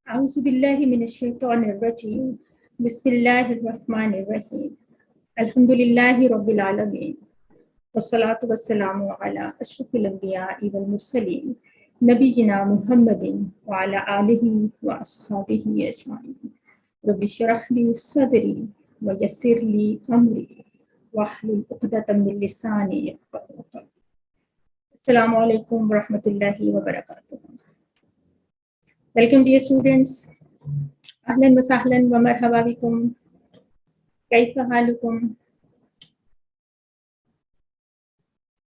أعوذ بالله من الشيطان الرجيم بسم الله الرحمن الرحيم الحمد لله رب العالمين والصلاة والسلام على أشرف الأنبياء والمرسلين نبينا محمد وعلى آله وأصحابه أجمعين رب اشرح لي صدري ويسر لي أمري واحلل عقدة من لساني يفقهوا قولي. السلام علیکم ورحمۃ اللہ وبرکاتہ. Welcome dear students. اہلا وسہلا ومرحبا بکم. کیف حالکم؟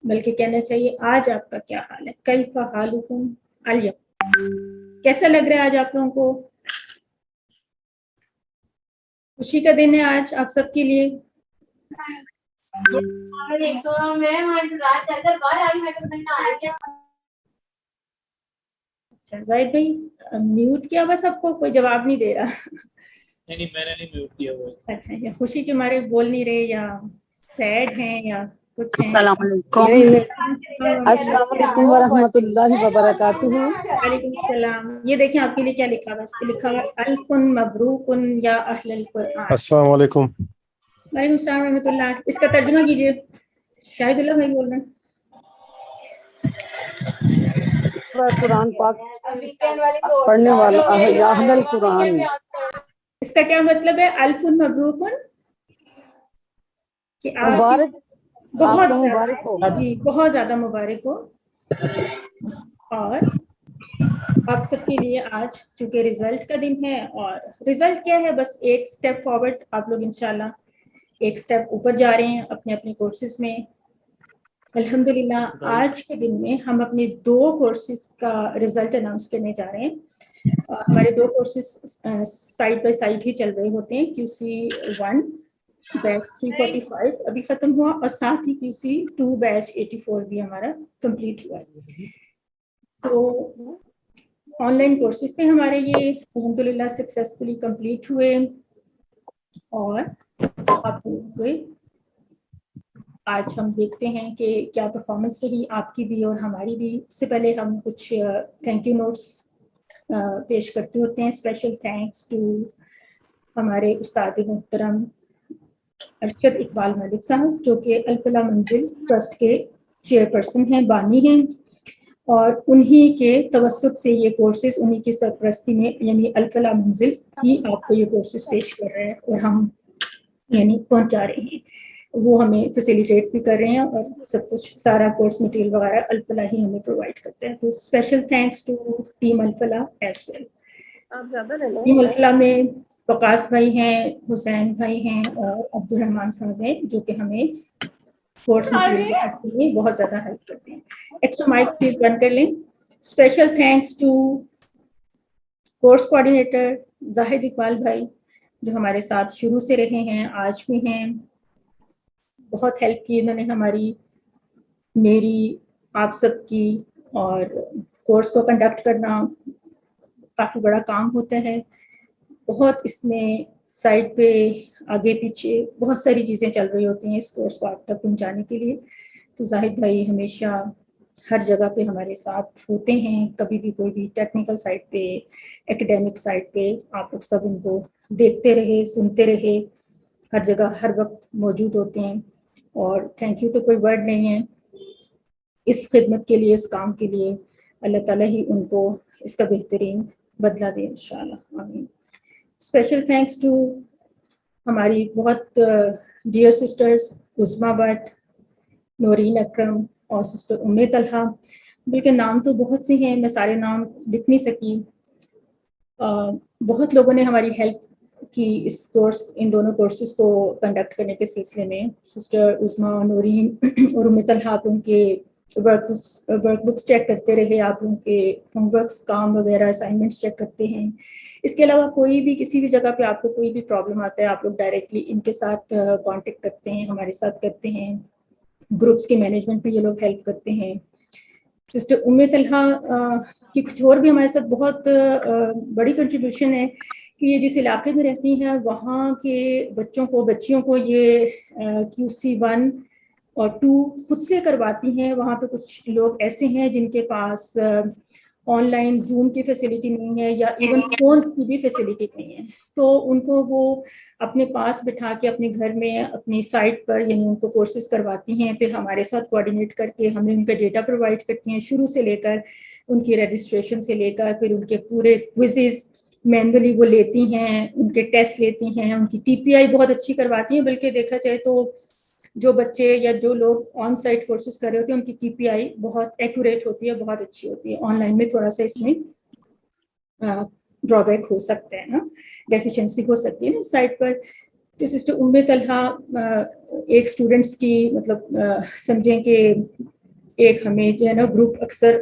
بلکہ کہنا چاہیے آج آپ کا کیا حال ہے. کیف حالکم اليوم. کیسا لگ رہا ہے آج آپ لوگوں کو؟ خوشی کا دن ہے آج آپ سب کے لیے. اچھا زاہد بھائی میوٹ کیا بس آپ کو کوئی جواب نہیں دے رہا. نہیں میں نے نہیں میوٹ کیا ہوا. اچھا یا خوشی کے مارے بول نہیں رہے یا سیڈ ہیں یا کچھ ہیں؟ السلام علیکم. السلام علیکم ورحمۃ اللہ وبرکاتہ. وعلیکم السلام. یہ دیکھیں آپ کے لیے کیا لکھا ہوا ہے. اس پہ لکھا ہوا ہے الف مبروک یا اہل القرآن. السلام علیکم. وعلیکم السلام ورحمۃ اللہ. اس کا ترجمہ کیجیے. شاہد اللہ بھائی بول رہے ہیں. قرآن پاک پڑھنے والا یا اہل القرآن. اس کا کیا مطلب ہے؟ الف مبروک کہ آپ مبارک بہت آپ کو مبارک ہو. جی بہت زیادہ مبارک ہو. اور آپ سب کے لیے آج چونکہ رزلٹ کا دن ہے اور رزلٹ کیا ہے بس ایک سٹیپ فارورڈ آپ لوگ انشاءاللہ ایک سٹیپ اوپر جا رہے ہیں اپنے اپنے کورسز میں. الحمدللہ آج کے دن میں ہم اپنے 2 کورسز کا رزلٹ اناؤنس کرنے جا رہے ہیں. ہمارے 2 کورسز سائڈ بائی سائڈ ہی چل رہے ہوتے ہیں. QC1 بیچ 345 ابھی ختم ہوا اور ساتھ ہی QC2 بیچ 84 بھی ہمارا کمپلیٹ ہوا. تو آن لائن کورسز تھے ہمارے, یہ الحمدللہ سکسیسفلی کمپلیٹ ہوئے اور آپ لوگ آج ہم دیکھتے ہیں کہ کیا پرفارمنس رہی آپ کی بھی اور ہماری بھی. اس سے پہلے ہم کچھ تھینک یو نوٹس پیش کرتے ہوتے ہیں. اسپیشل تھینکس ٹو ہمارے استاد محترم ارشد اقبال ملک صاحب جو کہ الفلاح منزل ٹرسٹ کے چیئر پرسن ہیں, بانی ہیں, اور انہی کے توسط سے یہ کورسز انہی کی سرپرستی میں یعنی الفلاح منزل ہی آپ کو یہ کورسز پیش کر رہے ہیں اور ہم یعنی پہنچا رہے ہیں. وہ ہمیں فیسیلیٹیٹ بھی کر رہے ہیں اور سب کچھ سارا کورس مٹیریل وغیرہ الفلاح ہی ہمیں پرووائڈ کرتے ہیں. تو special thanks to team Alfalah as well. Team الفلاح میں وقاص بھائی ہیں, حسین بھائی ہیں اور عبد الرحمان صاحب ہیں جو کہ ہمیں کورس مٹیریل کے لیے بہت زیادہ ہیلپ کرتے ہیں. ایکسٹرا مائکس پلیز بند کر لیں. Special thanks to course coordinator Zahid Iqbal بھائی جو ہمارے ساتھ شروع سے رہے ہیں, آج بھی ہیں. بہت ہیلپ کی انہوں نے ہماری, میری, آپ سب کی. اور کورس کو کنڈکٹ کرنا کافی بڑا کام ہوتا ہے. بہت اس میں سائڈ پہ آگے پیچھے بہت ساری چیزیں چل رہی ہوتی ہیں اس کورس کو آپ تک پہنچانے کے لیے. تو زاہد بھائی ہمیشہ ہر جگہ پہ ہمارے ساتھ ہوتے ہیں. کبھی بھی کوئی بھی ٹیکنیکل سائٹ پہ, ایکیڈیمک سائٹ پہ آپ لوگ سب ان کو دیکھتے رہے, سنتے رہے, ہر جگہ ہر وقت موجود ہوتے ہیں. اور تھینک یو تو کوئی ورڈ نہیں ہے اس خدمت کے لیے, اس کام کے لیے. اللہ تعالیٰ ہی ان کو اس کا بہترین بدلہ دے انشاءاللہ, آمین. اسپیشل تھینکس ٹو ہماری بہت dear sisters Uzma but, Noreen اکرم اور سسٹر طلحہ. بلکہ نام تو بہت سے ہیں, میں سارے نام لکھ نہیں سکی. بہت لوگوں نے ہماری ہیلپ کی اس کورس, ان دونوں کورسز کو کنڈکٹ کرنے کے سلسلے میں. سسٹر عظمیٰ, نورین اور طلحہ آپ ان کے ورک بکس چیک کرتے رہے, آپ ان کے ہوم ورکس, کام وغیرہ, اسائنمنٹس چیک کرتے ہیں. اس کے علاوہ کوئی بھی کسی بھی جگہ پہ آپ کو کوئی بھی پرابلم آتا ہے آپ لوگ ڈائریکٹلی ان کے ساتھ کانٹیکٹ کرتے ہیں, ہمارے ساتھ کرتے ہیں. گروپس کے مینجمنٹ میں یہ لوگ ہیلپ کرتے ہیں. سسٹر طلحہ کی کچھ اور بھی ہمارے ساتھ بہت بڑی کنٹریبیوشن ہے کہ یہ جس علاقے میں رہتی ہیں وہاں کے بچوں کو, بچیوں کو یہ QC1 اور 2 خود سے کرواتی ہیں. وہاں پہ کچھ لوگ ایسے ہیں جن کے پاس آن لائن زوم کی فیسلٹی نہیں ہے یا ایون فونس کی بھی فیسلٹی نہیں ہے، تو ان کو وہ اپنے پاس بٹھا کے اپنے گھر میں اپنی سائٹ پر یعنی ان کو کورسز کرواتی ہیں، پھر ہمارے ساتھ کوآرڈینیٹ کر کے ہمیں ان کا ڈیٹا پرووائڈ کرتی ہیں شروع سے لے کر ان کی رجسٹریشن سے لے کر پھر ان کے پورے کوئزز مینولی وہ لیتی ہیں، ان کے ٹیسٹ لیتی ہیں، ان کی ٹی پی آئی بہت اچھی کرواتی ہیں، بلکہ دیکھا جائے تو جو بچے یا جو لوگ آن سائٹ کورسز کر رہے ہوتے ہیں ان کی ٹی پی آئی بہت ایکوریٹ ہوتی ہے، بہت اچھی ہوتی ہے. آن لائن میں تھوڑا سا اس میں ڈرا بیک ہو سکتا ہے نا، ڈیفیشنسی ہو سکتی ہے نا سائٹ پر. تو سسٹر ام طلحہ ایک اسٹوڈنٹس کی مطلب سمجھیں کہ ایک ہمیں جو ہے نا گروپ اکثر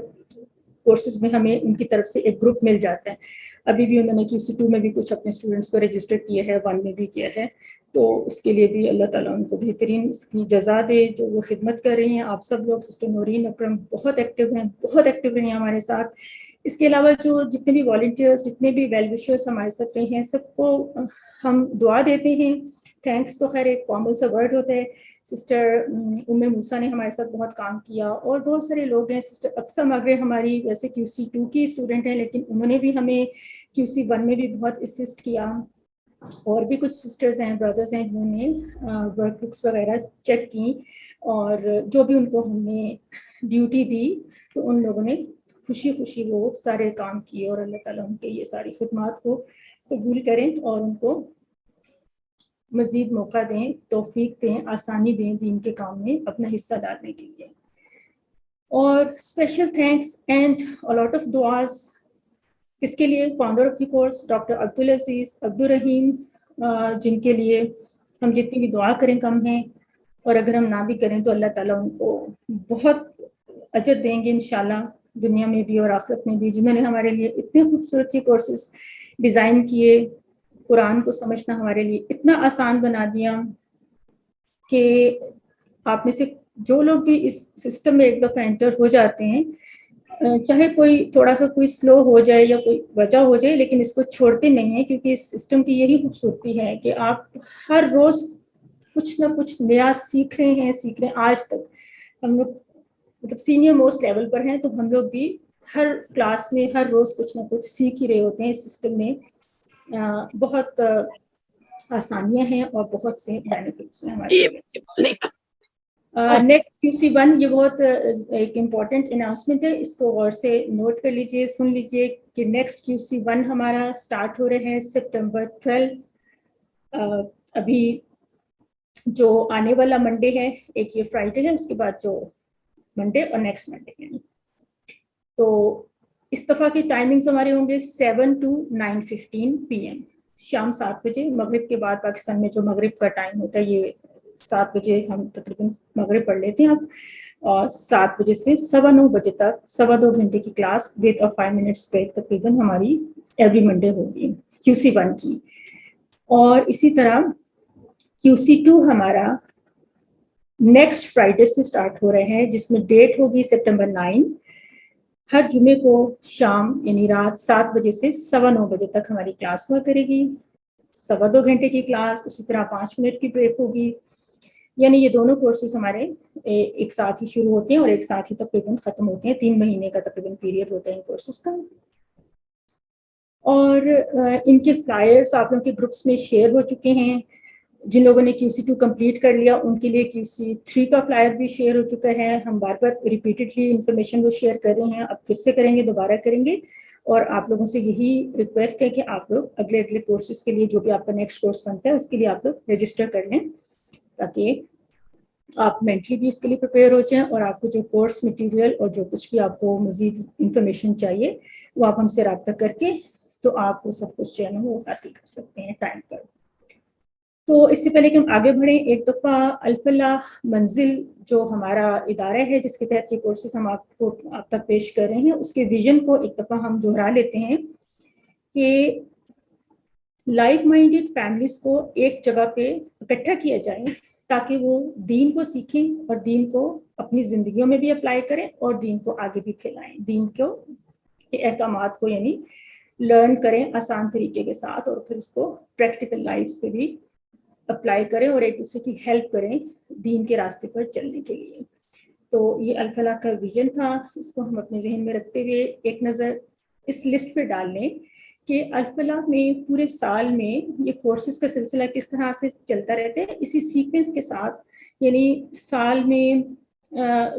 کورسز میں ہمیں ان کی طرف سے ایک گروپ مل جاتا ہے. ابھی بھی انہوں نے QC2 میں بھی کچھ اپنے اسٹوڈنٹس کو رجسٹر کیا ہے، 1 میں بھی کیا ہے، تو اس کے لیے بھی اللہ تعالیٰ ان کو بہترین اس کی جزا دے جو وہ خدمت کر رہی ہیں. آپ سب لوگ سسٹر نورین اکرم بہت ایکٹیو ہیں، بہت ایکٹیو رہی ہیں ہمارے ساتھ. اس کے علاوہ جو جتنے بھی والنٹیئرس جتنے بھی ویل وشرس ہمارے ساتھ رہے ہیں سب کو ہم دعا دیتے ہیں. تھینکس تو خیر ایک کامن سا ورڈ ہوتا ہے. سسٹر ام موسیٰ نے ہمارے ساتھ بہت کام کیا اور بہت سارے لوگ ہیں. سسٹر اکثر مغرے ہماری ویسے QC2 کی اسٹوڈنٹ ہیں لیکن انہوں نے بھی ہمیں QC1 میں بھی بہت اسسٹ کیا. اور بھی کچھ سسٹرز ہیں بردرز ہیں جنہوں نے ورک بکس وغیرہ چیک کی اور جو بھی ان کو ہم نے ڈیوٹی دی تو ان لوگوں نے خوشی خوشی وہ سارے کام کیے. اور اللہ تعالیٰ ان کے یہ ساری خدمات کو قبول کریں اور ان کو مزید موقع دیں، توفیق دیں، آسانی دیں دین کے کام میں اپنا حصہ ڈالنے کے لیے. اور special thanks and lot of دعاز کس کے لیے؟ Founder of the course doctor Abdul Aziz Abdul Rahim, جن کے لیے ہم جتنی بھی دعا کریں کم ہیں، اور اگر ہم نہ بھی کریں تو اللہ تعالیٰ ان کو بہت اجر دیں گے انشاءاللہ دنیا میں بھی اور آخرت میں بھی، جنہوں نے ہمارے لیے اتنے خوبصورت یہ کورسز ڈیزائن کیے، قرآن کو سمجھنا ہمارے لیے اتنا آسان بنا دیا کہ آپ میں سے جو لوگ بھی اس سسٹم میں ایک دفعہ انٹر ہو جاتے ہیں، چاہے کوئی تھوڑا سا کوئی سلو ہو جائے یا کوئی وجہ ہو جائے لیکن اس کو چھوڑتے نہیں ہیں، کیونکہ اس سسٹم کی یہی خوبصورتی ہے کہ آپ ہر روز کچھ نہ کچھ نیا سیکھ رہے ہیں. آج تک ہم لوگ مطلب سینئر موسٹ لیول پر ہیں تو ہم لوگ بھی ہر کلاس میں ہر روز کچھ نہ کچھ سیکھ ہی رہے ہوتے ہیں. اس سسٹم میں بہت آسانیاں ہیں اور بہت سے بینیفٹس ہیں ہمارے لیے. نیکسٹ QC1 یہ بہت ایک امپورٹنٹ اناؤنسمنٹ ہے، اس کو غور سے نوٹ کر لیجئے، سن لیجئے کہ نیکسٹ QC1 ہمارا سٹارٹ ہو رہے ہیں سپٹمبر 12. ابھی جو آنے والا منڈے ہے، ایک یہ فرائیڈے ہے، اس کے بعد جو منڈے اور نیکسٹ منڈے ہے، تو اس دفعہ کی ٹائمنگز ہمارے ہوں گے 7 to 9:15 PM، شام 7 بجے. مغرب کے بعد پاکستان میں جو مغرب کا ٹائم ہوتا ہے یہ 7 بجے ہم تقریباً مغرب پڑھ لیتے ہیں اب، اور 7 بجے سے 9:15 بجے تک 2.25 گھنٹے کی کلاس ود 5 منٹس بریک تقریباً ہماری ایوری منڈے ہوگی QC1 کی. اور اسی طرح QC2 ہمارا نیکسٹ فرائیڈے سے سٹارٹ ہو رہے ہیں، جس میں ڈیٹ ہوگی سپٹمبر 9. ہر جمعے کو شام یعنی رات 7 بجے سے 9:15 بجے تک ہماری کلاس ہوا کرے گی، 2.25 گھنٹے کی کلاس. اسی طرح 5 منٹ کی بریک ہوگی. یعنی یہ دونوں کورسز ہمارے ایک ساتھ ہی شروع ہوتے ہیں اور ایک ساتھ ہی تقریباً ختم ہوتے ہیں. 3 مہینے کا تقریباً پیریڈ ہوتا ہے ان کورسز کا. اور ان کے فلائرز آپ لوگوں کے گروپس میں شیئر ہو چکے ہیں. جن لوگوں نے QC2 کمپلیٹ کر لیا ان کے لیے QC3 کا فلائر بھی شیئر ہو چکا ہے. ہم بار بار ریپیٹڈلی انفارمیشن وہ شیئر کر رہے ہیں، اب پھر سے کریں گے، دوبارہ کریں گے. اور آپ لوگوں سے یہی ریکویسٹ ہے کہ آپ لوگ اگلے کورسز کے لیے جو بھی آپ کا نیکسٹ کورس بنتا ہے اس کے لیے آپ لوگ رجسٹر کر لیں، تاکہ آپ مینٹلی بھی اس کے لیے پریپیئر ہو جائیں اور آپ کو جو کورس مٹیریل اور جو کچھ بھی آپ کو مزید انفارمیشن چاہیے وہ آپ ہم سے رابطہ کر کے تو آپ وہ سب کچھ چینل وہ حاصل کر سکتے ہیں ٹائم پر. تو اس سے پہلے کہ ہم آگے بڑھیں، ایک دفعہ الفلاح منزل جو ہمارا ادارہ ہے جس کے تحت یہ کورسز ہم آپ تک پیش کر رہے ہیں، اس کے ویژن کو ایک دفعہ ہم دہرا لیتے ہیں کہ لائک مائنڈیڈ فیملیز کو ایک جگہ پہ اکٹھا کیا جائے تاکہ وہ دین کو سیکھیں اور دین کو اپنی زندگیوں میں بھی اپلائی کریں اور دین کو آگے بھی پھیلائیں، دین کو احکامات کو یعنی لرن کریں آسان طریقے کے ساتھ اور پھر اس کو پریکٹیکل لائفز پہ بھی اپلائی کریں اور ایک دوسرے کی ہیلپ کریں دین کے راستے پر چلنے کے لیے. تو یہ الفلاح کا ویژن تھا، اس کو ہم اپنے ذہن میں رکھتے ہوئے ایک نظر اس لسٹ پہ ڈال لیں کہ الفلاح میں پورے سال میں یہ کورسز کا سلسلہ کس طرح سے چلتا رہتا ہے اسی سیکوینس کے ساتھ. یعنی سال میں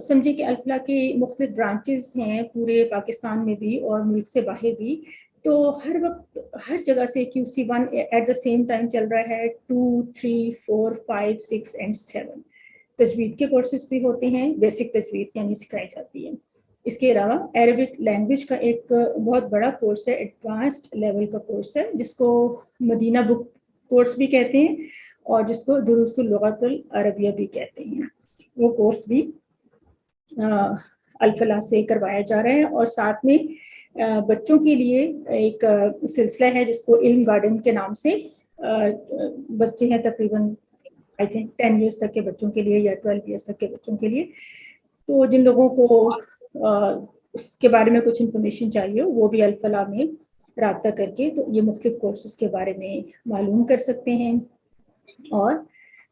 سمجھے کہ الفلاح کے مختلف برانچز ہیں پورے پاکستان میں بھی اور ملک سے باہر بھی، تو ہر وقت ہر جگہ سے QC1 at the same time چل رہا ہے. 2 3 4 5 6 اینڈ 7 تجوید کے کورسز بھی ہوتے ہیں، بیسک تجوید یعنی سکھائی جاتی ہے. اس کے علاوہ عربک لینگویج کا ایک بہت بڑا کورس ہے، ایڈوانسڈ لیول کا کورس ہے، جس کو مدینہ بک کورس بھی کہتے ہیں اور جس کو دروس اللغت العربیہ بھی کہتے ہیں. وہ کورس بھی الفلاح سے کروایا جا رہا ہے. اور ساتھ میں بچوں کے لیے ایک سلسلہ ہے جس کو علم گارڈن کے نام سے، بچے ہیں تقریباً آئی تھنک 10 ایئرس تک کے بچوں کے لیے یا 12 ایئرس تک کے بچوں کے لیے. تو جن لوگوں کو اس کے بارے میں کچھ انفارمیشن چاہیے وہ بھی الفلاح میں رابطہ کر کے تو یہ مختلف کورسز کے بارے میں معلوم کر سکتے ہیں. اور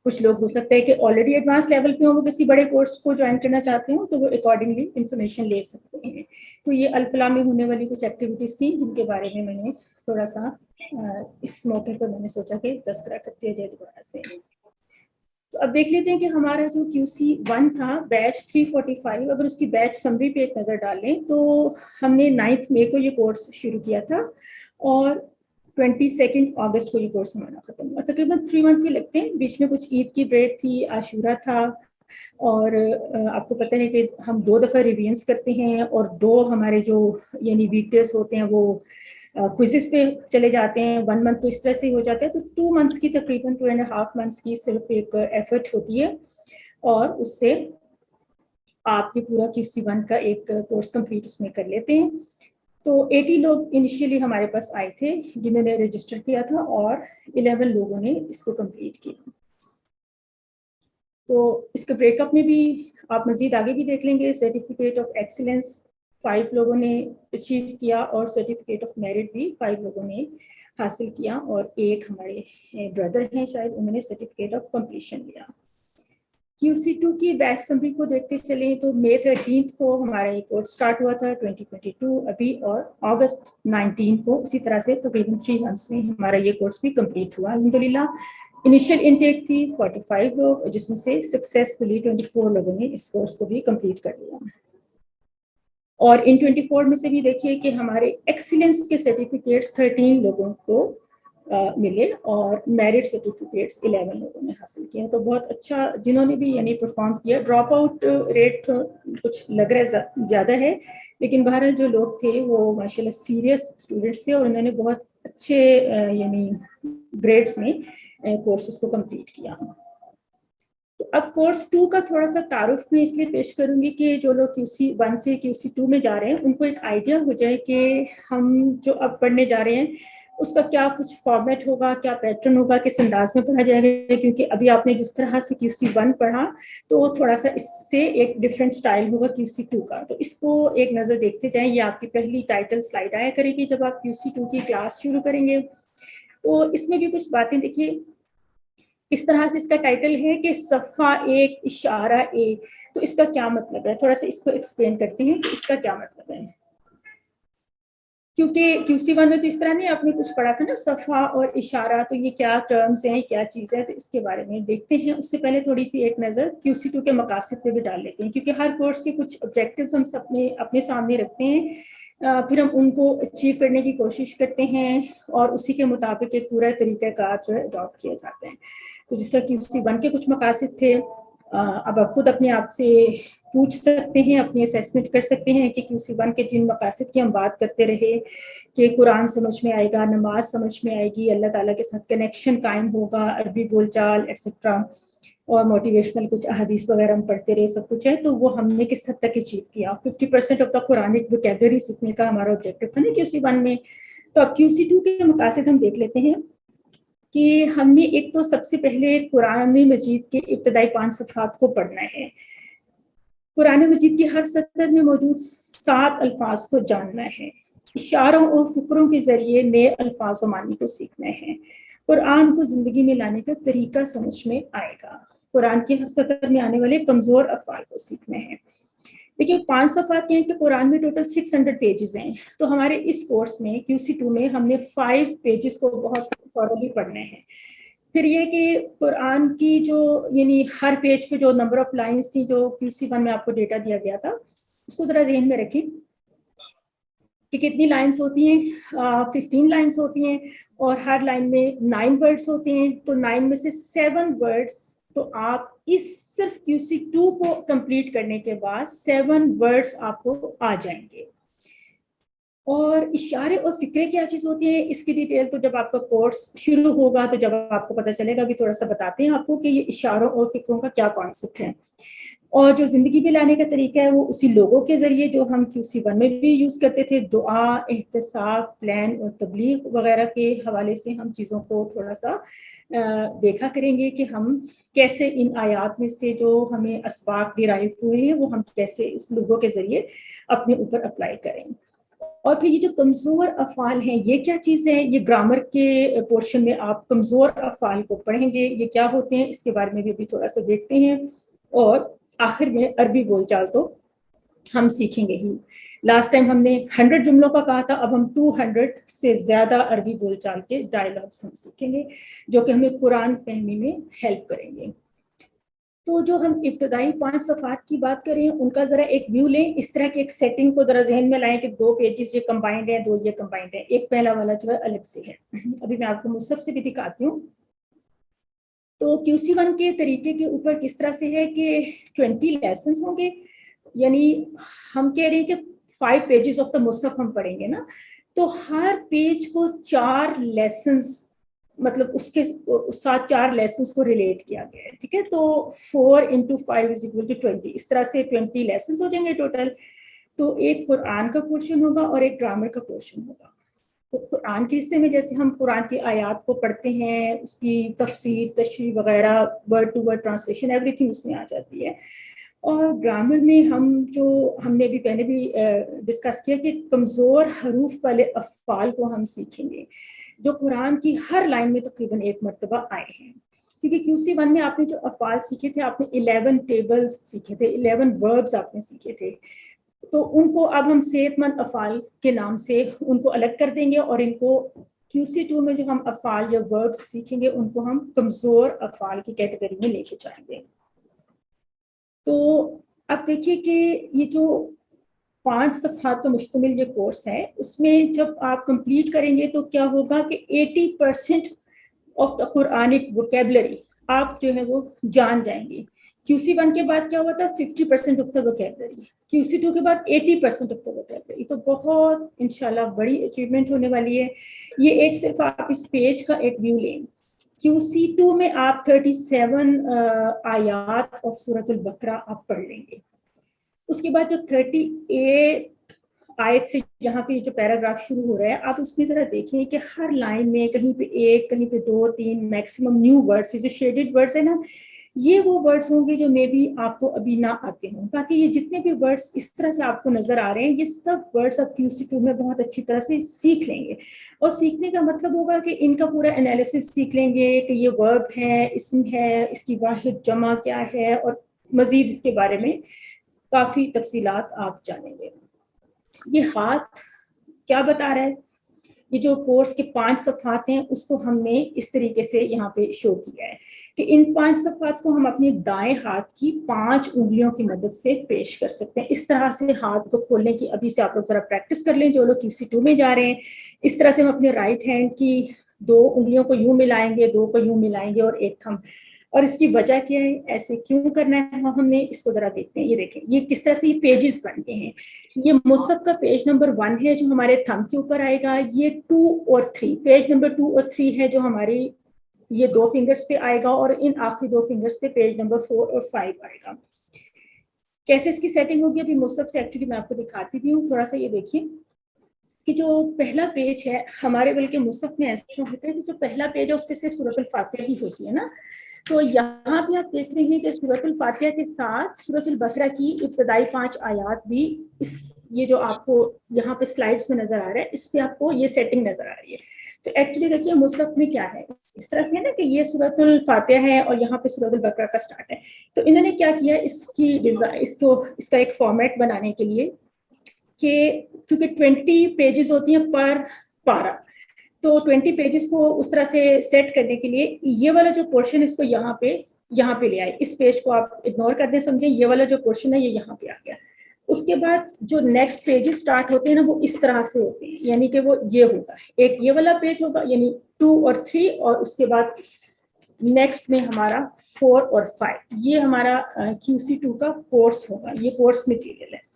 کچھ لوگ ہو سکتا ہے کہ آلریڈی ایڈوانس لیول پہ ہوں، وہ کسی بڑے کورس کو جوائن کرنا چاہتے ہوں تو وہ اکارڈنگلی انفارمیشن لے سکتے ہیں. تو یہ الفلاح میں ہونے والی کچھ ایکٹیویٹیز تھیں جن کے بارے میں نے تھوڑا سا اس موقع پر میں نے سوچا کہ تذکرہ کر دیا جائے دوبارہ سے. تو اب دیکھ لیتے ہیں کہ ہمارا جو QC1 تھا بیچ 345، اگر اس کی بیچ سمری پہ ایک نظر ڈالیں تو ہم نے 9 مئی کو یہ کورس شروع کیا تھا اور 22 اگست کو یہ کورس ہمارا ختم ہوا. تقریباً 3 months ہی لگتے ہیں، بیچ میں کچھ عید کی بریک تھی، عاشورہ تھا، اور آپ کو پتہ ہے کہ ہم 2 دفعہ ریویژنس کرتے ہیں اور 2 ہمارے جو یعنی ویک ڈیز ہوتے ہیں وہ کوئزز پہ چلے جاتے ہیں. 1 month تو اس طرح سے ہو جاتا ہے. تو 2 months کی تقریباً 2.5 months کی صرف ایک ایفرٹ ہوتی ہے اور اس سے آپ یہ پورا QC1 کا ایک کورس کمپلیٹ اس میں کر لیتے ہیں. تو 80 لوگ انیشیلی ہمارے پاس آئے تھے جنہوں نے رجسٹر کیا تھا اور 11 لوگوں نے اس کو کمپلیٹ کیا. تو اس کے بریک اپ میں بھی آپ مزید آگے بھی دیکھ لیں گے. سرٹیفکیٹ آف ایکسیلنس 5 لوگوں نے اچیو کیا اور سرٹیفکیٹ آف میرٹ بھی 5 لوگوں نے حاصل کیا اور ایک ہمارے بردر ہیں شاید انہوں نے سرٹیفکیٹ آف کمپلیشن لیا. QC2 کی بیچ سمری کو دیکھتے چلیں تو مئی 13 کو ہمارا یہ کورس سٹارٹ ہوا تھا 2022 ابھی، اور اگست 19 کو اسی طرح سے تقریباً 3 months میں ہمارا یہ کورس بھی کمپلیٹ ہوا الحمدللہ. انیشیل انٹیک تھی 45 لوگ جس میں سے سکسیسفلی 24 لوگوں نے اس کورس کو بھی کمپلیٹ کر لیا. اور ان 24 میں سے بھی دیکھیے کہ ہمارے ایکسیلنس کے سرٹیفکیٹس 13 لوگوں کو ملے اور میرٹ سرٹیفکیٹس 11 لوگوں نے حاصل کیا. تو بہت اچھا جنہوں نے بھی یعنی پرفارم کیا. ڈراپ آؤٹ ریٹ کچھ لگ رہا ہے زیادہ ہے لیکن بہرحال جو لوگ تھے وہ ماشاءاللہ سیریس اسٹوڈنٹس تھے اور انہوں نے بہت اچھے یعنی گریڈس میں کورسز کو کمپلیٹ کیا. تو اب کورس 2 کا تھوڑا سا تعارف میں اس لیے پیش کروں گی کہ جو لوگ QC1 سے QC2 میں جا رہے ہیں ان کو ایک آئیڈیا ہو جائے کہ ہم جو اب پڑھنے جا رہے ہیں اس کا کیا کچھ فارمیٹ ہوگا، کیا پیٹرن ہوگا، کس انداز میں پڑھا جائے گا. کیونکہ ابھی آپ نے جس طرح سے QC1 پڑھا تو تھوڑا سا اس سے ایک ڈفرینٹ سٹائل ہوگا QC2 کا. تو اس کو ایک نظر دیکھتے جائیں. یہ آپ کی پہلی ٹائٹل سلائیڈ آیا کرے گی جب آپ QC2 کی کلاس شروع کریں گے. تو اس میں بھی کچھ باتیں دیکھیے اس طرح سے. اس کا ٹائٹل ہے کہ صفحہ 1 اشارہ 1. تو اس کا کیا مطلب ہے، تھوڑا سا اس کو ایکسپلین کرتے ہیں کہ اس کا کیا مطلب ہے. کیونکہ QC1 میں تو اس طرح نہیں آپ نے کچھ پڑھا تھا نا صفحہ اور اشارہ، تو یہ کیا ٹرمز ہیں، کیا چیز ہے. تو اس کے بارے میں دیکھتے ہیں. اس سے پہلے تھوڑی سی ایک نظر QC2 کے مقاصد پہ بھی ڈال لیتے ہیں کیونکہ ہر کورس کے کچھ آبجیکٹیوز ہم اپنے سامنے رکھتے ہیں، پھر ہم ان کو اچیو کرنے کی کوشش کرتے ہیں اور اسی کے مطابق ایک پورا طریقہ کار جو ہے اڈاپٹ کیا جاتا ہے. تو جس طرح QC1 کے کچھ مقاصد تھے، اب آپ خود اپنے آپ سے پوچھ سکتے ہیں، اپنی اسیسمنٹ کر سکتے ہیں کہ QC1 کے جن مقاصد کی ہم بات کرتے رہے کہ قرآن سمجھ میں آئے گا، نماز سمجھ میں آئے گی، اللہ تعالیٰ کے ساتھ کنیکشن قائم ہوگا، عربی بول چال ایٹسٹرا، اور موٹیویشنل کچھ احادیث وغیرہ ہم پڑھتے رہے، سب کچھ ہے. تو وہ ہم نے کس حد تک اچیو کیا. 50% آف دا قرآنک ووکیبلری سیکھنے کا ہمارا آبجیکٹیو تھا نا QC1 میں. تو اب QC2 کے مقاصد ہم دیکھ لیتے ہیں کہ ہم نے ایک تو سب سے پہلے قرآن مجید کے ابتدائی 5 صفحات کو پڑھنا ہے. قرآن مجید کی ہر سطر میں موجود 7 الفاظ کو جاننا ہے. اشاروں اور فکروں کے ذریعے نئے الفاظ و معنی کو سیکھنا ہے. قرآن کو زندگی میں لانے کا طریقہ سمجھ میں آئے گا. قرآن کے ہر سطر میں آنے والے کمزور افعال کو سیکھنا ہے. دیکھیے 5 صفحات کے ہیں کہ قرآن میں ٹوٹل 600 پیجز ہیں. تو ہمارے اس کورس میں QC2 میں ہم نے 5 پیجز کو بہت thoroughly پڑھنے ہیں. پھر یہ کہ قرآن کی جو یعنی ہر پیج پہ جو نمبر آف لائنز تھیں جو QC1 میں آپ کو ڈیٹا دیا گیا تھا اس کو ذرا ذہن میں رکھیں کہ کتنی لائنز ہوتی ہیں. 15 لائنز ہوتی ہیں اور ہر لائن میں 9 ورڈز ہوتے ہیں. تو 9 میں سے 7 ورڈز تو آپ اس صرف QC2 کو کمپلیٹ کرنے کے بعد 7 ورڈز آپ کو آ جائیں گے. اور اشارے اور فکرے کیا چیز ہوتی ہیں اس کی ڈیٹیل تو جب آپ کا کورس شروع ہوگا تو جب آپ کو پتہ چلے گا. بھی تھوڑا سا بتاتے ہیں آپ کو کہ یہ اشاروں اور فکروں کا کیا کانسیپٹ ہے. اور جو زندگی میں لانے کا طریقہ ہے وہ اسی لوگوں کے ذریعے جو ہم QC1 میں بھی یوز کرتے تھے, دعا, احتساب, پلان اور تبلیغ وغیرہ کے حوالے سے ہم چیزوں کو تھوڑا سا دیکھا کریں گے کہ ہم کیسے ان آیات میں سے جو ہمیں اسباق ڈیرائیو ہوئے ہیں وہ ہم کیسے اس لوگوں کے ذریعے اپنے اوپر اپلائی کریں. اور پھر یہ جو کمزور افعال ہیں یہ کیا چیز ہے, یہ گرامر کے پورشن میں آپ کمزور افعال کو پڑھیں گے. یہ کیا ہوتے ہیں اس کے بارے میں بھی تھوڑا سا دیکھتے ہیں. اور آخر میں عربی بول چال تو ہم سیکھیں گے ہی. لاسٹ ٹائم ہم نے 100 جملوں کا کہا تھا, اب ہم 200 سے زیادہ عربی بول چال کے ڈائلاگس ہم سیکھیں گے جو کہ ہمیں قرآن فہمی میں ہیلپ کریں گے. تو جو ہم ابتدائی 5 صفحات کی بات کریں ان کا ذرا ایک ویو لیں. اس طرح کی ایک سیٹنگ کو ذرا ذہن میں لائیں کہ 2 پیجز یہ کمبائنڈ ہیں, 2 یہ کمبائنڈ ہیں, ایک پہلا والا جو ہے الگ سے ہے. ابھی میں آپ کو مصحف سے بھی دکھاتی ہوں. تو QC1 کے طریقے کے اوپر کس طرح سے ہے کہ 20 لیسنز ہوں گے. یعنی ہم کہہ رہے ہیں کہ 5 پیجز آف دا مصحف ہم پڑھیں گے نا, تو ہر پیج کو 4 لیسنز مطلب اس کے ساتھ 4 لیسنز کو ریلیٹ کیا گیا ہے. ٹھیک ہے, تو 4 into 5 is equal to 20. اس طرح سے 20 لیسنز ہو جائیں گے ٹوٹل. تو ایک قرآن کا پورشن ہوگا اور ایک گرامر کا پورشن ہوگا. تو قرآن کے حصے میں جیسے ہم قرآن کی آیات کو پڑھتے ہیں, اس کی تفسیر, تشریح وغیرہ, word to word translation everything اس میں آ جاتی ہے. اور گرامر میں ہم نے بھی پہلے بھی ڈسکس کیا کہ کمزور حروف والے افعال کو ہم سیکھیں گے جو قرآن کی ہر لائن میں تقریباً 1 مرتبہ آئے ہیں. کیونکہ QC1 میں آپ نے جو افعال سیکھے تھے, آپ نے 11 ٹیبلز سیکھے تھے, 11 وربز آپ نے سیکھے تھے. تو ان کو اب ہم صحت مند افعال کے نام سے ان کو الگ کر دیں گے اور ان کو QC2 میں جو ہم افعال یا وربز سیکھیں گے ان کو ہم کمزور افعال کی کیٹیگری میں لے کے جائیں گے. تو اب دیکھیے کہ یہ جو 5 صفحات پر مشتمل یہ کورس ہے اس میں جب آپ کمپلیٹ کریں گے تو کیا ہوگا کہ 80% آف دا قرآنک ووکیبلری آپ جو ہے وہ جان جائیں گے. QC1 کے بعد کیا ہوا تھا 50% آف دا ووکیبلری, QC2 کے بعد 80% آف دا ووکیبلری. تو بہت انشاءاللہ بڑی اچیومنٹ ہونے والی ہے. یہ ایک صرف آپ اس پیج کا ایک ویو لیں. QC2 میں آپ 37 آیات اور سورۃ البقرہ آپ پڑھ لیں گے. اس کے بعد جو 38 آیت سے یہاں پہ جو پیراگراف شروع ہو رہا ہے آپ اس میں ذرا دیکھیں کہ ہر لائن میں کہیں پہ 1 کہیں پہ 2 3 میکسیمم نیو ورڈز, جو شیڈڈ ورڈز ہیں نا, یہ وہ ورڈز ہوں گے جو میں بھی آپ کو ابھی نہ آتے ہوں. باقی یہ جتنے بھی ورڈز اس طرح سے آپ کو نظر آ رہے ہیں یہ سب ورڈز آپ QC2 میں بہت اچھی طرح سے سیکھ لیں گے. اور سیکھنے کا مطلب ہوگا کہ ان کا پورا انالیسس سیکھ لیں گے کہ یہ ورب ہے, اسم ہے, اس کی واحد جمع کیا ہے, اور مزید اس کے بارے میں کافی تفصیلات آپ جانیں گے. یہ ہاتھ کیا بتا رہا ہے, یہ جو کورس کے 5 صفحات ہیں اس کو ہم نے اس طریقے سے یہاں پہ شو کیا ہے کہ ان 5 صفحات کو ہم اپنے دائیں ہاتھ کی 5 انگلیوں کی مدد سے پیش کر سکتے ہیں. اس طرح سے ہاتھ کو کھولنے کی ابھی سے آپ لوگ ذرا پریکٹس کر لیں جو لوگ QC2 میں جا رہے ہیں. اس طرح سے ہم اپنے رائٹ ہینڈ کی 2 انگلیوں کو یوں ملائیں گے, 2 کو یوں ملائیں گے اور ایک تھم. اور اس کی وجہ کیا ہے, ایسے کیوں کرنا ہے ہم نے اس کو ذرا دیکھتے ہیں. یہ دیکھیں یہ کس طرح سے یہ پیجز بنتے ہیں. یہ مصحف کا پیج نمبر 1 ہے جو ہمارے تھم کے اوپر آئے گا. یہ 2 اور 3 پیج نمبر 2 اور 3 ہے جو ہماری یہ 2 فنگرز پہ آئے گا, اور ان آخری 2 فنگرز پہ پیج نمبر 4 اور 5 آئے گا. کیسے اس کی سیٹنگ ہوگی ابھی مصحف سے ایکچولی میں آپ کو دکھاتی بھی ہوں. تھوڑا سا یہ دیکھیے کہ جو پہلا پیج ہے ہمارے بلکہ مصحف میں ایسا ہوتا ہے کہ جو پہلا پیج ہے اس پہ صرف سورۃ الفاتحہ ہی ہوتی ہے نا. تو یہاں پہ آپ دیکھ رہے ہیں کہ سورۃ الفاتحہ کے ساتھ سورۃ البقرہ کی ابتدائی 5 آیات بھی یہ جو آپ کو یہاں پہ سلائڈس میں نظر آ رہا ہے اس پہ آپ کو یہ سیٹنگ نظر آ رہی ہے. تو ایکچولی دیکھیے مصحف میں کیا ہے اس طرح سے ہے نا کہ یہ سورۃ الفاتحہ ہے اور یہاں پہ سورۃ البقرہ کا سٹارٹ ہے. تو انہوں نے کیا کیا اس کا ایک فارمیٹ بنانے کے لیے کہ کیونکہ 20 پیجز ہوتی ہیں پر پارا, تو 20 پیجز کو اس طرح سے سیٹ کرنے کے لیے یہ والا جو پورشن اس کو یہاں پہ لے آئے. اس پیج کو آپ اگنور کر دیں, سمجھیں یہ والا جو پورشن ہے یہ یہاں پہ آ گیا. اس کے بعد جو نیکسٹ پیجز سٹارٹ ہوتے ہیں نا وہ اس طرح سے ہوتے ہیں, یعنی کہ وہ یہ ہوگا, ایک یہ والا پیج ہوگا یعنی 2 اور 3, اور اس کے بعد نیکسٹ میں ہمارا 4 اور 5. یہ ہمارا QC2 کا کورس ہوگا, یہ کورس مٹیریل ہے.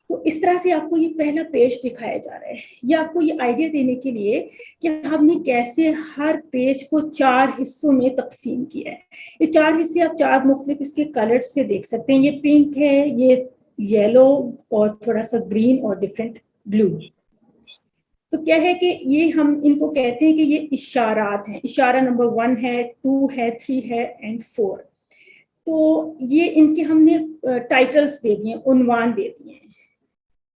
تو اس طرح سے آپ کو یہ پہلا پیج دکھایا جا رہا ہے. یہ آپ کو یہ آئیڈیا دینے کے لیے کہ ہم نے کیسے ہر پیج کو 4 حصوں میں تقسیم کیا ہے. یہ 4 حصے آپ 4 مختلف اس کے کلر سے دیکھ سکتے ہیں. یہ پنک ہے, یہ یلو اور تھوڑا سا گرین اور ڈفرینٹ بلو. تو کیا ہے کہ یہ ہم ان کو کہتے ہیں کہ یہ اشارات ہیں. اشارہ نمبر 1 ہے, 2 ہے, 3 ہے اینڈ 4. تو یہ ان کے ہم نے ٹائٹلز دے دیے, عنوان دے دیے ہیں.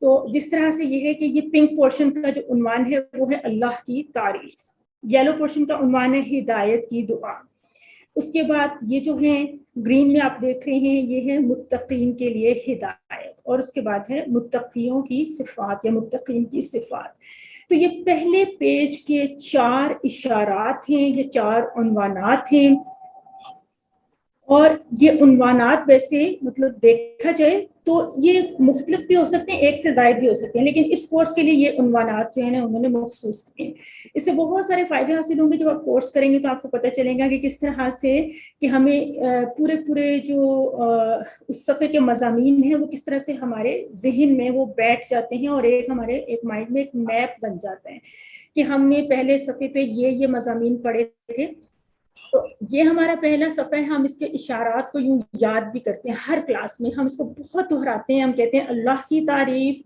تو جس طرح سے یہ ہے کہ یہ پنک پورشن کا جو عنوان ہے وہ ہے اللہ کی تعریف. یلو پورشن کا عنوان ہے ہدایت کی دعا. اس کے بعد یہ جو ہیں گرین میں آپ دیکھ رہے ہیں یہ ہے متقین کے لیے ہدایت, اور اس کے بعد ہے متقیوں کی صفات یا متقین کی صفات. تو یہ پہلے پیج کے 4 اشارات ہیں, یہ 4 عنوانات ہیں. اور یہ عنوانات ویسے مطلب دیکھا جائے تو یہ مختلف بھی ہو سکتے ہیں, ایک سے زائد بھی ہو سکتے ہیں, لیکن اس کورس کے لیے یہ عنوانات جو ہیں نا انہوں نے مخصوص کیے ہیں. اس سے بہت سارے فائدے حاصل ہوں گے. جب آپ کورس کریں گے تو آپ کو پتہ چلے گا کہ کس طرح سے کہ ہمیں پورے جو اس صفحے کے مضامین ہیں وہ کس طرح سے ہمارے ذہن میں وہ بیٹھ جاتے ہیں, اور ہمارے ایک مائنڈ میں ایک میپ بن جاتا ہے کہ ہم نے پہلے صفحے پہ یہ مضامین پڑھے تھے. تو یہ ہمارا پہلا صفحہ ہے. ہم اس کے اشارات کو یوں یاد بھی کرتے ہیں ہر کلاس میں, ہم اس کو بہت دہراتے ہیں. ہم کہتے ہیں اللہ کی تعریف,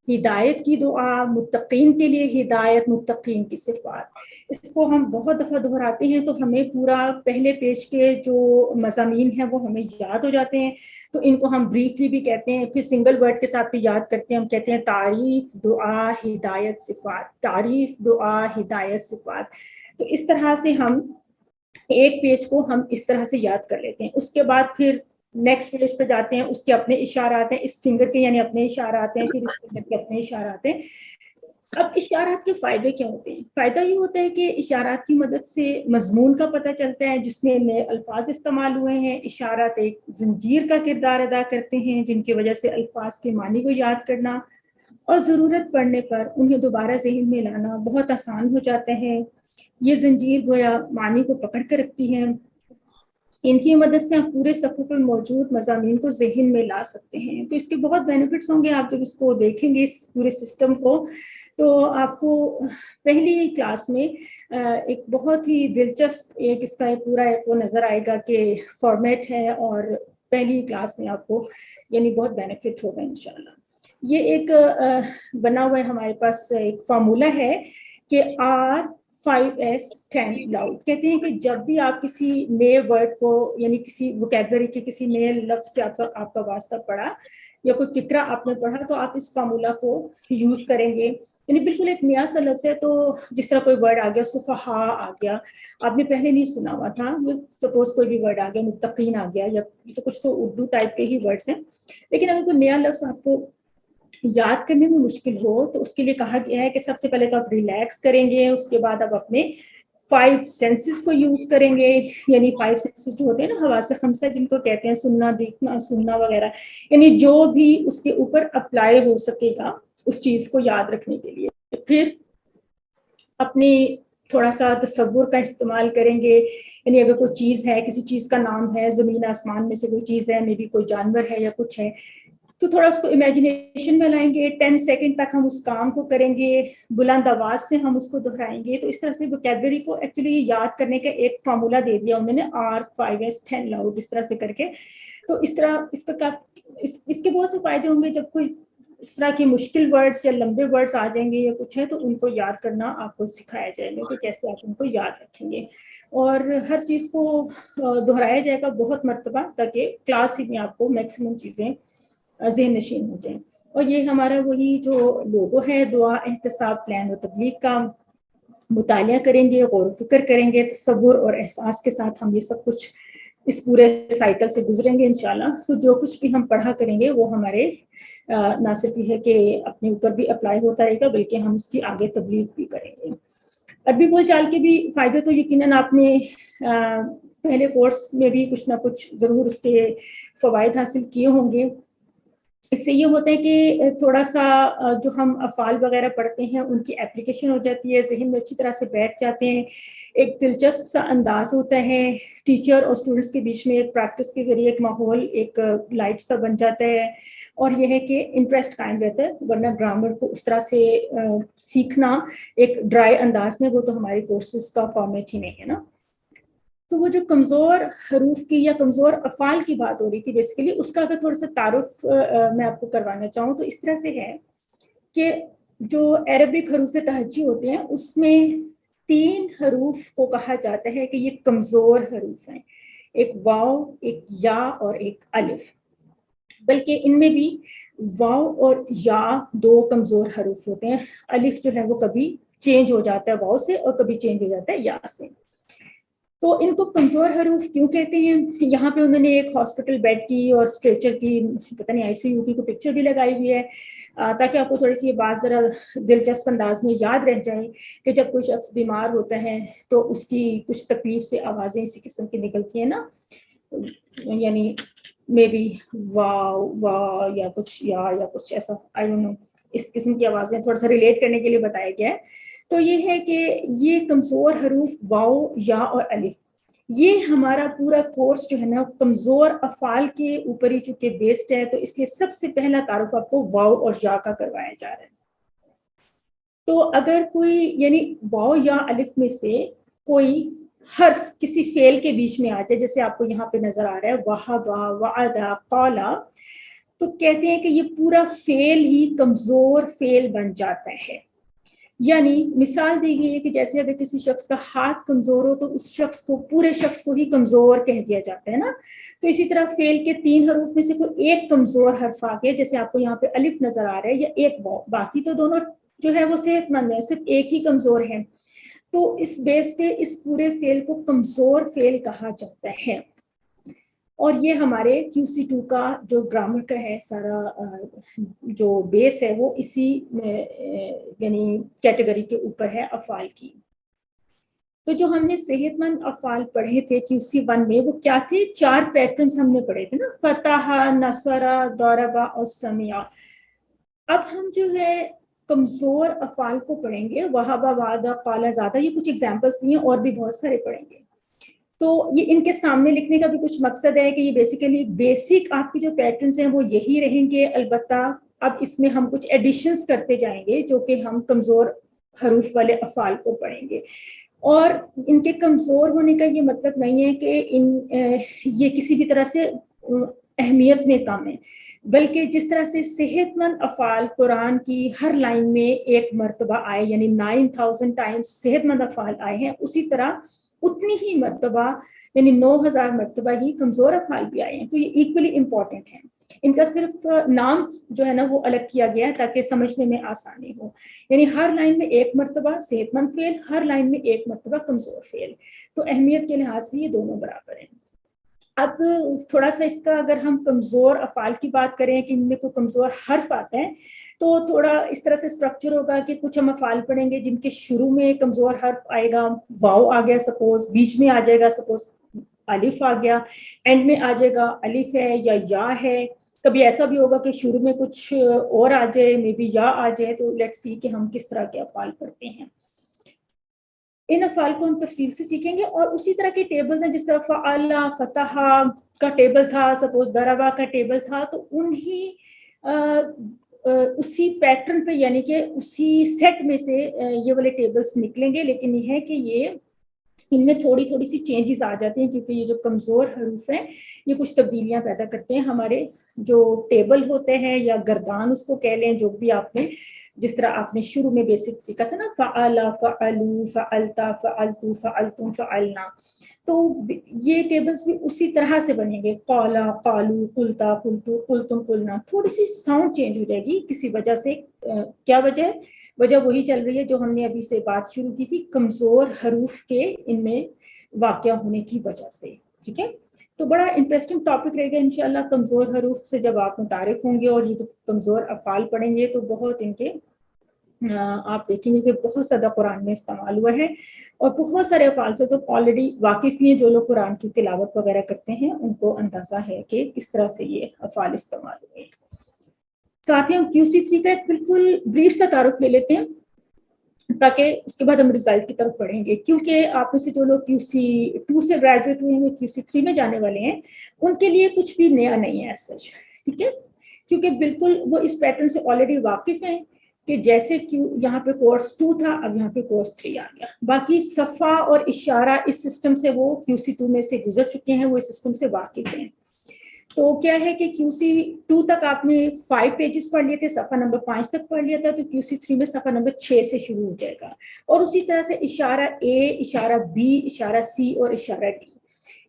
ہدایت کی دعا, متقین کے لیے ہدایت, متقین کی صفات. اس کو ہم بہت دفعہ دہراتے ہیں تو ہمیں پورا پہلے پیج کے جو مضامین ہیں وہ ہمیں یاد ہو جاتے ہیں. تو ان کو ہم بریفلی بھی کہتے ہیں, پھر سنگل ورڈ کے ساتھ بھی یاد کرتے ہیں. ہم کہتے ہیں تعریف, دعا, ہدایت, صفات, تعریف, دعا, ہدایت, صفات. تو اس طرح سے ہم ایک پیج کو ہم اس طرح سے یاد کر لیتے ہیں. اس کے بعد پھر نیکسٹ پیج پہ جاتے ہیں, اس کے اپنے اشارات ہیں, اس فنگر کے یعنی اپنے اشارات ہیں, پھر اس فنگر کے اپنے اشارات ہیں. اب اشارات کے فائدے کیا ہوتے ہیں؟ فائدہ یہ ہوتا ہے کہ اشارات کی مدد سے مضمون کا پتہ چلتا ہے جس میں نئے الفاظ استعمال ہوئے ہیں. اشارات ایک زنجیر کا کردار ادا کرتے ہیں جن کی وجہ سے الفاظ کے معنی کو یاد کرنا اور ضرورت پڑنے پر انہیں دوبارہ ذہن میں لانا بہت آسان ہو جاتا ہے. یہ زنجیر گویا معنی کو پکڑ کر رکھتی ہے. ان کی مدد سے آپ پورے صفحے پر موجود مضامین کو ذہن میں لا سکتے ہیں. تو اس کے بہت بینیفٹس ہوں گے. آپ جب اس کو دیکھیں گے اس پورے سسٹم کو تو آپ کو پہلی کلاس میں ایک بہت ہی دلچسپ ایک اس کا ایک پورا ایک وہ نظر آئے گا کہ فارمیٹ ہے, اور پہلی کلاس میں آپ کو یعنی بہت بینیفٹ ہوگا انشاءاللہ. یہ ایک بنا ہوا ہے ہمارے پاس ایک فارمولا ہے کہ R5S10 لاؤڈ. کہتے ہیں کہ جب بھی آپ کسی نئے ورڈ کو یعنی کسی ووکیبلری کے کسی نئے لفظ سے آپ کا واسطہ پڑا یا کوئی فقرہ آپ نے پڑھا تو آپ اس فارمولا کو یوز کریں گے. یعنی بالکل ایک نیا سا لفظ ہے, تو جس طرح کوئی ورڈ آ گیا, صفحاء آ گیا, آپ نے پہلے نہیں سنا ہوا تھا. سپوز کوئی بھی ورڈ آ گیا, متقین آ گیا, یا تو کچھ تو اردو ٹائپ کے ہی ورڈس ہیں. لیکن اگر کوئی نیا لفظ آپ کو یاد کرنے میں مشکل ہو تو اس کے لیے کہا گیا ہے کہ سب سے پہلے تو آپ ریلیکس کریں گے, اس کے بعد آپ اپنے 5 سینسز کو یوز کریں گے. یعنی 5 سینسز جو ہوتے ہیں نا, حواس خمسہ جن کو کہتے ہیں, سننا, دیکھنا, سننا وغیرہ, یعنی جو بھی اس کے اوپر اپلائی ہو سکے گا اس چیز کو یاد رکھنے کے لیے. پھر اپنے تھوڑا سا تصور کا استعمال کریں گے. یعنی اگر کوئی چیز ہے, کسی چیز کا نام ہے, زمین آسمان میں سے کوئی چیز ہے, مے بی کوئی جانور ہے یا کچھ ہے, تو تھوڑا اس کو امیجنیشن میں لائیں گے. 10 سیکنڈ تک ہم اس کام کو کریں گے, بلند آواز سے ہم اس کو دہرائیں گے. تو اس طرح سے ووکیبلری کو ایکچولی یاد کرنے کا ایک فارمولا دے دیا انہوں نے, R5S10 لاؤڈ, اس طرح سے کر کے. تو اس طرح اس کے بہت سے فائدے ہوں گے. جب کوئی اس طرح کی مشکل ورڈز یا لمبے ورڈز آ جائیں گے یا کچھ ہے تو ان کو یاد کرنا آپ کو سکھایا جائے گا کہ کیسے آپ ان کو یاد رکھیں گے, اور ہر چیز کو دہرایا جائے گا بہت مرتبہ تاکہ کلاس ہی میں آپ کو میکسیمم چیزیں ذہن نشین ہو جائیں. اور یہ ہمارا وہی جو لوگو ہے, دعا, احتساب, پلان و تبلیغ کا, مطالعہ کریں گے, غور و فکر کریں گے, تصور اور احساس کے ساتھ ہم یہ سب کچھ اس پورے سائیکل سے گزریں گے انشاءاللہ. تو جو کچھ بھی ہم پڑھا کریں گے وہ ہمارے نہ صرف یہ ہے کہ اپنے اوپر بھی اپلائی ہوتا رہے گا, بلکہ ہم اس کی آگے تبلیغ بھی کریں گے. عربی بول چال کے بھی فائدے تو یقیناً آپ نے پہلے کورس میں بھی کچھ نہ کچھ ضرور اس کے فوائد حاصل کیے ہوں گے. اس سے یہ ہوتا ہے کہ تھوڑا سا جو ہم افعال وغیرہ پڑھتے ہیں ان کی اپلیکیشن ہو جاتی ہے, ذہن میں اچھی طرح سے بیٹھ جاتے ہیں, ایک دلچسپ سا انداز ہوتا ہے, ٹیچر اور اسٹوڈنٹس کے بیچ میں ایک پریکٹس کے ذریعے ایک ماحول ایک لائٹ سا بن جاتا ہے, اور یہ ہے کہ انٹرسٹ قائم رہتا ہے. ورنہ گرامر کو اس طرح سے سیکھنا ایک ڈرائی انداز میں, وہ تو ہمارے کورسز کا فارمیٹ ہی نہیں ہے نا. تو وہ جو کمزور حروف کی یا کمزور افعال کی بات ہو رہی تھی بیسیکلی, اس کا اگر تھوڑا سا تعارف میں آپ کو کروانا چاہوں تو اس طرح سے ہے کہ جو عربک حروف تہجی ہوتے ہیں اس میں 3 حروف کو کہا جاتا ہے کہ یہ کمزور حروف ہیں, ایک واو, ایک یا اور ایک الف. بلکہ ان میں بھی واو اور یا 2 کمزور حروف ہوتے ہیں. الف جو ہے وہ کبھی چینج ہو جاتا ہے واو سے اور کبھی چینج ہو جاتا ہے یا سے. تو ان کو کمزور حروف کیوں کہتے ہیں؟ یہاں پہ انہوں نے ایک ہاسپٹل بیڈ کی اور اسٹریچر کی پتہ نہیں ICU کی کوئی پکچر بھی لگائی ہوئی ہے, تاکہ آپ کو تھوڑی سی یہ بات ذرا دلچسپ انداز میں یاد رہ جائے کہ جب کوئی شخص بیمار ہوتا ہے تو اس کی کچھ تکلیف سے آوازیں اسی قسم کی نکلتی ہیں نا, یعنی مے بی واو وا یا کچھ یا کچھ ایسا, آئی ڈونٹ نو, اس قسم کی آوازیں تھوڑا سا ریلیٹ کرنے کے لیے بتایا گیا ہے. تو یہ ہے کہ یہ کمزور حروف واو, یا اور الف, یہ ہمارا پورا کورس جو ہے نا کمزور افعال کے اوپر ہی چونکہ بیسڈ ہے, تو اس لیے سب سے پہلا تعارف آپ کو واو اور یا کا کروایا جا رہا ہے. تو اگر کوئی یعنی واو یا الف میں سے کوئی حرف کسی فعل کے بیچ میں آ جائے, جیسے آپ کو یہاں پہ نظر آ رہا ہے وہبا, وعدا, قالا, تو کہتے ہیں کہ یہ پورا فعل ہی کمزور فعل بن جاتا ہے. یعنی مثال دی گئی ہے کہ جیسے اگر کسی شخص کا ہاتھ کمزور ہو تو اس شخص کو, پورے شخص کو ہی کمزور کہہ دیا جاتا ہے نا. تو اسی طرح فعل کے 3 حروف میں سے کوئی ایک کمزور حرف آ گیا, جیسے آپ کو یہاں پہ الف نظر آ رہا ہے یا ایک واو, باقی تو دونوں جو ہے وہ صحت مند ہے, صرف ایک ہی کمزور ہے. تو اس بیس پہ اس پورے فعل کو کمزور فعل کہا جاتا ہے. اور یہ ہمارے QC2 کا جو گرامر کا ہے سارا جو بیس ہے وہ اسی یعنی کیٹیگری کے اوپر ہے افعال کی. تو جو ہم نے صحت مند افعال پڑھے تھے QC1 میں وہ کیا تھے؟ 4 پیٹرنز ہم نے پڑھے تھے نا, فتح, نصرہ, ضربہ اور سمع. اب ہم جو ہے کمزور افعال کو پڑھیں گے, وہبا, وعدہ, قالا, زادہ, یہ کچھ ایگزامپلس دیے اور بھی بہت سارے پڑھیں گے. تو یہ ان کے سامنے لکھنے کا بھی کچھ مقصد ہے کہ یہ بیسیکلی بیسک آپ کی جو پیٹرنز ہیں وہ یہی رہیں گے, البتہ اب اس میں ہم کچھ ایڈیشنز کرتے جائیں گے جو کہ ہم کمزور حروف والے افعال کو پڑھیں گے. اور ان کے کمزور ہونے کا یہ مطلب نہیں ہے کہ یہ کسی بھی طرح سے اہمیت میں کم ہے, بلکہ جس طرح سے صحت مند افعال قرآن کی ہر لائن میں ایک مرتبہ آئے, یعنی 9000 ٹائمز صحت مند افعال آئے ہیں, اسی طرح اتنی ہی مرتبہ یعنی 9000 مرتبہ ہی کمزور افعال بھی آئے ہیں. تو یہ ایکولی امپورٹنٹ ہیں. ان کا صرف نام جو ہے نا وہ الگ کیا گیا ہے تاکہ سمجھنے میں آسانی ہو. یعنی ہر لائن میں ایک مرتبہ صحت مند فعل, ہر لائن میں ایک مرتبہ کمزور فعل. تو اہمیت کے لحاظ سے یہ دونوں برابر ہیں. اب تھوڑا سا اس کا اگر ہم کمزور افعال کی بات کریں کہ ان میں کوئی کمزور حرف آتا ہے تو تھوڑا اس طرح سے اسٹرکچر ہوگا کہ کچھ ہم افعال پڑھیں گے جن کے شروع میں کمزور حرف آئے گا, واو آ گیا سپوز, بیچ میں آ جائے گا سپوز الف آ گیا, اینڈ میں آ جائے گا الف ہے یا ہے. کبھی ایسا بھی ہوگا کہ شروع میں کچھ اور آ جائے, مے بی یا آ جائے. تو لیٹس سی کہ ہم کس طرح کے افعال پڑھتے ہیں. ان افعال کو ہم تفصیل سے سیکھیں گے, اور اسی طرح کے ٹیبلز ہیں جس طرح فعل, فتح کا ٹیبل تھا, سپوز ضربہ کا ٹیبل تھا, تو انہی اسی پیٹرن پہ یعنی کہ اسی سیٹ میں سے یہ والے ٹیبلز نکلیں گے. لیکن یہ ہے کہ یہ ان میں تھوڑی سی چینجز آ جاتی ہیں کیونکہ یہ جو کمزور حروف ہیں یہ کچھ تبدیلیاں پیدا کرتے ہیں. ہمارے جو ٹیبل ہوتے ہیں یا گردان اس کو کہہ لیں, جو بھی آپ نے جس طرح آپ نے شروع میں بیسک سیکھا تھا نا, فعل, فعلو, فعلتا, فعلتو, فعلتم, فعلنا, تو یہ ٹیبلز بھی اسی طرح سے بنیں گے. قالا, قالو, قلتا, قلتو, قلتم, قلنا. تھوڑی سی ساؤنڈ چینج ہو جائے گی کسی وجہ سے. کیا وجہ ہے؟ وجہ وہی چل رہی ہے جو ہم نے ابھی سے بات شروع کی تھی، کمزور حروف کے ان میں واقع ہونے کی وجہ سے. ٹھیک ہے، تو بڑا انٹرسٹنگ ٹاپک رہے گا انشاءاللہ. کمزور حروف سے جب آپ متعارف ہوں گے اور یہ کمزور افعال پڑھیں گے تو بہت ان کے آپ دیکھیں گے کہ بہت زیادہ قرآن میں استعمال ہوا ہے، اور بہت سارے افعال سے تو آلریڈی واقف ہیں جو لوگ قرآن کی تلاوت وغیرہ کرتے ہیں، ان کو اندازہ ہے کہ کس طرح سے یہ افعال استعمال ہوئے. ساتھ ہی ہم QC3 کا ایک بالکل بریف سا تعارف لے لیتے ہیں تاکہ اس کے بعد ہم ریزلٹ کی طرف پڑھیں گے، کیونکہ آپ میں سے جو لوگ QC2 سے گریجویٹ ہوئے ہیں QC3 میں جانے والے ہیں، ان کے لیے کچھ بھی نیا نہیں ہے سچ. ٹھیک ہے، کیونکہ بالکل وہ اس پیٹرن سے آلریڈی واقف ہیں کہ جیسے یہاں پہ کورس 2 تھا، اب یہاں پہ کورس 3 آ گیا. باقی صفحہ اور اشارہ اس سسٹم سے وہ QC2 میں سے گزر چکے ہیں، وہ اس سسٹم سے واقف ہیں. تو کیا ہے کہ QC2 تک آپ نے 5 پیجز پڑھ لیے تھے، صفحہ نمبر 5 تک پڑھ لیا تھا، تو QC3 میں صفحہ نمبر 6 سے شروع ہو جائے گا. اور اسی طرح سے اشارہ A، اشارہ B، اشارہ C اور اشارہ D،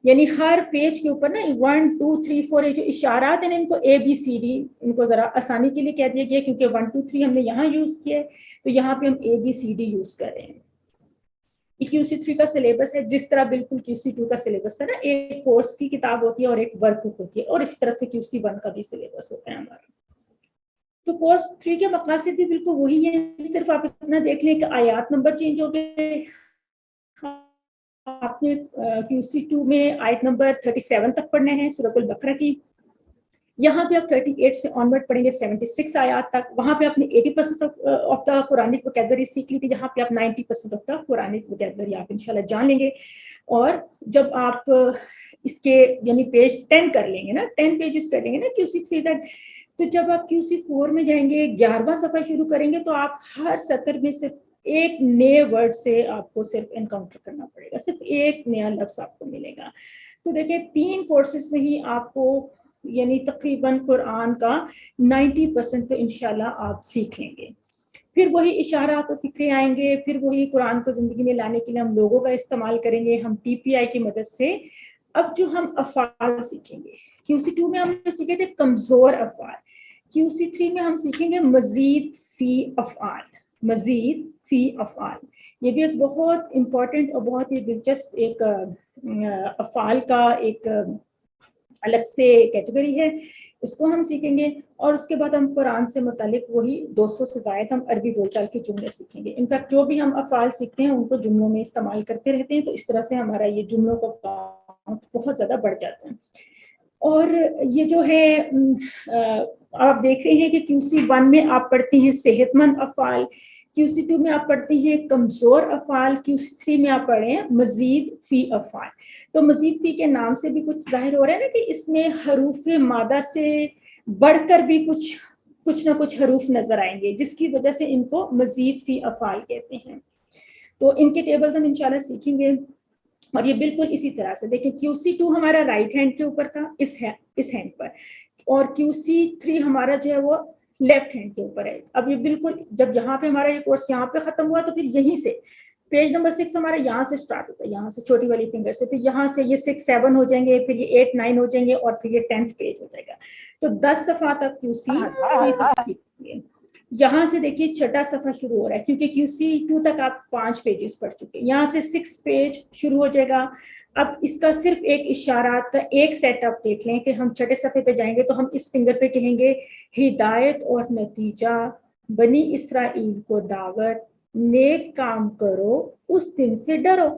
یعنی ہر پیج کے اوپر نا 1 2 3 4 یہ جو اشارات ہیں ان کو ABCD، ان کو ذرا آسانی کے لیے کہہ دیا گیا کیونکہ 1 2 3 ہم نے یہاں یوز کیا ہے، تو یہاں پہ ہم ABCD یوز کر رہے ہیں. QC3 کا سلیبس ہے جس طرح بالکل QC2 کا سلیبس تھا نا، ایک کورس کی کتاب ہوتی ہے اور ایک ورک بک ہوتی ہے، اور اس طرح سے QC1 کا بھی سلیبس ہوتا ہے ہمارا. تو کورس 3 کے مقاصد بھی بالکل وہی ہیں، صرف آپ اتنا دیکھ لیں کہ آیات نمبر چینج ہو گئے. آپ نے QC2 میں آیت نمبر 37 تک پڑھنا ہے سورۃ البقرہ کی، یہاں پہ آپ 38 سے آنورڈ پڑھیں گے 76 آیات تک. وہاں پہ آپ نے 80% آف دا قرآنک ووکیبلری سیکھ لی تھی، یہاں پہ آپ 90% آف دا قرآنک ووکیبلری آپ انشاءاللہ جان لیں گے. اور جب آپ اس کے یعنی پیج 10 کر لیں گے نا، 10 پیجز کر لیں گے نا QC3 تک، تو جب آپ QC4 میں جائیں گے 11واں صفحہ شروع کریں گے تو آپ ہر سطر میں صرف ایک نئے ورڈ سے آپ کو صرف انکاؤنٹر کرنا پڑے گا، صرف ایک نیا لفظ آپ کو ملے گا. تو دیکھیں 3 کورسز میں ہی آپ کو یعنی تقریباً قرآن کا 90% تو انشاءاللہ آپ سیکھ لیں گے. پھر وہی اشارات و فکرے آئیں گے، پھر وہی قرآن کو زندگی میں لانے کے لیے ہم لوگوں کا استعمال کریں گے، ہم TPI کی مدد سے. اب جو ہم افعال سیکھیں گے، QC2 میں ہم نے سیکھے تھے کمزور افعال، QC3 میں ہم سیکھیں گے مزید فی افعال. مزید فی افعال یہ بھی ایک بہت امپورٹنٹ اور بہت ہی دلچسپ ایک افعال کا ایک الگ سے کیٹیگری ہے، اس کو ہم سیکھیں گے. اور اس کے بعد ہم قرآن سے متعلق وہی 200 سے زائد ہم عربی بول چال کے جملے سیکھیں گے. انفیکٹ جو بھی ہم افعال سیکھتے ہیں ان کو جملوں میں استعمال کرتے رہتے ہیں، تو اس طرح سے ہمارا یہ جملوں کا کاؤنٹ بہت زیادہ بڑھ جاتا ہے. اور یہ جو ہے آپ دیکھ رہے ہیں کہ QC1 میں آپ پڑھتے ہیں صحت مند افعال، QC2 میں آپ پڑھتے ہیں کمزور افعال، QC3 میں آپ پڑھیں مزید فی افعال. تو مزید فی کے نام سے بھی کچھ ظاہر ہو رہا ہے نا کہ اس میں حروف مادہ سے بڑھ کر بھی کچھ نہ کچھ حروف نظر آئیں گے، جس کی وجہ سے ان کو مزید فی افعال کہتے ہیں. تو ان کے ٹیبلز ہم انشاءاللہ سیکھیں گے. اور یہ بالکل اسی طرح سے دیکھیں QC2 ہمارا رائٹ ہینڈ کے اوپر تھا، اس ہینڈ پر، اور QC3 ہمارا جو ہے وہ لیفٹ ہینڈ کے اوپر ہے. اب یہ بالکل جب یہاں پہ ہمارا یہ کورس یہاں پہ ختم ہوا تو پھر یہیں سے پیج نمبر 6 ہمارا یہاں سے سٹارٹ ہوتا ہے، یہاں سے چھوٹی والی فنگر سے، پھر یہاں سے یہ 6 7 ہو جائیں گے، پھر یہ 8 9 ہو جائیں گے، اور پھر یہ 10th پیج ہو جائے گا. تو 10 صفحہ تک QC3 تک. یہاں سے دیکھیے چھٹا صفحہ شروع ہو رہا ہے کیونکہ QC2 تک آپ 5 پیجز پڑھ چکے ہیں، یہاں سے 6 پیج شروع ہو جائے گا. اب اس کا صرف ایک اشارات کا ایک سیٹ اپ دیکھ لیں کہ ہم چھٹے صفحے پہ جائیں گے تو ہم اس فنگر پہ کہیں گے ہدایت اور نتیجہ، بنی اسرائیل کو دعوت، نیک کام کرو، اس دن سے ڈرو.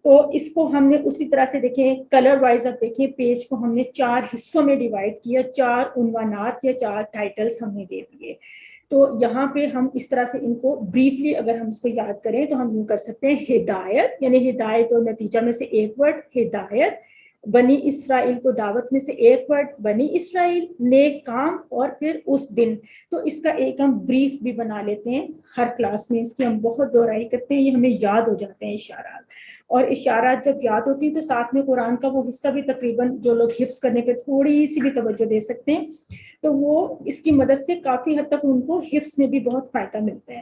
تو اس کو ہم نے اسی طرح سے دیکھیں کلر وائز، اب دیکھیں پیج کو ہم نے 4 حصوں میں ڈیوائڈ کیا، 4 عنوانات یا 4 ٹائٹلز ہم نے دے دیے. تو یہاں پہ ہم اس طرح سے ان کو بریفلی اگر ہم اس کو یاد کریں تو ہم یوں کر سکتے ہیں ہدایت یعنی ہدایت اور نتیجہ میں سے ایک ورڈ ہدایت، بنی اسرائیل کو دعوت میں سے ایک ورڈ بنی اسرائیل، نیک کام، اور پھر اس دن. تو اس کا ایک ہم بریف بھی بنا لیتے ہیں ہر کلاس میں، اس کی ہم بہت دہرائی کرتے ہیں، یہ ہمیں یاد ہو جاتے ہیں اشارات. اور اشارات جب یاد ہوتی ہیں تو ساتھ میں قرآن کا وہ حصہ بھی تقریباً جو لوگ حفظ کرنے پہ تھوڑی سی بھی توجہ دے سکتے ہیں تو وہ اس کی مدد سے کافی حد تک ان کو حفظ میں بھی بہت فائدہ ملتا ہے.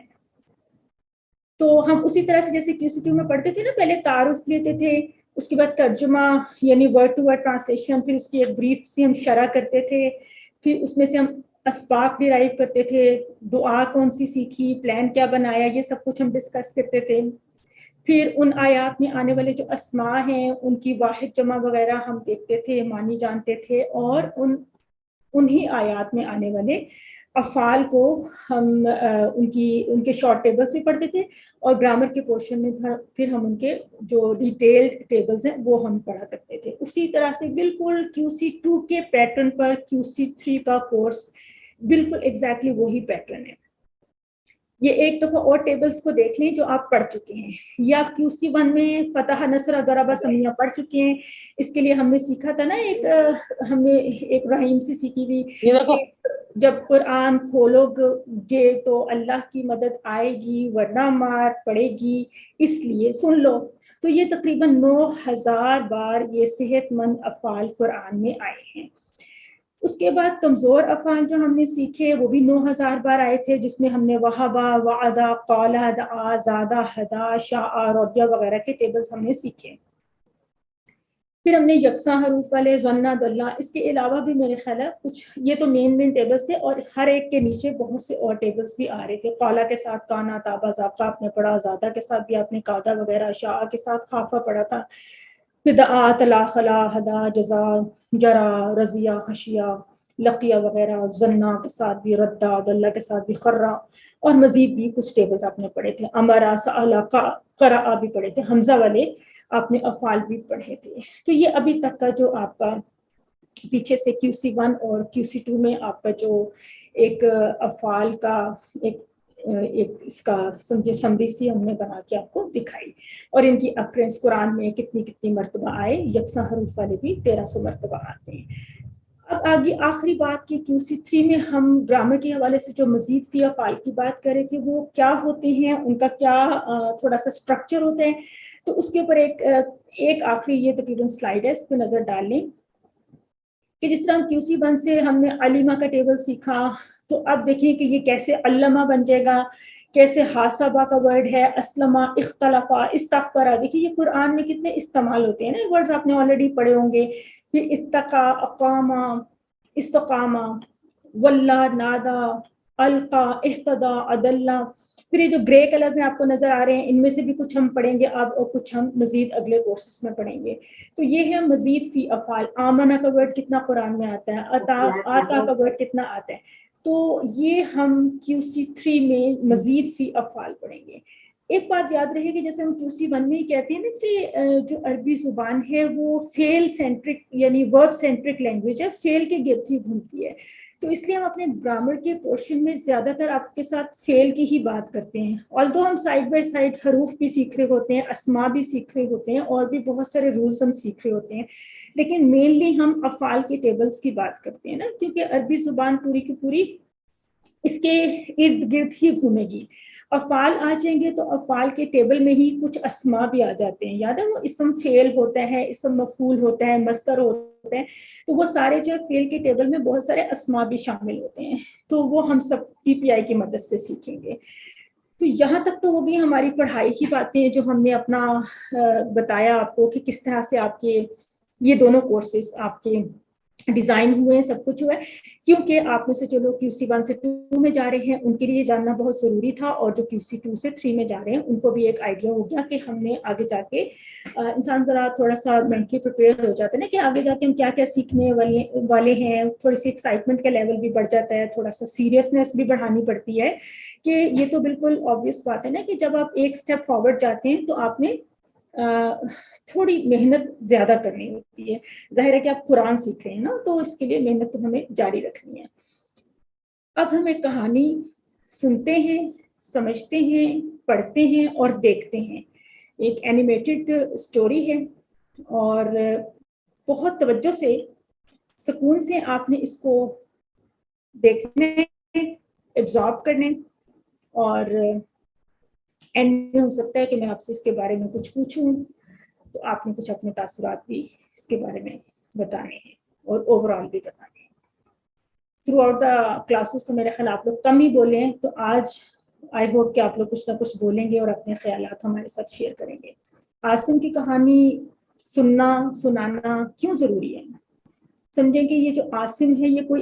تو ہم اسی طرح سے جیسے QC2 میں پڑھتے تھے نا، پہلے تعارف لیتے تھے، اس کے بعد ترجمہ یعنی ورڈ ٹو ورڈ ٹرانسلیشن، پھر اس کی ایک بریف سی ہم شرح کرتے تھے، پھر اس میں سے ہم اسباق ڈرائیو کرتے تھے, دعا کون سی سیکھی, پلان کیا بنایا, یہ سب کچھ ہم ڈسکس کرتے تھے. پھر ان آیات میں آنے والے جو اسماء ہیں ان کی واحد جمع وغیرہ ہم دیکھتے تھے, معنی جانتے تھے, اور انہی آیات میں آنے والے افعال کو ہم ان کے شارٹ ٹیبلز بھی پڑھتے تھے, اور گرامر کے پورشن میں پھر ہم ان کے جو ڈیٹیلڈ ٹیبلز ہیں وہ ہم پڑھا کرتے تھے. اسی طرح سے بالکل QC2 کے پیٹرن پر QC3 کا کورس بالکل ایگزیکٹلی وہی پیٹرن ہے. یہ ایک دفعہ اور ٹیبلز کو دیکھ لیں جو آپ پڑھ چکے ہیں, یا QC1 میں فتح, نصر, ضرب, سمیہ پڑھ چکے ہیں. اس کے لیے ہم نے سیکھا تھا نا, ہم نے ایک رحیم سی سیکھی تھی, جب قرآن کھولو گے تو اللہ کی مدد آئے گی ورنہ مار پڑے گی, اس لیے سن لو. تو یہ تقریباً 9000 بار یہ صحت مند افعال قرآن میں آئے ہیں. اس کے بعد کمزور افعال جو ہم نے سیکھے وہ بھی 9000 بار آئے تھے, جس میں ہم نے وہبا, وعدہ, قالا, دعا, زادہ, ہدا, شاء, رضیہ وغیرہ کے ٹیبلز ہم نے سیکھے. پھر ہم نے یکساں حروف والے ظنہ, دلہ, اس کے علاوہ بھی میرے خیال ہے کچھ, یہ تو مین ٹیبلز تھے, اور ہر ایک کے نیچے بہت سے اور ٹیبلز بھی آ رہے تھے. قالا کے ساتھ کانا, تابا, ذاقہ آپ نے پڑھا, زادہ کے ساتھ بھی آپ نے قادہ وغیرہ, شاء کے ساتھ خافہ پڑھا تھا, پھر دعا, تلا, خلا, ہدا, جزا, جرا, رضیہ, خشیہ, لقیہ وغیرہ, ظنہ کے ساتھ بھی ردہ, دلہ کے ساتھ بھی خرہ, اور مزید بھی کچھ ٹیبلز آپ نے پڑھے تھے. امرا, سألا, قرأ بھی پڑھے تھے, حمزہ والے آپ نے افعال بھی پڑھے تھے. تو یہ ابھی تک کا جو آپ کا پیچھے سے QC1 اور QC2 میں آپ کا جو ایک افعال کا ایک اس کا سمجھے سمری سی ہم نے بنا کے آپ کو دکھائی, اور ان کی اکرنس قرآن میں کتنی مرتبہ آئے. یکساں حروف والے بھی 1300 مرتبہ آتے ہیں. اب آگے آخری بات کی QC3 میں ہم گرامر کے حوالے سے جو مزید فی افعال کی بات کر رہے تھے وہ کیا ہوتے ہیں, ان کا کیا تھوڑا سا اسٹرکچر ہوتا ہے. تو اس کے اوپر ایک آخری یہ تقریباً سلائیڈ ہے, اس پہ نظر ڈال لیں کہ جس طرح QC1 سے ہم نے علیمہ کا ٹیبل سیکھا, تو اب دیکھیں کہ یہ کیسے علمہ بن جائے گا, کیسے حاسبہ کا ورڈ ہے, اسلمہ, اختلفہ, استغفرہ. دیکھیے یہ قرآن میں کتنے استعمال ہوتے ہیں نا, ورڈز آپ نے آلریڈی پڑھے ہوں گے. پھر اتقا, اقامہ, استقامہ, واللہ, نادا, القا, اہتدا, عدلہ. پھر یہ جو گرے کلر میں آپ کو نظر آ رہے ہیں ان میں سے بھی کچھ ہم پڑھیں گے اب, اور کچھ ہم مزید اگلے کورسز میں پڑھیں گے. تو یہ ہے مزید فی افعال. آمنہ کا ورڈ کتنا قرآن میں آتا ہے, آتا کا ورڈ کتنا آتا ہے. تو یہ ہم QC3 میں مزید فی افعال پڑھیں گے. ایک بات یاد رہے کہ جیسے ہم QC1 میں ہی کہتے ہیں نا کہ جو عربی زبان ہے وہ فعل سینٹرک یعنی ورب سینٹرک لینگویج ہے, فعل کے گرد ہی گھومتی ہے. تو اس لیے ہم اپنے گرامر کے پورشن میں زیادہ تر آپ کے ساتھ فعل کی ہی بات کرتے ہیں. although ہم سائڈ بائی سائڈ حروف بھی سیکھ رہے ہوتے ہیں, اسماء بھی سیکھ رہے ہوتے ہیں, اور بھی بہت سارے رولز ہم سیکھ رہے ہوتے ہیں, لیکن مینلی ہم افعال کے ٹیبلز کی بات کرتے ہیں نا, کیونکہ عربی زبان پوری کی پوری اس کے ارد گرد ہی گھومے گی. افعال آ جائیں گے تو افعال کے ٹیبل میں ہی کچھ اسماء بھی آ جاتے ہیں. یاد ہے وہ اسم فعل ہوتا ہے, اسم مفعول ہوتا ہے, مصدر ہوتا ہے, تو وہ سارے جو فعل کے ٹیبل میں بہت سارے اسماء بھی شامل ہوتے ہیں. تو وہ ہم سب TPI کی مدد سے سیکھیں گے. تو یہاں تک تو ہوگی ہماری پڑھائی کی باتیں جو ہم نے اپنا بتایا آپ کو کہ کس طرح سے آپ کے یہ دونوں کورسز آپ کے ڈیزائن ہوئے ہیں, سب کچھ ہوا ہے. کیونکہ آپ میں سے جو لوگ QC1 سے 2 میں جا رہے ہیں ان کے لیے جاننا بہت ضروری تھا, اور جو QC2 سے 3 میں جا رہے ہیں ان کو بھی ایک آئیڈیا ہو گیا کہ ہم نے آگے جا کے انسان ذرا تھوڑا سا مینٹلی پریپیئر ہو جاتا ہے نا کہ آگے جا کے ہم کیا کیا سیکھنے والے ہیں. تھوڑی سی ایکسائٹمنٹ کا لیول بھی بڑھ جاتا ہے, تھوڑا سا سیریسنیس بھی بڑھانی پڑتی ہے کہ یہ تو بالکل آبویس بات ہے نا کہ جب آپ ایک اسٹیپ فارورڈ جاتے ہیں تو آپ نے تھوڑی محنت زیادہ کرنی ہوتی ہے. ظاہر ہے کہ آپ قرآن سیکھ رہے ہیں نا, تو اس کے لیے محنت تو ہمیں جاری رکھنی ہے. اب ہم ایک کہانی سنتے ہیں, سمجھتے ہیں, پڑھتے ہیں اور دیکھتے ہیں. ایک اینیمیٹڈ اسٹوری ہے اور بہت توجہ سے, سکون سے آپ نے اس کو دیکھنے, ایبزارب کرنے, اور اینڈ میں ہو سکتا ہے کہ میں آپ سے اس کے بارے میں کچھ پوچھوں تو آپ نے کچھ اپنے تاثرات بھی اس کے بارے میں بتانے ہیں اور اوور آل بھی بتانے ہیں. تھرو آؤٹ دا کلاسز تو میرے خیال آپ لوگ کم ہی بولے ہیں, تو آج آئی ہوپ کہ آپ لوگ کچھ نہ کچھ بولیں گے اور اپنے خیالات ہمارے ساتھ شیئر کریں گے. عاصم کی کہانی سننا سنانا کیوں ضروری ہے؟ سمجھیں کہ یہ جو عاصم ہے یہ کوئی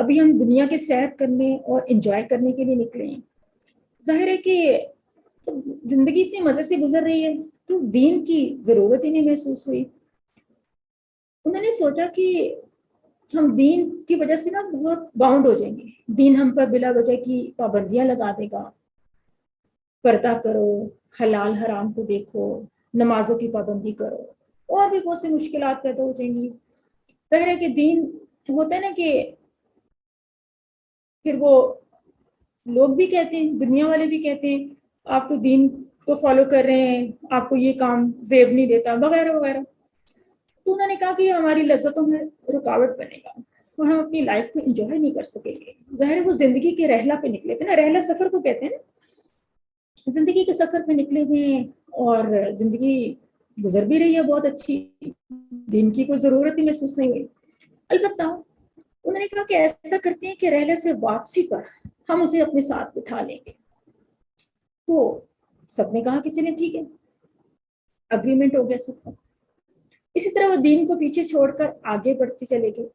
ابھی ہم دنیا کی سیر کرنے اور انجوائے کرنے کے لیے نکلے ہیں. ظاہر ہے کہ زندگی اتنے مزے سے گزر رہی ہے تو دین کی ضرورت ہی نہیں محسوس ہوئی. انہوں نے سوچا کہ ہم دین کی وجہ سے نا بہت باؤنڈ ہو جائیں گے. دین ہم پر بلا وجہ کی پابندیاں لگا دے گا. پردہ کرو, حلال حرام کو دیکھو, نمازوں کی پابندی کرو, اور بھی بہت سی مشکلات پیدا ہو جائیں گی. ظاہر ہے کہ دین ہوتا ہے نا کہ پھر وہ لوگ بھی کہتے ہیں, دنیا والے بھی کہتے ہیں آپ تو دین کو فالو کر رہے ہیں, آپ کو یہ کام زیب نہیں دیتا وغیرہ وغیرہ. تو انہوں نے کہا کہ یہ ہماری لذتوں میں رکاوٹ بنے گا اور ہم اپنی لائف کو انجوائے نہیں کر سکیں گے. ظاہر ہے وہ زندگی کے رحلہ پہ نکلے تھے نا, رحلہ سفر کو کہتے ہیں نا, زندگی کے سفر پہ نکلے ہوئے ہیں اور زندگی گزر بھی رہی ہے بہت اچھی, دین کی کوئی ضرورت ہی محسوس نہیں ہوئی. البتہ انہوں نے کہا کہ ایسا کرتے ہیں کہ رحلے سے واپسی پر ہم اسے اپنے ساتھ بٹھا لیں گے. تو سب نے کہا کہ چلیں ٹھیک ہے, اگریمنٹ ہو گیا سب کا. اسی طرح وہ دین کو پیچھے چھوڑ کر آگے بڑھتے چلے گئے.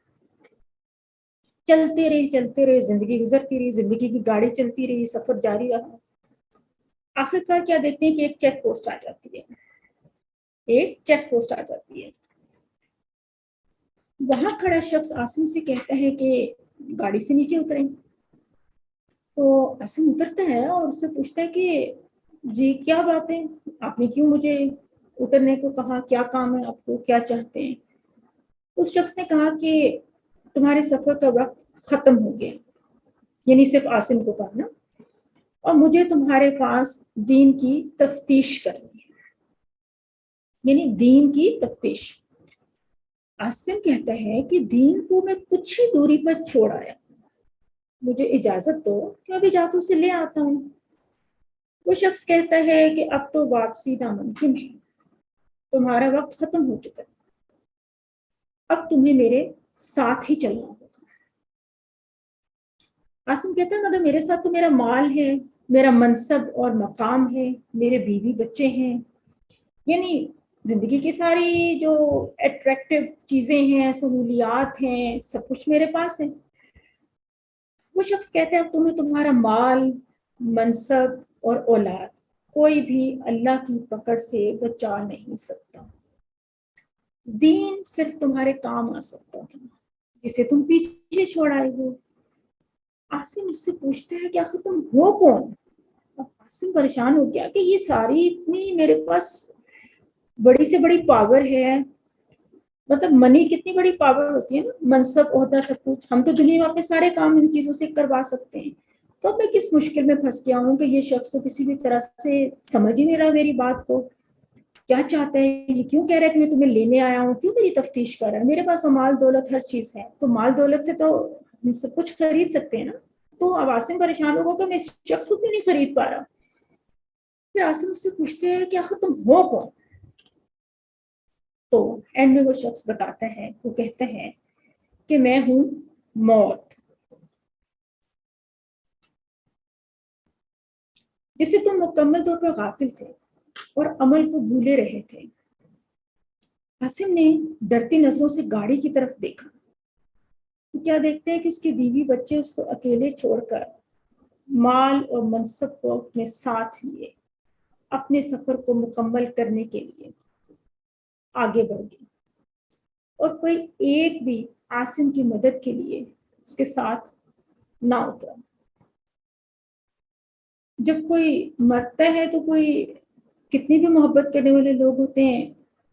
چلتے رہے, زندگی گزرتی رہی, زندگی کی گاڑی چلتی رہی, سفر جاری رہا. آخرکار کیا دیکھتے ہیں کہ ایک چیک پوسٹ آ جاتی ہے. وہاں کھڑا شخص عاصم سے کہتا ہے کہ گاڑی سے نیچے اتریں. تو عاصم اترتا ہے اور اس سے پوچھتا ہے کہ جی کیا بات ہے, آپ نے کیوں مجھے اترنے کو کہا, کیا کام ہے آپ کو, کیا چاہتے ہیں؟ اس شخص نے کہا کہ تمہارے سفر کا وقت ختم ہو گیا, یعنی صرف عاصم کو کہا نا, اور مجھے تمہارے پاس دین کی تفتیش کرنی ہے, یعنی دین کی تفتیش. عاصم کہتا ہے کہ دین کو میں کچھ ہی دوری پر چھوڑ آیا, مجھے اجازت دو کہ ابھی جا کے اسے لے آتا ہوں. وہ شخص کہتا ہے کہ اب تو واپسی ناممکن ہے, تمہارا وقت ختم ہو چکا ہے, اب تمہیں میرے ساتھ ہی چلنا ہوگا. عاصم کہتا ہے مگر میرے ساتھ تو میرا مال ہے, میرا منصب اور مقام ہے, میرے بیوی بچے ہیں, یعنی زندگی کی ساری جو اٹریکٹیو چیزیں ہیں, سہولیات ہیں, سب کچھ میرے پاس ہے. وہ شخص کہتے ہیں اب تمہیں تمہارا مال, منصب اور اولاد کوئی بھی اللہ کی پکڑ سے بچا نہیں سکتا. دین صرف تمہارے کام آ سکتا تھا جسے تم پیچھے چھوڑ آئے ہو. عاصم اس سے پوچھتے ہیں کہ آخر تم ہو کون؟ عاصم پریشان ہو گیا کہ یہ ساری اتنی میرے پاس بڑی سے بڑی پاور ہے, مطلب منی کتنی بڑی پاور ہوتی ہے نا, منصب عہدہ سب کچھ, ہم تو دنیا میں اپنے سارے کام ان چیزوں سے کروا سکتے ہیں. تو اب میں کس مشکل میں پھنس گیا ہوں کہ یہ شخص تو کسی بھی طرح سے سمجھ ہی نہیں رہا میری بات کو, کیا چاہتا ہے یہ, کیوں کہہ رہا ہے کہ میں تمہیں لینے آیا ہوں, کیوں میری تفتیش کر رہا ہے. میرے پاس تو مال دولت ہر چیز ہے, تو مال دولت سے تو ہم سب کچھ خرید سکتے ہیں نا. تو اب عاصم پریشان ہوگا کہ میں اس شخص کو کیوں نہیں خرید پا رہا. پھر عاصم اس سے پوچھتے ہیں کہ آخر تم ہو کون؟ تو اینڈ میں وہ شخص بتاتا ہے, وہ کہتا ہے کہ میں ہوں موت, جسے تم مکمل طور پر غافل تھے اور عمل کو بھولے رہے تھے. عاصم نے ڈرتی نظروں سے گاڑی کی طرف دیکھا تو کیا دیکھتے ہیں کہ اس کی بیوی بچے اس کو اکیلے چھوڑ کر مال اور منصب کو اپنے ساتھ لیے اپنے سفر کو مکمل کرنے کے لیے آگے بڑھ گئی, اور کوئی ایک بھی عاصم کی مدد کے لیے اس کے ساتھ نہ اترا. جب کوئی مرتا ہے تو کوئی کتنی بھی محبت کرنے والے لوگ ہوتے ہیں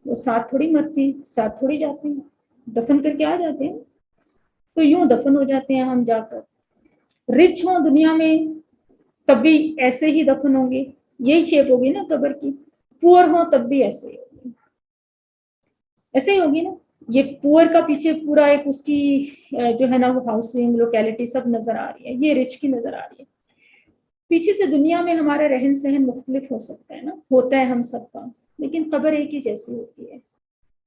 وہ ساتھ تھوڑی مرتے ہیں, ساتھ تھوڑی جاتے ہیں, دفن کر کے آ جاتے ہیں. تو یوں دفن ہو جاتے ہیں ہم جا کر. رچ ہوں دنیا میں تب بھی ایسے ہی دفن ہوں گے, یہی شیپ ہوگی نا قبر کی. پور ہوں تب بھی ایسے ہی ہوگی, ایسے ہی ہوگی نا. یہ پور کا پیچھے پورا ایک اس کی جو ہے نا وہ ہاؤسنگ لوکیلٹی سب نظر آ رہی ہے, یہ رچ کی نظر آ رہی ہے. پیچھے سے دنیا میں ہمارا رہن سہن مختلف ہو سکتا ہے نا, ہوتا ہے ہم سب کا, لیکن قبر ایک ہی جیسی ہوتی ہے.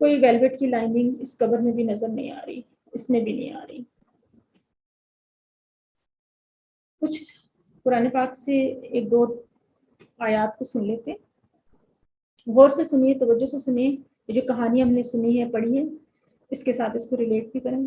کوئی ویلویٹ کی لائننگ اس قبر میں بھی نظر نہیں آ رہی, اس میں بھی نہیں آ رہی. کچھ قرآن پاک سے ایک دو آیات کو سن لیتے, غور سے سنیے, توجہ سے سنیے. یہ جو کہانی ہم نے سنی ہے, پڑھی ہے, اس کے ساتھ اس کو ریلیٹ بھی کریں.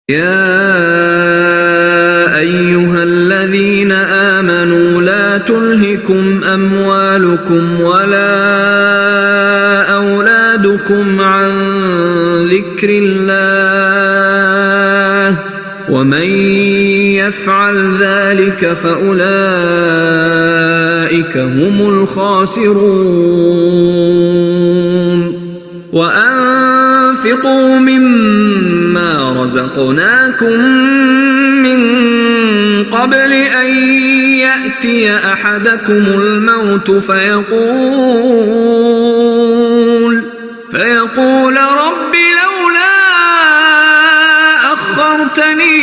يا أيها الذين آمنوا لا تلهكم أموالكم ولا أولادكم عن ذكر الله ومن يفعل ذلك فأولئك هم الخاسرون وأنفقوا مما رزقناكم من قبل أن يأتي أحدكم الموت فيقول رب لولا أخرتني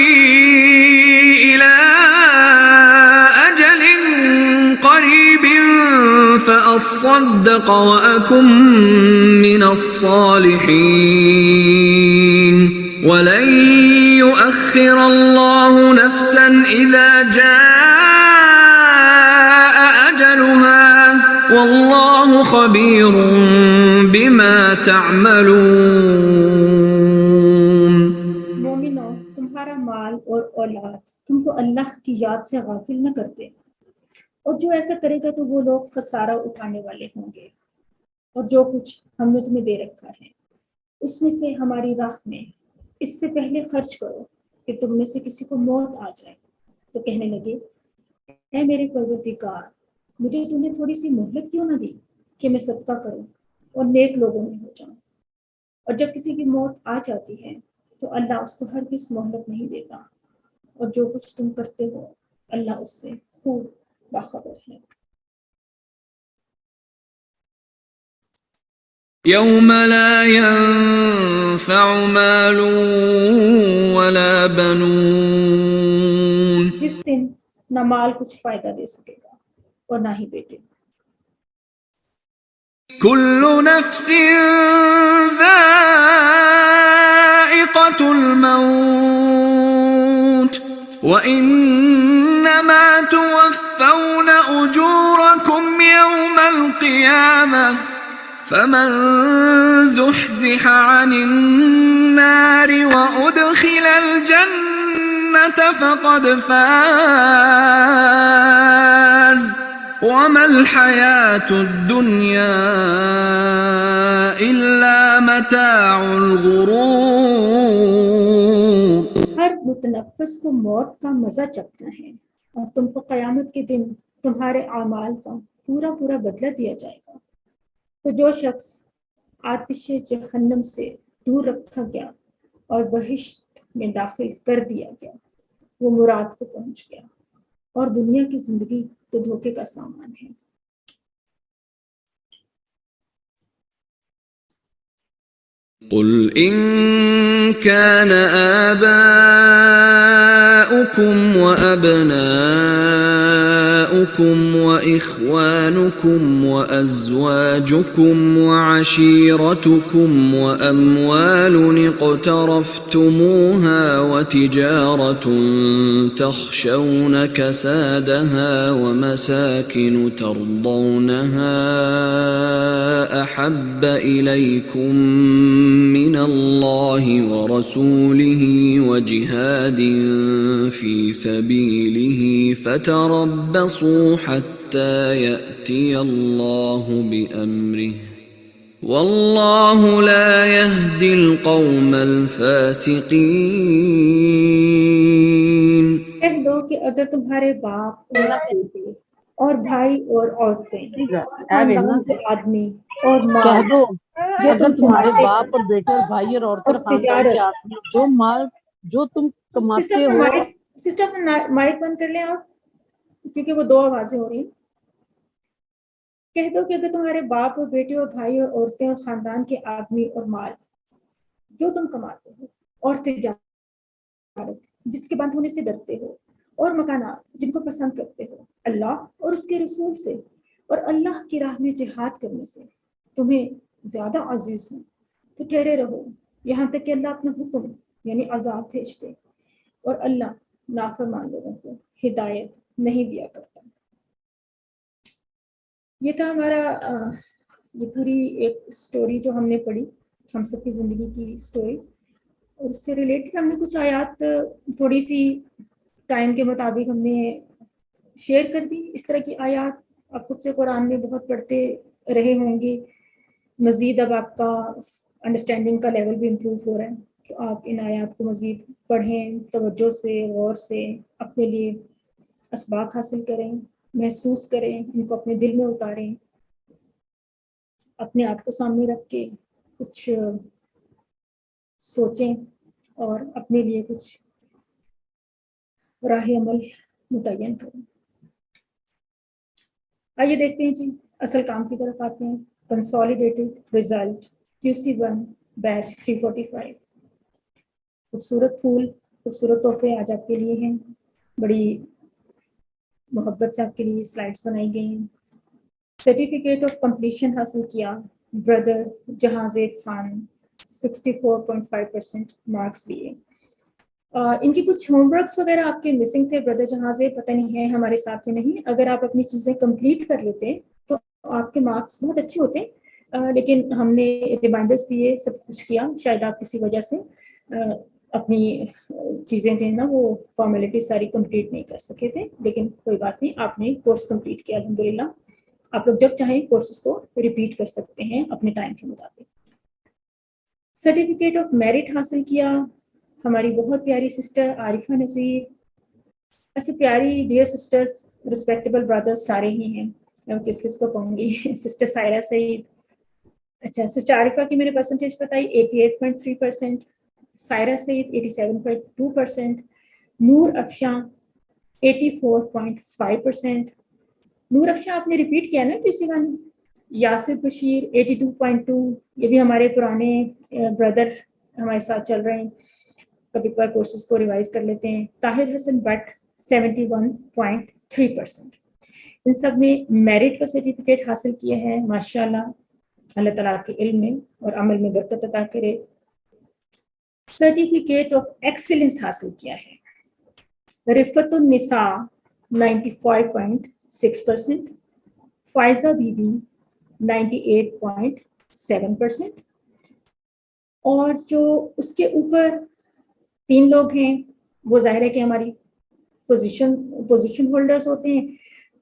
إلى أجل قريب فأصدق وأكن من الصالحين ولن يؤخر الله نفسا إذا جاء أجلها والله خبير بما تعملون. مومنو، تمہارا مال اور اولاد تم کو اللہ کی یاد سے غافل نہ کرتے، اور جو ایسا کرے گا تو وہ لوگ خسارہ اٹھانے والے ہوں گے۔ اور جو کچھ ہم نے تمہیں دے رکھا ہے اس میں سے ہماری راہ میں اس سے پہلے خرچ کرو کہ تم میں سے کسی کو موت آ جائے تو کہنے لگے اے میرے پروردگار، مجھے تو نے تھوڑی سی مہلت کیوں نہ دی کہ میں صدقہ کروں اور نیک لوگوں میں ہو جاؤں۔ اور جب کسی کی موت آ جاتی ہے تو اللہ اس کو ہرگز مہلت نہیں دیتا، اور جو کچھ تم کرتے ہو اللہ اس سے خوب باخبر ہے۔ يوم لا ينفع مال ولا بنون جس دن نہ مال کچھ فائدہ دے سکے گا اور نہ ہی بیٹے۔ كل نفس ذائقة الموت وإنما توفون أجوركم يوم القيامة فمن زحزح عن النار وأدخل الجنة فقد فاز وما الحياة الدنيا إلا متاع الغرور. ہر متنفس کو موت کا مزہ چکھنا ہے، اور تم کو قیامت کے دن تمہارے اعمال کا پورا پورا بدلہ دیا جائے گا۔ تو جو شخص آتش جہنم سے دور رکھا گیا اور بہشت میں داخل کر دیا گیا وہ مراد کو پہنچ گیا، اور دنیا کی زندگی تو دھوکے کا سامان ہے۔ قل إن كان آباؤكم وأبناؤكم وإخوانكم وأزواجكم وعشيرتكم وأموال اقترفتموها وتجارة تخشون كسادها ومساكن ترضونها أحب إليكم من الله ورسوله وجهاد في سبيله فتربصوا حتى يأتي الله بأمره والله لا يهدي القوم الفاسقين. کہہ دو کہ اگر تمہارے باپ اور بیٹے اور بھائی اور عورتیں، خاندان کے آدمی اور مال، کہہ دو جو اگر تم تمہارے کماتے باپ اور بیٹے اور بھائی اور عورتیں اور اور خاندان تجارت، کے آدمی جو مال جو تم کماتے ہو. سسٹر اپنا مائک بند کر لیں آپ، کیونکہ وہ دو آوازیں ہو رہی ہیں۔ کہہ دو کہ اگر تمہارے باپ اور بیٹے اور بھائی اور عورتیں اور خاندان کے آدمی اور مال جو تم کماتے ہو اور تجارت جس کے بند ہونے سے ڈرتے ہو اور مکانات جن کو پسند کرتے ہو اللہ اور اس کے رسول سے اور اللہ کی راہ میں جہاد کرنے سے تمہیں زیادہ عزیز ہوں تو ٹھہرے رہو یہاں تک کہ اللہ اپنا حکم یعنی عذاب بھیج دے، اور اللہ نافرمان لوگوں کو ہدایت نہیں دیا کرتا۔ یہ تھا ہمارا یہ پوری ایک سٹوری جو ہم نے پڑھی، ہم سب کی زندگی کی سٹوری، اور اس سے ریلیٹڈ ہم نے کچھ آیات تھوڑی سی ٹائم کے مطابق ہم نے شیئر کر دی. اس طرح کی آیات آپ خود سے قرآن میں بہت پڑھتے رہے ہوں گے. مزید اب آپ کا انڈرسٹینڈنگ کا لیول بھی امپروو ہو رہا ہے, تو آپ ان آیات کو مزید پڑھیں, توجہ سے, غور سے, اپنے لیے اسباق حاصل کریں, محسوس کریں, ان کو اپنے دل میں اتاریں, اپنے آپ کو سامنے رکھ کے کچھ سوچیں اور اپنے لیے کچھ راہ عمل متعین کریں. آئیے دیکھتے ہیں جی, اصل کام کی طرف آتے ہیں. کنسالیڈیٹڈ رزلٹ QC1 بیچ 345. خوبصورت پھول, خوبصورت تحفے آج آپ کے لیے ہیں. بڑی محبت سے آپ کے لیے سلائڈس بنائی گئی ہیں. سرٹیفکیٹ آف کمپلیشن حاصل کیا بردر جہازیب خان, 64.5% مارکس لیے. ان کی کچھ ہوم ورکس وغیرہ آپ کے مسنگ تھے بردر جہازیب, پتہ نہیں ہے ہمارے ساتھ یا نہیں. اگر آپ اپنی چیزیں کمپلیٹ کر لیتے تو آپ کے مارکس بہت اچھے ہوتے, لیکن ہم نے ریمائنڈرس دیے, سب کچھ کیا, شاید آپ کسی وجہ سے اپنی چیزیں جو ہیں نا وہ فارمیلٹی ساری کمپلیٹ نہیں کر سکے تھے, لیکن کوئی بات نہیں, آپ نے کورس کمپلیٹ کیا الحمدللہ. آپ لوگ جب چاہیں کورسز کو ریپیٹ کر سکتے ہیں اپنے ٹائم کے مطابق. سرٹیفکیٹ آف میرٹ حاصل کیا ہماری بہت پیاری سسٹر عارفہ نذیر. اچھا پیاری ڈیئر سسٹرز, رسپیکٹیبل برادرز سارے ہی ہیں, میں کس کس کو کہوں گی. سسٹر سائرہ سعید, اچھا سسٹر عارفہ کی میں نے پرسنٹیج بتائی 88.3%, سائرہ سعید 87.2%, نور افشاں 84.5%. نور افشاں آپ نے ریپیٹ کیا نا QC1. یاسر بشیر 82.2, یہ بھی ہمارے پرانے بردر ہمارے ساتھ چل رہے ہیں, کبھی کبھار کورسز کو ریوائز کر لیتے ہیں. طاہر حسن بٹ 71.3%. ان سب نے میرٹ کا سرٹیفکیٹ حاصل کیا ہے. ماشاءاللہ, اللہ تعالیٰ کے علم میں اور عمل میں برکت عطا کرے. سرٹیفکیٹ آف ایکسیلنس حاصل کیا ہے رفعت النساء 95.6%, فائزہ بی بی 98.7%, اور جو اس کے اوپر 3 لوگ ہیں وہ ظاہر ہے کہ ہماری پوزیشن ہولڈرز ہوتے ہیں,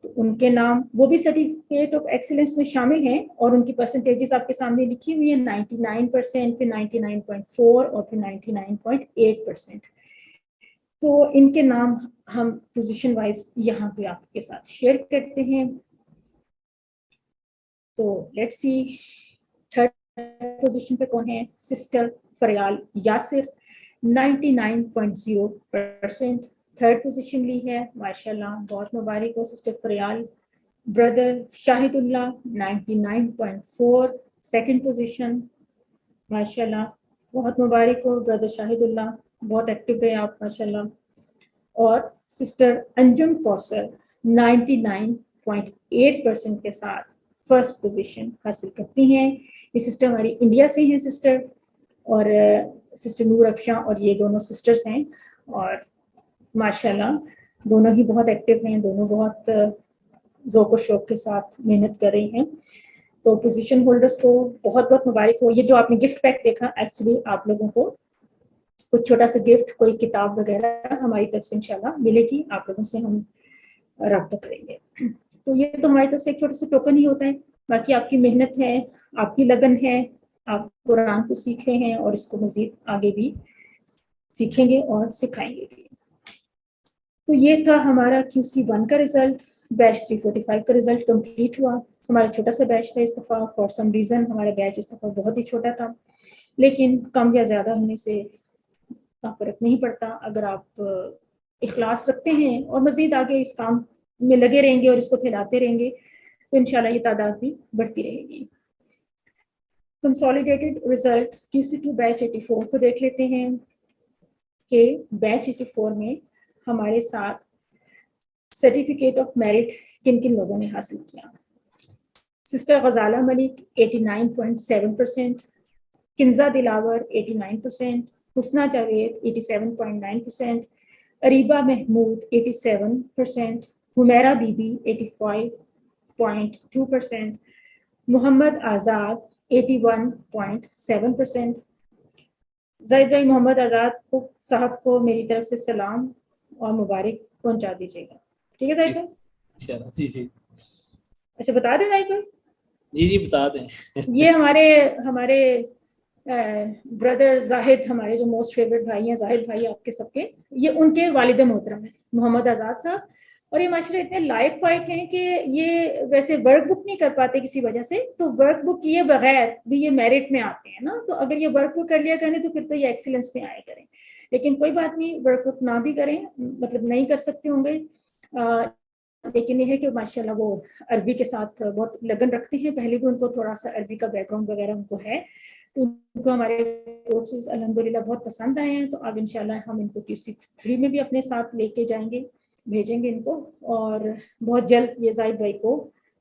تو ان کے نام وہ بھی سرٹیفکیٹ آف ایکسیلنس میں شامل ہیں, اور ان کی پرسنٹیجز آپ کے سامنے لکھی ہوئی ہیں 99%, پھر 99.4 اور پھر 99.8%. تو ان کے نام ہم پوزیشن وائز یہاں پہ آپ کے ساتھ شیئر کرتے ہیں. تو لیٹس سی تھرڈ پوزیشن پہ کون ہے. Sister Faryal Yasir 99.0% third position لی ہے. ماشاءاللہ بہت مبارک ہو سسٹر فریال. بردر شاہد اللہ 99.4 سیکنڈ پوزیشن. ماشاءاللہ بہت مبارک ہو بردر شاہد اللہ, بہت ایکٹیو ہے آپ ماشاءاللہ. اور سسٹر انجم کوثر 99.8% کے ساتھ فرسٹ پوزیشن حاصل کرتی ہیں. یہ سسٹر ہماری انڈیا سے ہیں سسٹر, اور سسٹر نور افشاں اور یہ دونوں سسٹرز ہیں, اور ماشاءاللہ دونوں ہی بہت ایکٹیو ہیں, دونوں بہت ذوق و شوق کے ساتھ محنت کر رہی ہیں. تو پوزیشن ہولڈرز کو بہت بہت مبارک ہو. یہ جو آپ نے گفٹ پیک دیکھا, ایکچولی آپ لوگوں کو کچھ چھوٹا سا گفٹ, کوئی کتاب وغیرہ ہماری طرف سے انشاءاللہ ملے گی, آپ لوگوں سے ہم رابطہ کریں گے. تو یہ تو ہماری طرف سے ایک چھوٹا سا ٹوکن ہی ہوتا ہے, باقی آپ کی محنت ہے, آپ کی لگن ہے, آپ قرآن کو سیکھ رہے ہیں اور اس کو مزید آگے بھی سیکھیں گے اور سکھائیں گے بھی. تو یہ تھا ہمارا QC1 کا رزلٹ. بیچ 345 کا رزلٹ کمپلیٹ ہوا. ہمارا چھوٹا سا بیچ تھا اس دفعہ, فار سم ریزن ہمارا بیچ اس دفعہ بہت ہی چھوٹا تھا, لیکن کم یا زیادہ ہونے سے فرق نہیں پڑتا. اگر آپ اخلاص رکھتے ہیں اور مزید آگے اس کام میں لگے رہیں گے اور اس کو پھیلاتے رہیں گے تو انشاءاللہ یہ تعداد بھی بڑھتی رہے گی. کنسالیڈیٹڈ رزلٹ QC2 بیچ 84 کو دیکھ لیتے ہیں کہ بیچ 84 میں ہمارے ساتھ سرٹیفکیٹ آف میرٹ کن کن لوگوں نے حاصل کیا. سسٹر غزالہ ملک 89.7%, کنزا دلاور 89%, حسنہ جاوید 87.9%, اریبہ محمود 87%, حمیرہ بی بی 85.2%, محمد آزاد 81.7%, زاہد بھائی محمد آزاد کو صاحب کو میری طرف سے سلام اور مبارک پہنچا دیجیے گا. ٹھیک ہے زاہد بھائی؟ انشاءاللہ. جی جی اچھا بتا دیں زاہد بھائی. جی جی بتا دیں. یہ ہمارے بردر زاہد، ہمارے جو موسٹ فیوریٹ بھائی ہیں زاہد بھائی آپ کے سب کے، یہ ان کے والد محترم ہیں محمد آزاد صاحب. اور یہ ماشاءاللہ اتنے لائق فائق ہیں کہ یہ ویسے ورک بک نہیں کر پاتے کسی وجہ سے، تو ورک بک کیے بغیر بھی یہ میرٹ میں آتے ہیں نا. تو اگر یہ ورک بک کر لیا کریں تو پھر تو یہ ایکسیلنس میں آیا کریں. لیکن کوئی بات نہیں، ورک بک نہ بھی کریں، مطلب نہیں کر سکتے ہوں گے، لیکن یہ ہے کہ ماشاءاللہ وہ عربی کے ساتھ بہت لگن رکھتے ہیں. پہلے بھی ان کو تھوڑا سا عربی کا بیک گراؤنڈ وغیرہ ان کو ہے، تو ان کو ہمارے کورسز الحمدللہ بہت پسند آئے ہیں. تو اب انشاءاللہ ہم ان کو QC3 میں بھی اپنے ساتھ لے کے جائیں گے، بھیجیں گے ان کو، اور بہت جلد یہ زاہد بھائی کو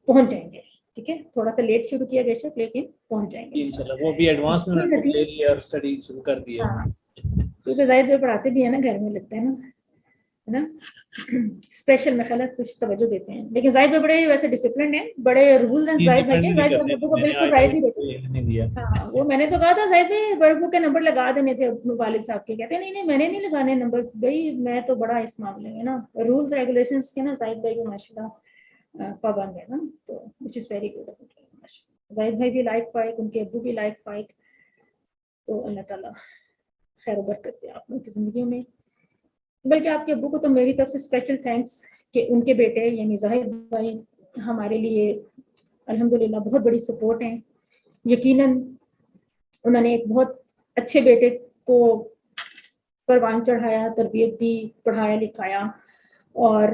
پہنچ جائیں گے. ٹھیک ہے، تھوڑا سا لیٹ شروع کیا بے شک، لیکن پہنچ جائیں گے انشاءاللہ. وہ بھی ایڈوانس میں انہوں نے لے لیا اور اسٹڈی شروع کر دیا. ہاں، کیونکہ زاہد بھائی پڑھاتے بھی ہیں نا گھر میں، لگتا ہے نا اسپیشل میں خیال کچھ توجہ دیتے ہیں. لیکن زاہد بھائی بڑے ویسے ڈسپلنڈ ہیں، بڑے رولز ہیں زاہد بھائی کے. زاہد بھائی ابو کو بالکل رائے نہیں دیتے. ہاں، وہ میں نے تو کہا تھا زاہد بھائی ورک بک کے نمبر لگا دینے تھے والد صاحب کے، کہتے ہیں نہیں نہیں میں نے نہیں لگانے نمبر. بھائی میں تو بڑا اس معاملے میں نا رولز ریگولیشنس کے نا زاہد بھائی کو ماشاءاللہ پابند ہے نا، تو وچ از ویری گڈ. زاہد بھائی بھی لائق فائق، ان کے ابو بھی لائق فائق. تو اللہ تعالیٰ خیر و برکت دے آپ لوگوں کی زندگیوں میں. بلکہ آپ کے ابو کو تو میری طرف سے اسپیشل تھینکس کہ ان کے بیٹے یعنی زاہد بھائی ہمارے لیے الحمدللہ بہت بڑی سپورٹ ہیں. یقیناً انہوں نے ایک بہت اچھے بیٹے کو پروان چڑھایا، تربیت دی، پڑھایا لکھایا، اور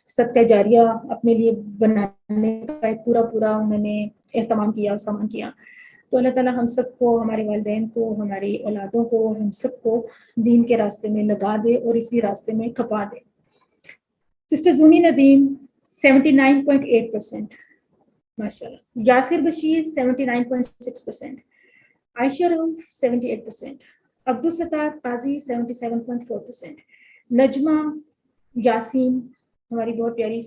صدقہ جاریہ اپنے لیے بنانے کا ایک پورا انہوں نے اہتمام کیا، سامان کیا. تو اللہ تعالیٰ ہم سب کو، ہمارے والدین کو، ہماری اولادوں کو، ہم سب کو دین کے راستے میں لگا دے اور اسی راستے میں کھپا دے. سسٹر زونی ندیم 79.8%، ماشاءاللہ. یاسر بشیر 79.6%، عائشہ روف 78%، عبدالستار قاضی 77.4%، نجمہ یاسین ہماری بہت پیاری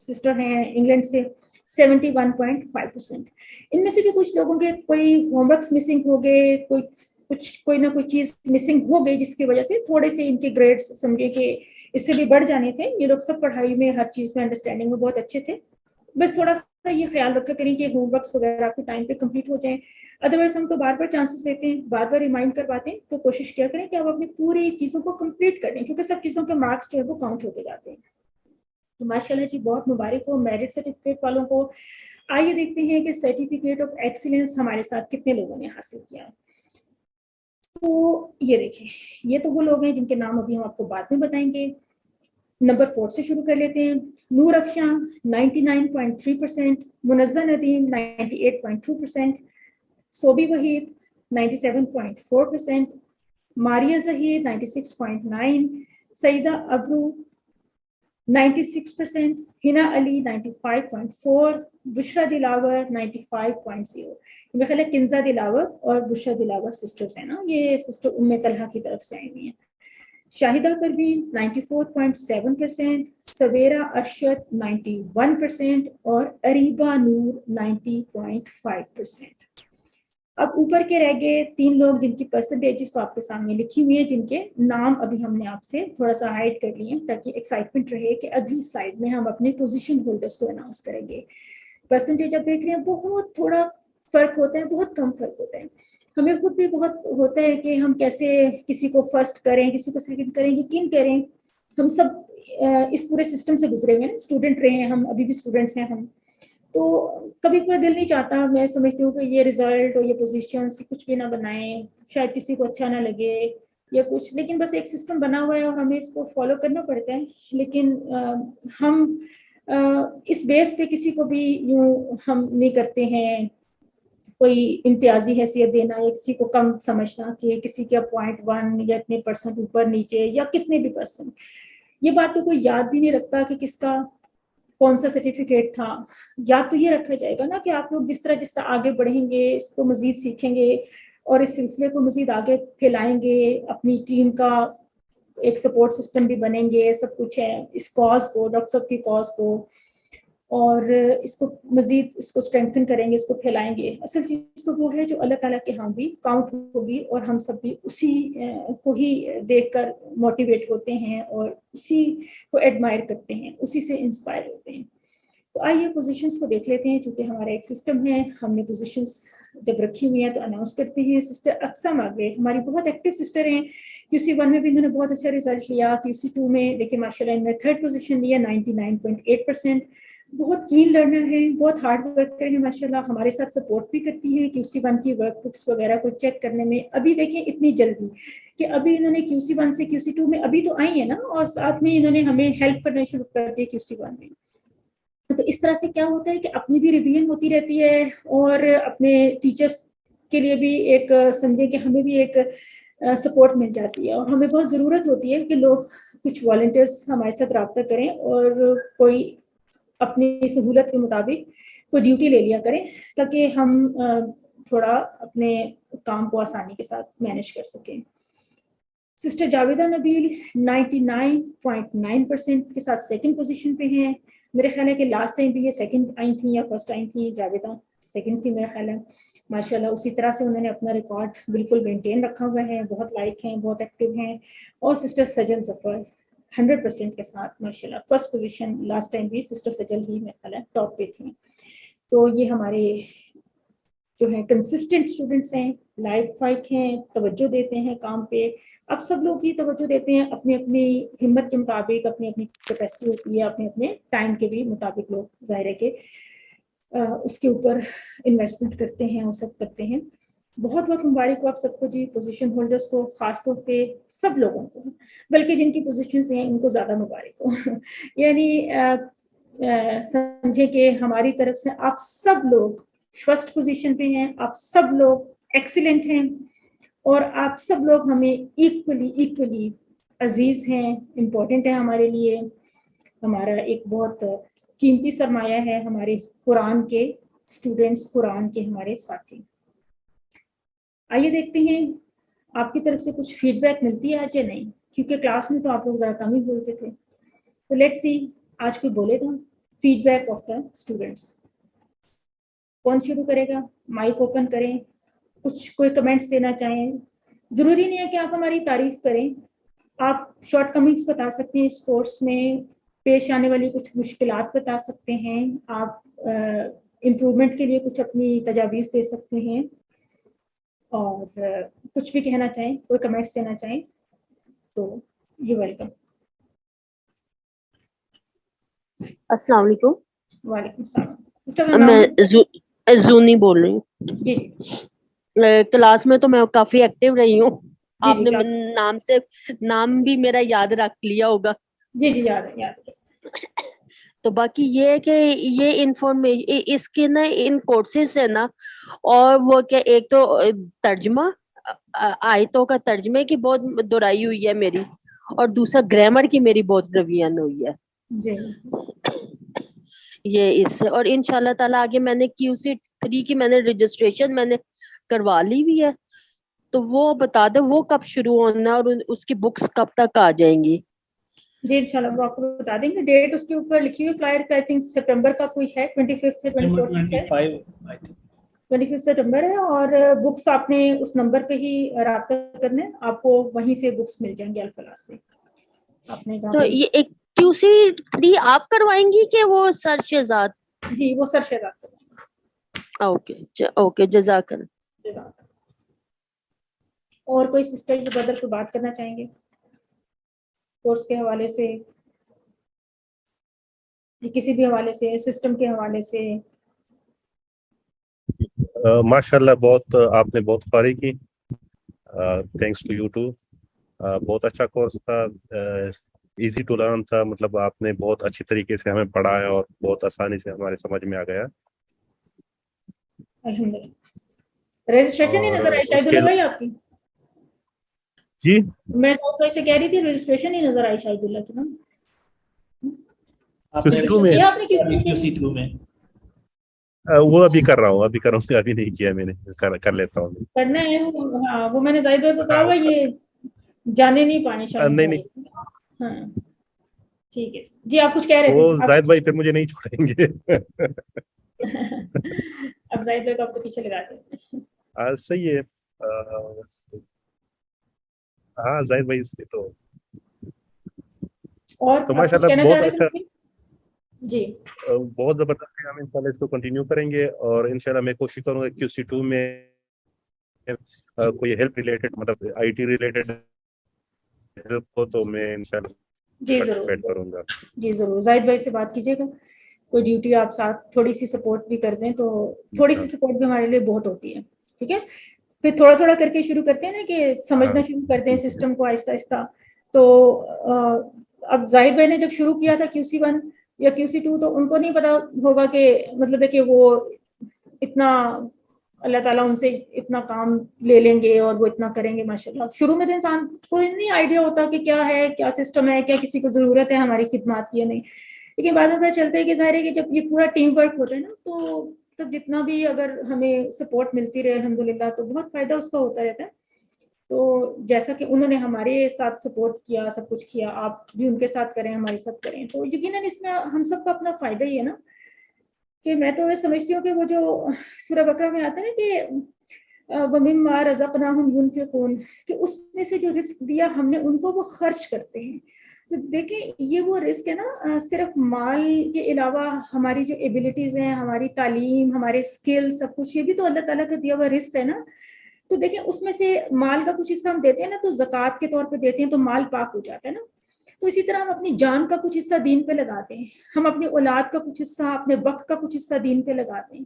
سسٹر ہیں انگلینڈ سے 71.5%. ان میں سے بھی کچھ لوگوں کے کوئی ہوم ورکس مسنگ ہو گئے، کوئی نہ کوئی چیز مسنگ ہو گئی جس کی وجہ سے تھوڑے سے ان کے گریڈس سمجھے کہ اس سے بھی بڑھ جانے تھے. یہ لوگ سب پڑھائی میں ہر چیز میں انڈرسٹینڈنگ میں بہت اچھے تھے. بس تھوڑا سا یہ خیال رکھا کریں کہ ہوم ورکس وغیرہ آپ کے ٹائم پہ کمپلیٹ ہو جائیں. ادروائز ہم تو بار بار چانسز دیتے ہیں، بار بار ریمائنڈ کرواتے ہیں، تو کوشش کیا کریں کہ آپ اپنی پوری چیزوں کو کمپلیٹ کریں، کیونکہ سب چیزوں کے مارکس جو ہے وہ کاؤنٹ ہوتے جاتے ہیں. تو ماشاءاللہ جی بہت مبارک ہو میرٹ سرٹیفکیٹ والوں کو. آئیے دیکھتے ہیں کہ سرٹیفکیٹ آف ایکسیلنس ہمارے ساتھ کتنے لوگوں نے حاصل کیا. تو یہ دیکھیں، یہ تو وہ لوگ ہیں جن کے نام ابھی ہم آپ کو بعد میں بتائیں گے. نمبر 4 سے شروع کر لیتے ہیں. نور افشاں 99.3%، منزہ ندیم 98.2%، صوبی وحید 97.4%، ماریہ ظہیر 96.9%، سعیدہ ابرو 96%، ہنا علی 95.4%، بشرا دلاور 95.0%. میرا خیال ہے کنزا دلاور اور بشرا دلاور سسٹرز ہیں نا، یہ سسٹر ام طلحہ کی طرف سے آئی ہوئی ہیں. شاہدہ پروین 94.7%، سویرا ارشد 91% اور اریبا نور 90.5%. اب اوپر کے رہ گئے 3 لوگ جن کی پرسنٹیجز تو آپ کے سامنے لکھی ہوئی ہیں، جن کے نام ابھی ہم نے آپ سے تھوڑا سا ہائڈ کر لیے ہیں تاکہ ایکسائٹمنٹ رہے کہ اگلی سلائیڈ میں ہم اپنے پوزیشن ہولڈرز کو اناؤنس کریں گے. پرسنٹیج آپ دیکھ رہے ہیں بہت تھوڑا فرق ہوتا ہے، بہت کم فرق ہوتا ہے. ہمیں خود بھی بہت ہوتا ہے کہ ہم کیسے کسی کو فرسٹ کریں، کسی کو سیکنڈ کریں، یقین کریں ہم سب اس پورے سسٹم سے گزرے ہوئے ہیں، اسٹوڈنٹ رہے ہیں ہم، ابھی بھی اسٹوڈنٹس ہیں ہم. تو کبھی کوئی دل نہیں چاہتا، میں سمجھتی ہوں کہ یہ رزلٹ اور یہ پوزیشنس کچھ بھی نہ بنائیں، شاید کسی کو اچھا نہ لگے یا کچھ، لیکن بس ایک سسٹم بنا ہوا ہے اور ہمیں اس کو فالو کرنا پڑتا ہے. لیکن ہم اس بیس پہ کسی کو بھی یوں ہم نہیں کرتے ہیں کوئی امتیازی حیثیت دینا یا کسی کو کم سمجھنا کہ کسی کا 0.1 یا اتنے % اوپر نیچے یا کتنے بھی %. یہ بات تو کوئی یاد بھی نہیں رکھتا کہ کس کا کون سا سرٹیفکیٹ تھا. یاد تو یہ رکھا جائے گا نا کہ آپ لوگ جس طرح آگے بڑھیں گے، اس کو مزید سیکھیں گے اور اس سلسلے کو مزید آگے پھیلائیں گے، اپنی ٹیم کا ایک سپورٹ سسٹم بھی بنیں گے، سب کچھ ہے. اس کاز کو، ڈاکٹر صاحب کی کاز کو اور اس کو مزید اس کو اسٹرینتھن کریں گے, اس کو پھیلائیں گے. اصل چیز تو وہ ہے جو اللہ تعالیٰ کے ہاں بھی کاؤنٹ ہوگی, اور ہم سب بھی اسی کو ہی دیکھ کر موٹیویٹ ہوتے ہیں اور اسی کو ایڈمائر کرتے ہیں, اسی سے انسپائر ہوتے ہیں. تو آئیے پوزیشنز کو دیکھ لیتے ہیں. چونکہ ہمارا ایک سسٹم ہے, ہم نے پوزیشنز جب رکھی ہوئی ہیں تو اناؤنس کرتے ہیں. سسٹر اقسام آگے ہماری بہت ایکٹیو سسٹر ہیں. QC1 میں بھی انہوں نے بہت اچھا رزلٹ لیا. QC2 میں دیکھیں ماشاءاللہ انہوں نے 3rd پوزیشن لیا 99.8%. بہت کین لرنر ہیں, بہت ہارڈ ورکر ہیں ماشاءاللہ. ہمارے ساتھ سپورٹ بھی کرتی ہیں QC1 کی ورک بکس وغیرہ کو چیک کرنے میں. ابھی دیکھیں اتنی جلدی کہ ابھی انہوں نے QC1 سے QC2 میں ابھی تو آئی ہیں نا, اور ساتھ میں انہوں نے ہمیں ہیلپ کرنا شروع کر دیا QC1 میں. تو اس طرح سے کیا ہوتا ہے کہ اپنی بھی ریویژن ہوتی رہتی ہے, اور اپنے ٹیچرس کے لیے بھی ایک سمجھیں کہ ہمیں بھی ایک سپورٹ مل جاتی ہے. اور ہمیں بہت ضرورت ہوتی ہے کہ لوگ کچھ والنٹیئرس ہمارے ساتھ رابطہ کریں, اور کوئی اپنی سہولت کے مطابق کوئی ڈیوٹی لے لیا کریں, تاکہ ہم تھوڑا اپنے کام کو آسانی کے ساتھ مینیج کر سکیں. سسٹر جاویدہ نبیل 99.9% کے ساتھ 2nd پوزیشن پہ ہیں. میرے خیال ہے کہ لاسٹ ٹائم بھی یہ 2nd آئی تھیں یا 1st آئی تھیں. جاویدہ 2nd تھی میرا خیال ہے. ماشاءاللہ اسی طرح سے انہوں نے اپنا ریکارڈ بالکل مینٹین رکھا ہوا ہے, بہت لائک ہیں, بہت ایکٹیو ہیں. اور سسٹر سجل ظفر 100% کے ساتھ ماشاءاللہ 1st پوزیشن. لاسٹ ٹائم بھی سسٹر سجل ہی میرا خیال ہے ٹاپ پہ تھیں. تو یہ ہمارے جو ہیں کنسسٹنٹ اسٹوڈنٹس ہیں, لائک فائک ہیں, توجہ دیتے ہیں کام پہ. اب سب لوگ ہی توجہ دیتے ہیں اپنی اپنی ہمت کے مطابق, اپنی اپنی کیپیسٹی ہوتی ہے, اپنے اپنے ٹائم کے بھی مطابق لوگ ظاہر ہے کہ اس کے اوپر انویسٹمنٹ کرتے ہیں اور سب کرتے ہیں. بہت بہت مبارک ہو آپ سب کو جی, پوزیشن ہولڈرس کو خاص طور پہ, سب لوگوں کو, بلکہ جن کی پوزیشنز ہیں ان کو زیادہ مبارک ہو. یعنی سمجھے کہ ہماری طرف سے آپ سب لوگ 1st پوزیشن پہ ہیں, آپ سب لوگ ایکسیلنٹ ہیں, اور آپ سب لوگ ہمیں ایکولی عزیز ہیں, امپورٹنٹ ہیں ہمارے لیے. ہمارا ایک بہت قیمتی سرمایہ ہے ہمارے قرآن کے اسٹوڈنٹس, قرآن کے ہمارے ساتھی. آئیے دیکھتے ہیں آپ کی طرف سے کچھ فیڈ بیک ملتی ہے آج یا نہیں, کیونکہ کلاس میں تو آپ لوگ ذرا کم ہی بولتے تھے. تو لیٹ سی آج کوئی بولے گا feedback of the students. کون شروع کرے گا؟ مائک اوپن کریں, کچھ کوئی کمنٹس دینا چاہیں. ضروری نہیں ہے کہ آپ ہماری تعریف کریں, آپ شارٹ کمنٹس بتا سکتے ہیں, اس کورس میں پیش آنے والی کچھ مشکلات بتا سکتے ہیں, آپ امپرومنٹ کے لیے کچھ اپنی تجاویز دے سکتے ہیں, اور کچھ بھی کہنا چاہیں, کوئی کمنٹس دینا چاہیں تو یو ویلکم. السلام علیکم. وعلیکم السلام. سسٹر میں زونی بول رہی ہوں. جی کلاس میں تو میں کافی ایکٹیو رہی ہوں. آپ جی نے نام بھی میرا یاد رکھ لیا ہوگا. جی یاد ہے. تو باقی یہ ہے کہ یہ انفارمیشن اس کے نا ان کورسز ہے نا, اور وہ کیا ایک تو ترجمہ آیتوں کا ترجمے کی بہت دہرائی ہوئی ہے میری, اور دوسرا گرامر کی میری بہت ریویژن ہوئی ہے جی. یہ اس سے. اور انشاءاللہ تعالی آگے میں نے QC3 کی میں نے رجسٹریشن میں نے کروا لی ہوئی ہے, تو وہ بتا دیں وہ کب شروع ہونا اور اس کی بکس کب تک آ جائیں گی. جی انشاءاللہ وہ آپ کو بتا دیں گے. ڈیٹ اس کے اوپر لکھی ہوئی فلائر پہ, آئی تھنک سپٹمبر کا کوئی ہے, 25 سے 24 ہے, 25 سپٹمبر ہے. اور بکس آپ نے اس نمبر پہ ہی رابطہ کرنا ہے, آپ کو وہیں سے بکس مل جائیں گے الفلاح سے. آپ نے تو یہ ایک QC3 آپ کروائیں گی کہ وہ سر شہزاد؟ جی وہ سر شہزاد. اوکے جزاک اللہ. اور کوئی سسٹر یا بردر کو بات کرنا چاہیں گے کورس کے حوالے سے, کسی بھی حوالے سے, سسٹم کے حوالے سے؟ ماشاءاللہ بہت آپ نے بہت خواری کی, تھینکس ٹو یو ٹو. بہت اچھا کورس تھا, ایزی ٹو لرن تھا, مطلب آپ نے بہت اچھی طریقے سے ہمیں پڑھایا اور بہت آسانی سے ہمارے سمجھ میں آ گیا. الحمدللہ. رجسٹریشن ہی نظر آئی شاہد اللہ بھائی آپ کی؟ جی میں سے کہہ رہی تھی رجسٹریشن ہی نظر آئی شاہد اللہ کی نا. QC2 میں وہ ابھی کر رہا ہوں, ابھی نہیں کیا میں نے, کر لیتا ہوں. کرنا ہے ہاں, وہ میں نے زاہد بھائی کو کہا ہوا, یہ جانے نہیں پانے شاہد. نہیں ہاں ٹھیک ہے جی, آپ کچھ کہہ رہے وہ تھے. زاہد بھائی پھر مجھے نہیں چھوڑیں گے. اب زاہد بھائی کو آپ کو پیچھے لگاتے ہیں. صحیح ہے. ہاں زاہد بھائی سے تو اور تو آپ ماشاء کچھ اللہ کہنا چاہ بہت رہے اچھا, تھے جی؟ بہت زبردست ہے. ہم انشاءاللہ اس کو کنٹینیو کریں گے, اور انشاءاللہ میں کوشش کروں گا QC2 میں کوئی ہیلپ ریلیٹڈ, مطلب IT ریلیٹڈ ہیلپ ہو تو میں انشاءاللہ جی ضرور پارٹیسپیٹ کروں گا. جی ضرور, زاہد بھائی سے بات کیجیے گا, کوئی ڈیوٹی آپ ساتھ تھوڑی سی سپورٹ بھی کر دیں تو تھوڑی سی سپورٹ بھی ہمارے لیے بہت ہوتی ہے. ٹھیک ہے, پھر تھوڑا تھوڑا کر کے شروع کرتے ہیں نا, کہ سمجھنا شروع کرتے ہیں سسٹم کو آہستہ آہستہ. تو اب زاہد بھائی نے جب شروع کیا تھا QC1 یا QC2 تو ان کو نہیں پتا ہوگا کہ مطلب ہے کہ وہ اتنا اللہ تعالیٰ ان سے اتنا کام لے لیں گے اور وہ اتنا کریں گے. ماشاءاللہ شروع میں تو انسان کو نہیں آئیڈیا ہوتا کہ کیا ہے, کیا سسٹم ہے, کیا کسی کو ضرورت ہے ہماری خدمات کی یا نہیں. لیکن بعد میں پتہ چلتا ہے کہ ظاہر ہے کہ جب یہ پورا ٹیم ورک ہوتا ہے نا, تو تب جتنا بھی اگر ہمیں سپورٹ ملتی رہے الحمدللہ تو بہت فائدہ اس کا ہوتا رہتا ہے. تو جیسا کہ انہوں نے ہمارے ساتھ سپورٹ کیا, سب کچھ کیا, آپ بھی ان کے ساتھ کریں, ہمارے ساتھ کریں, تو یقیناً اس میں ہم سب کا اپنا فائدہ ہی ہے نا. کہ میں تو یہ سمجھتی ہوں کہ وہ جو سورہ بقرہ میں آتا ہے نا کہ وَمِمَّا رَزَقْنَاهُمْ يُنْفِقُونَ, کہ اس میں سے جو رزق دیا ہم نے ان کو وہ خرچ کرتے ہیں. تو دیکھیں یہ وہ رزق ہے نا, صرف مال کے علاوہ ہماری جو ایبلٹیز ہیں, ہماری تعلیم, ہمارے اسکل, سب کچھ یہ بھی تو اللہ تعالیٰ کا دیا ہوا رزق ہے نا. تو دیکھیں اس میں سے مال کا کچھ حصہ ہم دیتے ہیں نا, تو زکوٰۃ کے طور پہ دیتے ہیں تو مال پاک ہو جاتا ہے نا. تو اسی طرح ہم اپنی جان کا کچھ حصہ دین پہ لگاتے ہیں, ہم اپنی اولاد کا کچھ حصہ, اپنے وقت کا کچھ حصہ دین پہ لگاتے ہیں,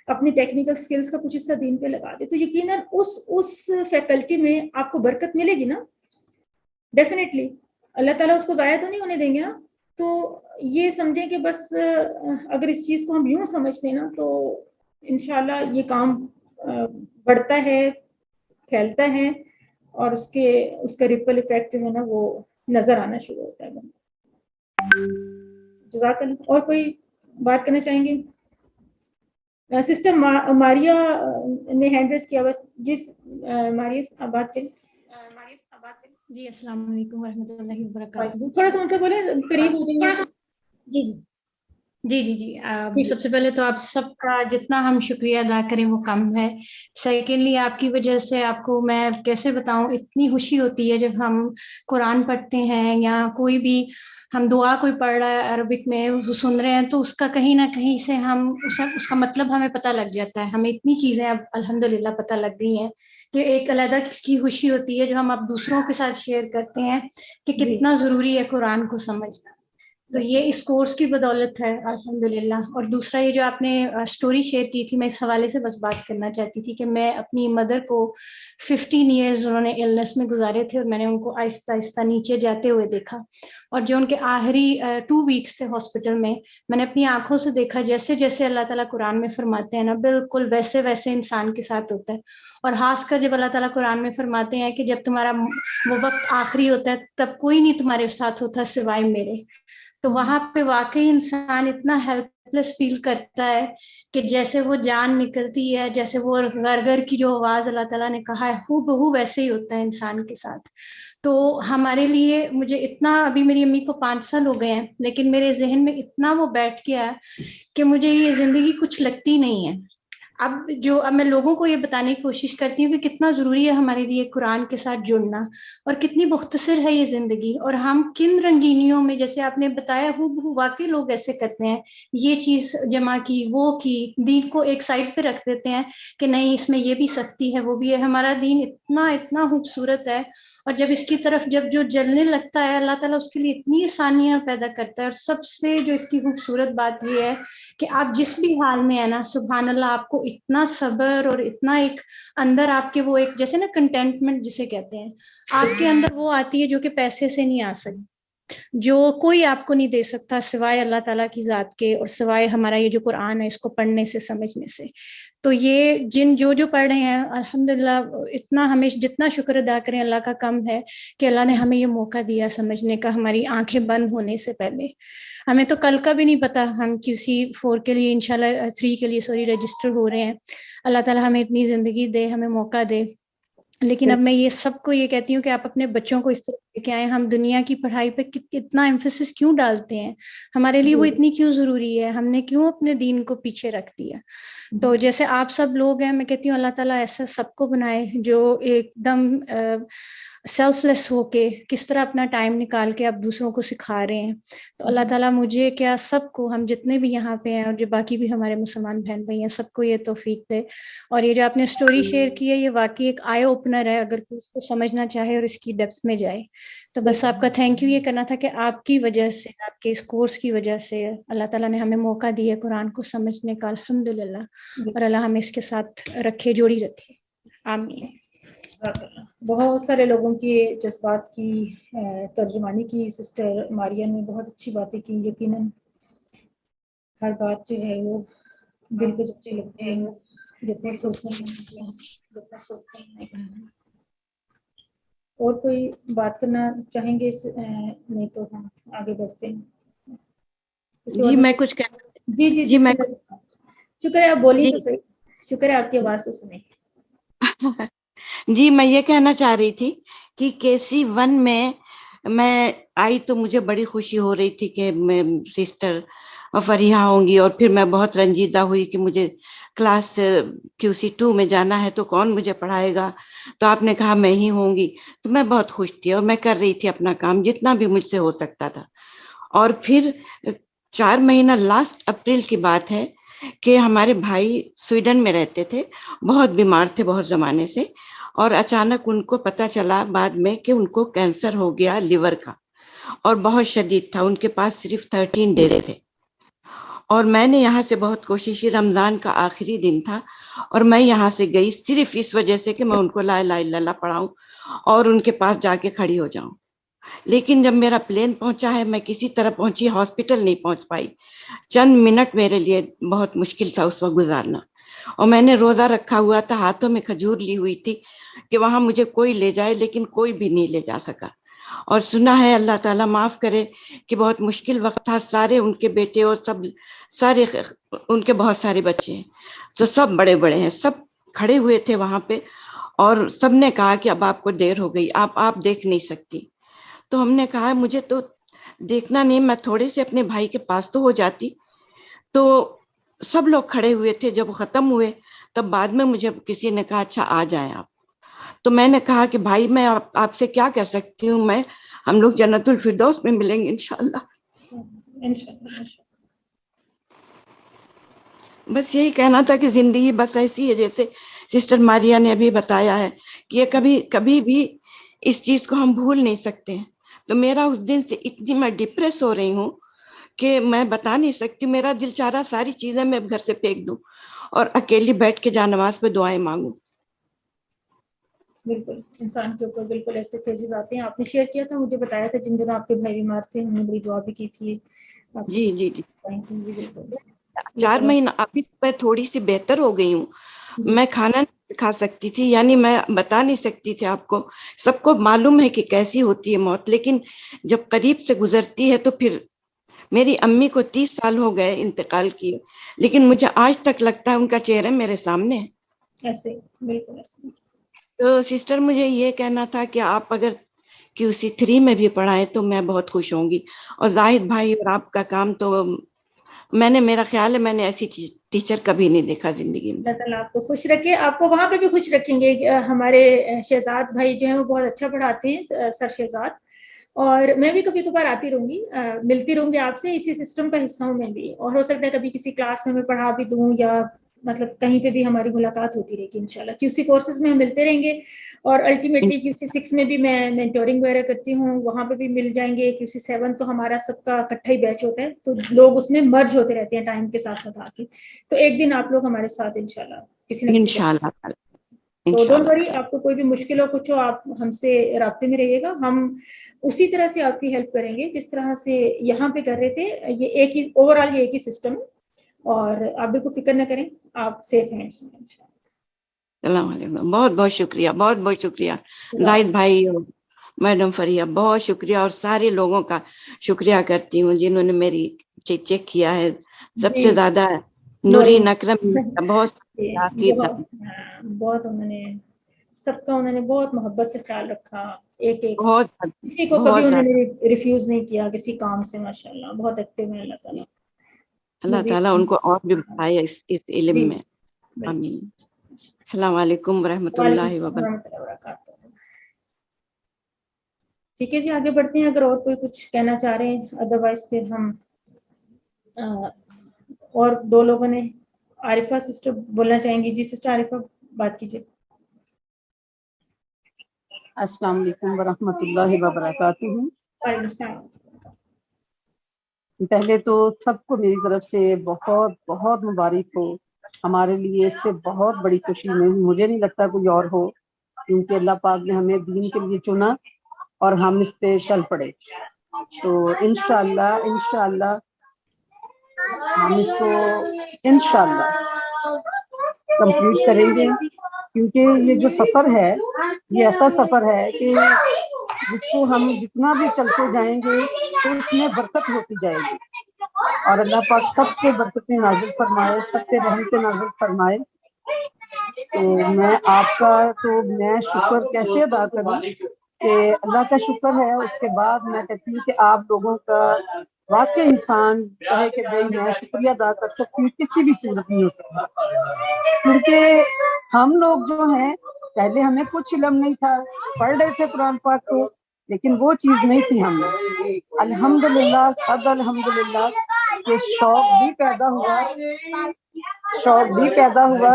اپنی ٹیکنیکل سکلز کا کچھ حصہ دین پہ لگاتے ہیں. تو یقیناً اس فیکلٹی میں آپ کو برکت ملے گی نا, ڈیفینیٹلی. اللہ تعالیٰ اس کو ضائع تو نہیں ہونے دیں گے نا. تو یہ سمجھیں کہ بس اگر اس چیز کو ہم یوں سمجھتے ہیں نا تو انشاءاللہ یہ کام بڑھتا ہے, پھیلتا ہے, اور اس کا ریپل ایفیکٹ جو ہے نا وہ نظر آنا شروع ہوتا ہے. جزاک اللہ. اور کوئی بات کرنا چاہیں گے؟ سسٹر ماریا نے ہینڈ ریز کیا, بس جس ماریا آپ بات کریں. جی السلام علیکم ورحمۃ اللہ وبرکاتہ. تھوڑا سا مطلب بولے, قریب ہو جائیں. جی جی جی جی جی سب سے پہلے تو آپ سب کا جتنا ہم شکریہ ادا کریں وہ کم ہے. سیکنڈلی آپ کی وجہ سے آپ کو میں کیسے بتاؤں, اتنی خوشی ہوتی ہے جب ہم قرآن پڑھتے ہیں یا کوئی بھی ہم دعا کوئی پڑھ رہا ہے عربک میں سن رہے ہیں, تو اس کا کہیں نہ کہیں سے ہم اس کا مطلب ہمیں پتہ لگ جاتا ہے. ہمیں اتنی چیزیں اب الحمدللہ پتہ لگ گئی ہیں کہ ایک علیحدہ کس کی خوشی ہوتی ہے جو ہم اب دوسروں کے ساتھ شیئر کرتے ہیں کہ کتنا ضروری ہے قرآن کو سمجھنا. تو یہ اس کورس کی بدولت ہے الحمدللہ. اور دوسرا یہ جو آپ نے اسٹوری شیئر کی تھی, میں اس حوالے سے بس بات کرنا چاہتی تھی کہ میں اپنی مدر کو 15 ایئرز انہوں نے النس میں گزارے تھے, اور میں نے ان کو آہستہ آہستہ نیچے جاتے ہوئے دیکھا. اور جو ان کے آخری 2 ویکس تھے ہاسپٹل میں نے اپنی آنکھوں سے دیکھا جیسے جیسے اللہ تعالیٰ قرآن میں فرماتے ہیں نا, بالکل ویسے ویسے انسان کے ساتھ ہوتا ہے. اور خاص کر جب اللہ تعالیٰ قرآن میں فرماتے ہیں کہ جب تمہارا وہ وقت آخری ہوتا ہے تب کوئی نہیں تمہارے ساتھ ہوتا سوائے میرے. تو وہاں پہ واقعی انسان اتنا ہیلپ لیس فیل کرتا ہے کہ جیسے وہ جان نکلتی ہے, جیسے وہ غرغر کی جو آواز اللہ تعالیٰ نے کہا ہے ہو بہو ویسے ہی ہوتا ہے انسان کے ساتھ. تو ہمارے لیے مجھے اتنا, ابھی میری امی کو 5 سال ہو گئے ہیں, لیکن میرے ذہن میں اتنا وہ بیٹھ گیا ہے کہ مجھے یہ زندگی کچھ لگتی نہیں ہے. اب میں لوگوں کو یہ بتانے کی کوشش کرتی ہوں کہ کتنا ضروری ہے ہمارے لیے قرآن کے ساتھ جڑنا, اور کتنی مختصر ہے یہ زندگی, اور ہم کن رنگینیوں میں, جیسے آپ نے بتایا واقعی لوگ ایسے کرتے ہیں, یہ چیز جمع کی وہ کی, دین کو ایک سائڈ پہ رکھ دیتے ہیں کہ نہیں اس میں یہ بھی سختی ہے وہ بھی ہے. ہمارا دین اتنا خوبصورت ہے, اور جب اس کی طرف جو جلنے لگتا ہے اللہ تعالیٰ اس کے لیے اتنی آسانیاں پیدا کرتا ہے. اور سب سے جو اس کی خوبصورت بات یہ ہے کہ آپ جس بھی حال میں ہیں نا, سبحان اللہ, آپ کو اتنا صبر اور اتنا ایک اندر آپ کے وہ ایک جیسے نا کنٹینٹمنٹ جسے کہتے ہیں, آپ کے اندر وہ آتی ہے جو کہ پیسے سے نہیں آ سکتی, جو کوئی آپ کو نہیں دے سکتا سوائے اللہ تعالیٰ کی ذات کے, اور سوائے ہمارا یہ جو قرآن ہے اس کو پڑھنے سے سمجھنے سے. تو یہ جو پڑھ رہے ہیں الحمدللہ, اتنا ہمیں جتنا شکر ادا کریں اللہ کا کم ہے کہ اللہ نے ہمیں یہ موقع دیا سمجھنے کا, ہماری آنکھیں بند ہونے سے پہلے. ہمیں تو کل کا بھی نہیں پتا ہم QC4 کے لیے انشاءاللہ 3 کے لیے رجسٹر ہو رہے ہیں. اللہ تعالیٰ ہمیں اتنی زندگی دے, ہمیں موقع دے. لیکن اب میں یہ سب کو یہ کہتی ہوں کہ آپ اپنے بچوں کو اس طرح کہ آئے ہم دنیا کی پڑھائی پہ کتنا ایمفیسس کیوں ڈالتے ہیں, ہمارے لیے وہ اتنی کیوں ضروری ہے, ہم نے کیوں اپنے دین کو پیچھے رکھ دیا. تو جیسے آپ سب لوگ ہیں, میں کہتی ہوں اللہ تعالیٰ ایسا سب کو بنائے جو ایک دم سیلف لیس ہو کے کس طرح اپنا ٹائم نکال کے آپ دوسروں کو سکھا رہے ہیں. تو اللہ تعالیٰ مجھے کیا سب کو, ہم جتنے بھی یہاں پہ ہیں اور جو باقی بھی ہمارے مسلمان بہن بھائی ہیں, سب کو یہ توفیق دے. اور یہ جو آپ نے سٹوری شیئر کی ہے یہ واقعی ایک آئی اوپنر ہے, اگر کوئی اس کو سمجھنا چاہے اور اس کی ڈیپتھ میں جائے. تو بس آپ کا تھینک یو یہ کرنا تھا کہ آپ کی وجہ سے, آپ کے اس کورس کی وجہ سے اللہ تعالیٰ نے ہمیں موقع دیا قرآن کو سمجھنے کا, الحمدللہ. اور اللہ ہمیں اس کے ساتھ رکھے, جوڑی رکھے. آمین. بہت سارے لوگوں کے جذبات کی ترجمانی کی سسٹر ماریہ نے, بہت اچھی باتیں کی. یقیناً ہر بات جو ہے وہ دل پہ جب سے لگتے ہیں, جتنے سوچتے ہیں. اور کوئی بات کرنا چاہیں گے؟ نہیں تو ہم آگے بڑھتے ہیں. جی میں کچھ کہنا, جی میں شکر ہے, آپ بولیے تو صحیح. شکر ہے آپ کی آواز تو سنیں. جی میں یہ کہنا چاہ رہی تھی کہ KC1 میں آئی تو مجھے بڑی خوشی ہو رہی تھی کہ میں سسٹر فریحہ ہوں گی, اور پھر میں بہت رنجیدہ ہوئی کہ مجھے کلاس QC2 میں جانا ہے تو کون مجھے پڑھائے گا. تو آپ نے کہا میں ہی ہوں گی, تو میں بہت خوش تھی اور میں کر رہی تھی اپنا کام جتنا بھی مجھ سے ہو سکتا تھا. اور پھر 4 مہینہ لاسٹ اپریل کی بات ہے کہ ہمارے بھائی سویڈن میں رہتے تھے, بہت بیمار تھے بہت زمانے سے, اور اچانک ان کو پتا چلا بعد میں کہ ان کو کینسر ہو گیا لیور کا, اور بہت شدید تھا. ان کے پاس صرف 13 ڈیز تھے. اور میں نے یہاں سے بہت کوشش کی, رمضان کا آخری دن تھا اور میں یہاں سے گئی صرف اس وجہ سے کہ میں ان کو لا الہ الا اللہ پڑھاؤں اور ان کے پاس جا کے کھڑی ہو جاؤں. لیکن جب میرا پلین پہنچا ہے, میں کسی طرح پہنچی, ہاسپٹل نہیں پہنچ پائی. چند منٹ میرے لیے بہت مشکل تھا اس وقت گزارنا, اور میں نے روزہ رکھا ہوا تھا, ہاتھوں میں کھجور لی ہوئی تھی کہ وہاں مجھے کوئی لے جائے, لیکن کوئی بھی نہیں لے جا سکا. اور سنا ہے, اللہ تعالیٰ معاف کرے, کہ بہت مشکل وقت تھا. سارے ان کے بیٹے اور سارے ان کے بہت سارے بچے ہیں, تو سب بڑے بڑے ہیں, سب کھڑے ہوئے تھے وہاں پہ, اور سب نے کہا کہ اب آپ کو دیر ہو گئی, آپ دیکھ نہیں سکتی. تو ہم نے کہا مجھے تو دیکھنا نہیں, میں تھوڑے سے اپنے بھائی کے پاس تو ہو جاتی. تو سب لوگ کھڑے ہوئے تھے. جب ختم ہوئے تب بعد میں مجھے کسی نے کہا اچھا آ جائیں آپ. تو میں نے کہا کہ بھائی میں آپ سے کیا کہہ سکتی ہوں, ہم لوگ جنت الفردوس میں ملیں گے انشاءاللہ. بس یہی کہنا تھا کہ زندگی بس ایسی ہے, جیسے سسٹر ماریہ نے ابھی بتایا ہے کہ یہ کبھی بھی اس چیز کو ہم بھول نہیں سکتے ہیں. تو میرا اس دن سے اتنی میں ڈپریس ہو رہی ہوں کہ میں بتا نہیں سکتی. میرا دل چاہ رہا ساری چیزیں میں گھر سے پھینک دوں اور اکیلی بیٹھ کے جانواز پہ دعائیں مانگوں. بالکل, انسان کے اوپر بالکل ایسے فیزز آتے ہیں. آپ نے شیئر کیا تھا, مجھے بتایا تھا جن دنوں آپ کے بھائی بیمار تھے, ہم نے بڑی دعا بھی کی تھی. جی بالکل 4 مہینہ ابھی میں تھوڑی سی بہتر ہو گئی ہوں. میں کھانا نہیں کھا سکتی تھی, یعنی میں بتا نہیں سکتی تھی آپ کو. سب کو معلوم ہے کہ کیسی ہوتی ہے موت, لیکن جب قریب سے گزرتی ہے تو پھر میری امی کو 30 سال ہو گئے انتقال کیے, لیکن مجھے آج تک لگتا ہے ان کا چہرہ میرے سامنے ہے. ایسے بالکل ایسے. تو سسٹر مجھے یہ کہنا تھا کہ آپ اگر QC3 میں بھی پڑھائیں تو میں بہت خوش ہوں گی. اور زاہد بھائی اور آپ کا کام تو میرا خیال ہے میں نے ایسی ٹیچر کبھی نہیں دیکھا زندگی میں. اللہ تعالیٰ آپ کو خوش رکھے, آپ کو وہاں پہ بھی خوش رکھیں گے. ہمارے شہزاد بھائی جو ہیں وہ بہت اچھا پڑھاتے ہیں, سر شہزاد, اور میں بھی کبھی کبھار آتی رہوں گی, ملتی رہوں گی آپ سے. اسی سسٹم کا حصہ ہوں میں بھی, اور ہو سکتا ہے کبھی کسی کلاس میں پڑھا بھی دوں, یا مطلب کہیں پہ بھی ہماری ملاقات ہوتی رہے گی انشاءاللہ. QC کورسز میں ہم ملتے رہیں گے, اور الٹیمیٹلی QC6 میں بھی میں مینٹورنگ وغیرہ کرتی ہوں, وہاں پہ بھی مل جائیں گے. QC7 تو ہمارا سب کا اکٹھا ہی بیچ ہوتا ہے, تو لوگ اس میں مرج ہوتے رہتے ہیں ٹائم کے ساتھ ساتھ آ کے. تو ایک دن آپ لوگ ہمارے ساتھ انشاءاللہ کسی نہ کسی تو ڈونٹ وری, آپ کو کوئی بھی مشکل ہو کچھ ہو, آپ ہم سے رابطے میں رہیے گا. ہم اسی طرح سے آپ کی ہیلپ کریں گے جس طرح سے یہاں پہ کر رہے تھے. یہ ایک ہی اوور آل, یہ ایک ہی سسٹم ہے, اور آپ بالکل فکر نہ کریں, آپ سیف ہینڈس میں انشاءاللہ. السلام علیکم. بہت بہت شکریہ, بہت بہت شکریہ زاہد بھائی اور میڈم فریہ, بہت شکریہ. اور سارے لوگوں کا شکریہ کرتی ہوں جنہوں نے میری چیک کیا ہے. سب سے زیادہ نورین اکرم, بہت بہت انہوں نے سب کا, انہوں نے بہت محبت سے خیال رکھا. ایک ایک بہت کسی کو کبھی انہوں نے ریفیوز نہیں کیا کسی کام سے. ماشاءاللہ بہت ایکٹیو ہیں. اللہ تعالیٰ اللہ تعالیٰ ان کو اور بھی بڑھائے اس علم میں. آمین. السلام علیکم ورحمۃ اللہ وبرکاتہ. ٹھیک ہے جی, آگے بڑھتے ہیں. اگر اور کوئی کچھ کہنا چاہ رہے ہیں, ادروائز پھر ہم اور 2 لوگوں نے, عارفہ سسٹر بولنا چاہیں گی. جی سسٹر عارفہ بات کیجیے. السلام علیکم ورحمۃ اللہ وبرکاتہ. وعلیکم السلام. پہلے تو سب کو میری طرف سے بہت بہت مبارک ہو. ہمارے لیے اس سے بہت بڑی خوشی ہے, مجھے نہیں لگتا کوئی اور ہو, کیونکہ اللہ پاک نے ہمیں دین کے لیے چنا اور ہم اس پہ چل پڑے. تو انشاءاللہ ہم اس کو انشاءاللہ کمپلیٹ کریں گے, کیونکہ یہ جو سفر ہے یہ ایسا سفر ہے کہ جس کو ہم جتنا بھی چلتے جائیں گے تو اس میں برکت ہوتی جائے گی. اور اللہ پاک سب کے برکتیں نازل فرمائے, سب کے رحمتیں نازل فرمائے. تو میں آپ کا تو میں شکر کیسے ادا کروں کہ اللہ کا شکر ہے. اس کے بعد میں کہتی ہوں کہ آپ لوگوں کا واقعی انسان کہے کہ بھائی میں شکریہ ادا کر سکتی ہوں, کسی بھی صورت میں ہو سکتا. کیونکہ ہم لوگ جو ہیں پہلے ہمیں کچھ علم نہیں تھا, پڑھ رہے تھے قرآن پاک کو, لیکن وہ چیز نہیں تھی ہم میں. الحمدللہ سب الحمدللہ کہ شوق بھی پیدا ہوا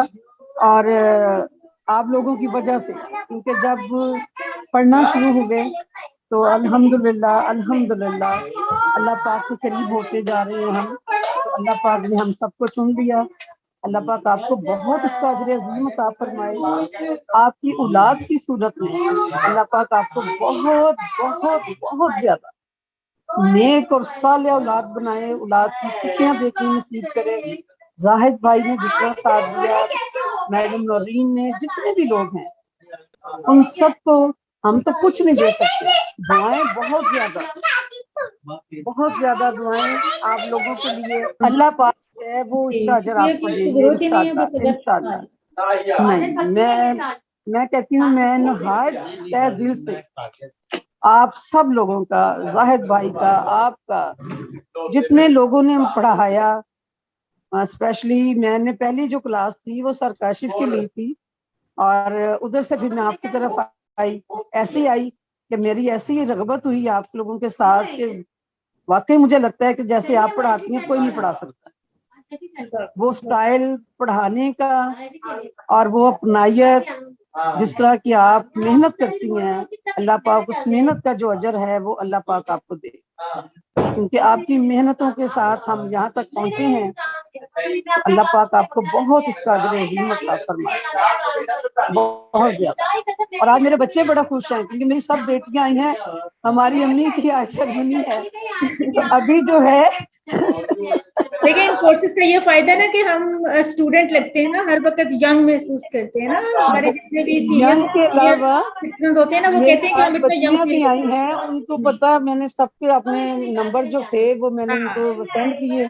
اور آپ لوگوں کی وجہ سے, کیونکہ جب پڑھنا شروع ہوئے تو الحمدللہ اللہ پاک کے قریب ہوتے جا رہے ہیں ہم. تو اللہ پاک نے ہم سب کو چن لیا. اللہ پاک آپ کو بہت اس کا اجر عظیم عطا فرمائے. آپ کی اولاد کی صورت میں اللہ پاک آپ کو بہت بہت بہت زیادہ نیک اور صالح اولاد بنائے, اولاد کی خوشیاں دیکھنے نصیب کرے. زاہد بھائی نے جتنا ساتھ دیا, میڈم نورین نے, جتنے بھی لوگ ہیں ان سب کو ہم تو کچھ نہیں دے سکتے. دعائیں بہت زیادہ دعائیں آپ لوگوں کے لیے. اللہ پاک ہے وہ اس کا اجر آپ کو دیں گے انشاءاللہ. نہیں, میں کہتی ہوں میں نہایت تہ دل سے آپ سب لوگوں کا, زاہد بھائی کا, آپ کا, جتنے لوگوں نے ہم پڑھایا, اسپیشلی میں نے پہلی جو کلاس تھی وہ سر کاشف کے لیے تھی, اور ادھر سے پھر میں آپ کی طرف آئی. ایسی آئی کہ میری ایسی رغبت ہوئی آپ لوگوں کے ساتھ کہ واقعی مجھے لگتا ہے کہ جیسے آپ پڑھاتی ہیں کوئی نہیں پڑھا سکتا. وہ سٹائل پڑھانے کا اور وہ اپنائیت, جس طرح کی آپ محنت کرتی ہیں, اللہ پاک اس محنت کا جو اجر ہے وہ اللہ پاک آپ کو دے, کیونکہ آپ کی محنتوں کے ساتھ ہم یہاں تک پہنچے ہیں. اللہ پاک آپ کو بہت اس کا اجر عظیم عطا فرمائے, بہت زیادہ. اور آج میرے بچے بڑا خوش ہیں کیونکہ میری سب بیٹیاں آئی ہیں. ہماری امی کی آج سرگرمی ہے, تو ابھی جو ہے لیکن ان کورسز کا یہ فائدہ نا کہ ہم اسٹوڈنٹ لگتے ہیں نا, ہر وقت ینگ محسوس کرتے ہیں نا. ہمارے جتنے بھی ینگ کے علاوہ ہوتے ہیں نا وہ کہتے ہیں کہ ہم اتنا ینگ بچیاں بھی آئی ہیں, ان کو پتا میں نے سب کے اپنے نمبر جو تھے وہ میں نے ان کو سینڈ کیے,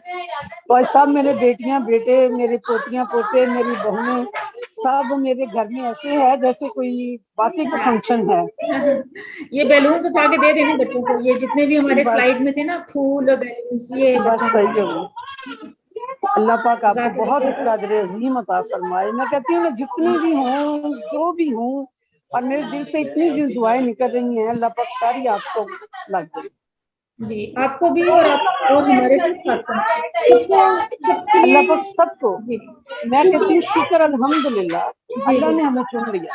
اور سب میرے بیٹیاں بیٹے, میرے پوتیاں پوتے, میری بہنیں, سب میرے گھر میں ایسے ہے جیسے کوئی باقی کا فنکشن ہے. یہ بیلونز اٹھا کے دے دینا بچوں کو, یہ جتنے بھی ہمارے سلائیڈ میں تھے نا پھول اور بیلونز, یہ بس صحیح ہے. اللہ پاک آپ کو بہت اجر عظیم عطا فرمائے. میں کہتی ہوں جتنی بھی ہوں, جو بھی ہوں, اور میرے دل سے اتنی جو دعائیں نکل رہی ہیں, اللہ پاک ساری آپ کو لگ جائے. جی آپ کو بھی اور آپ اور ہمارے سب ساتھیوں اللہ پاک سب کو. میں کہتی ہوں شکر الحمدللہ اللہ نے ہمیں چن لیا.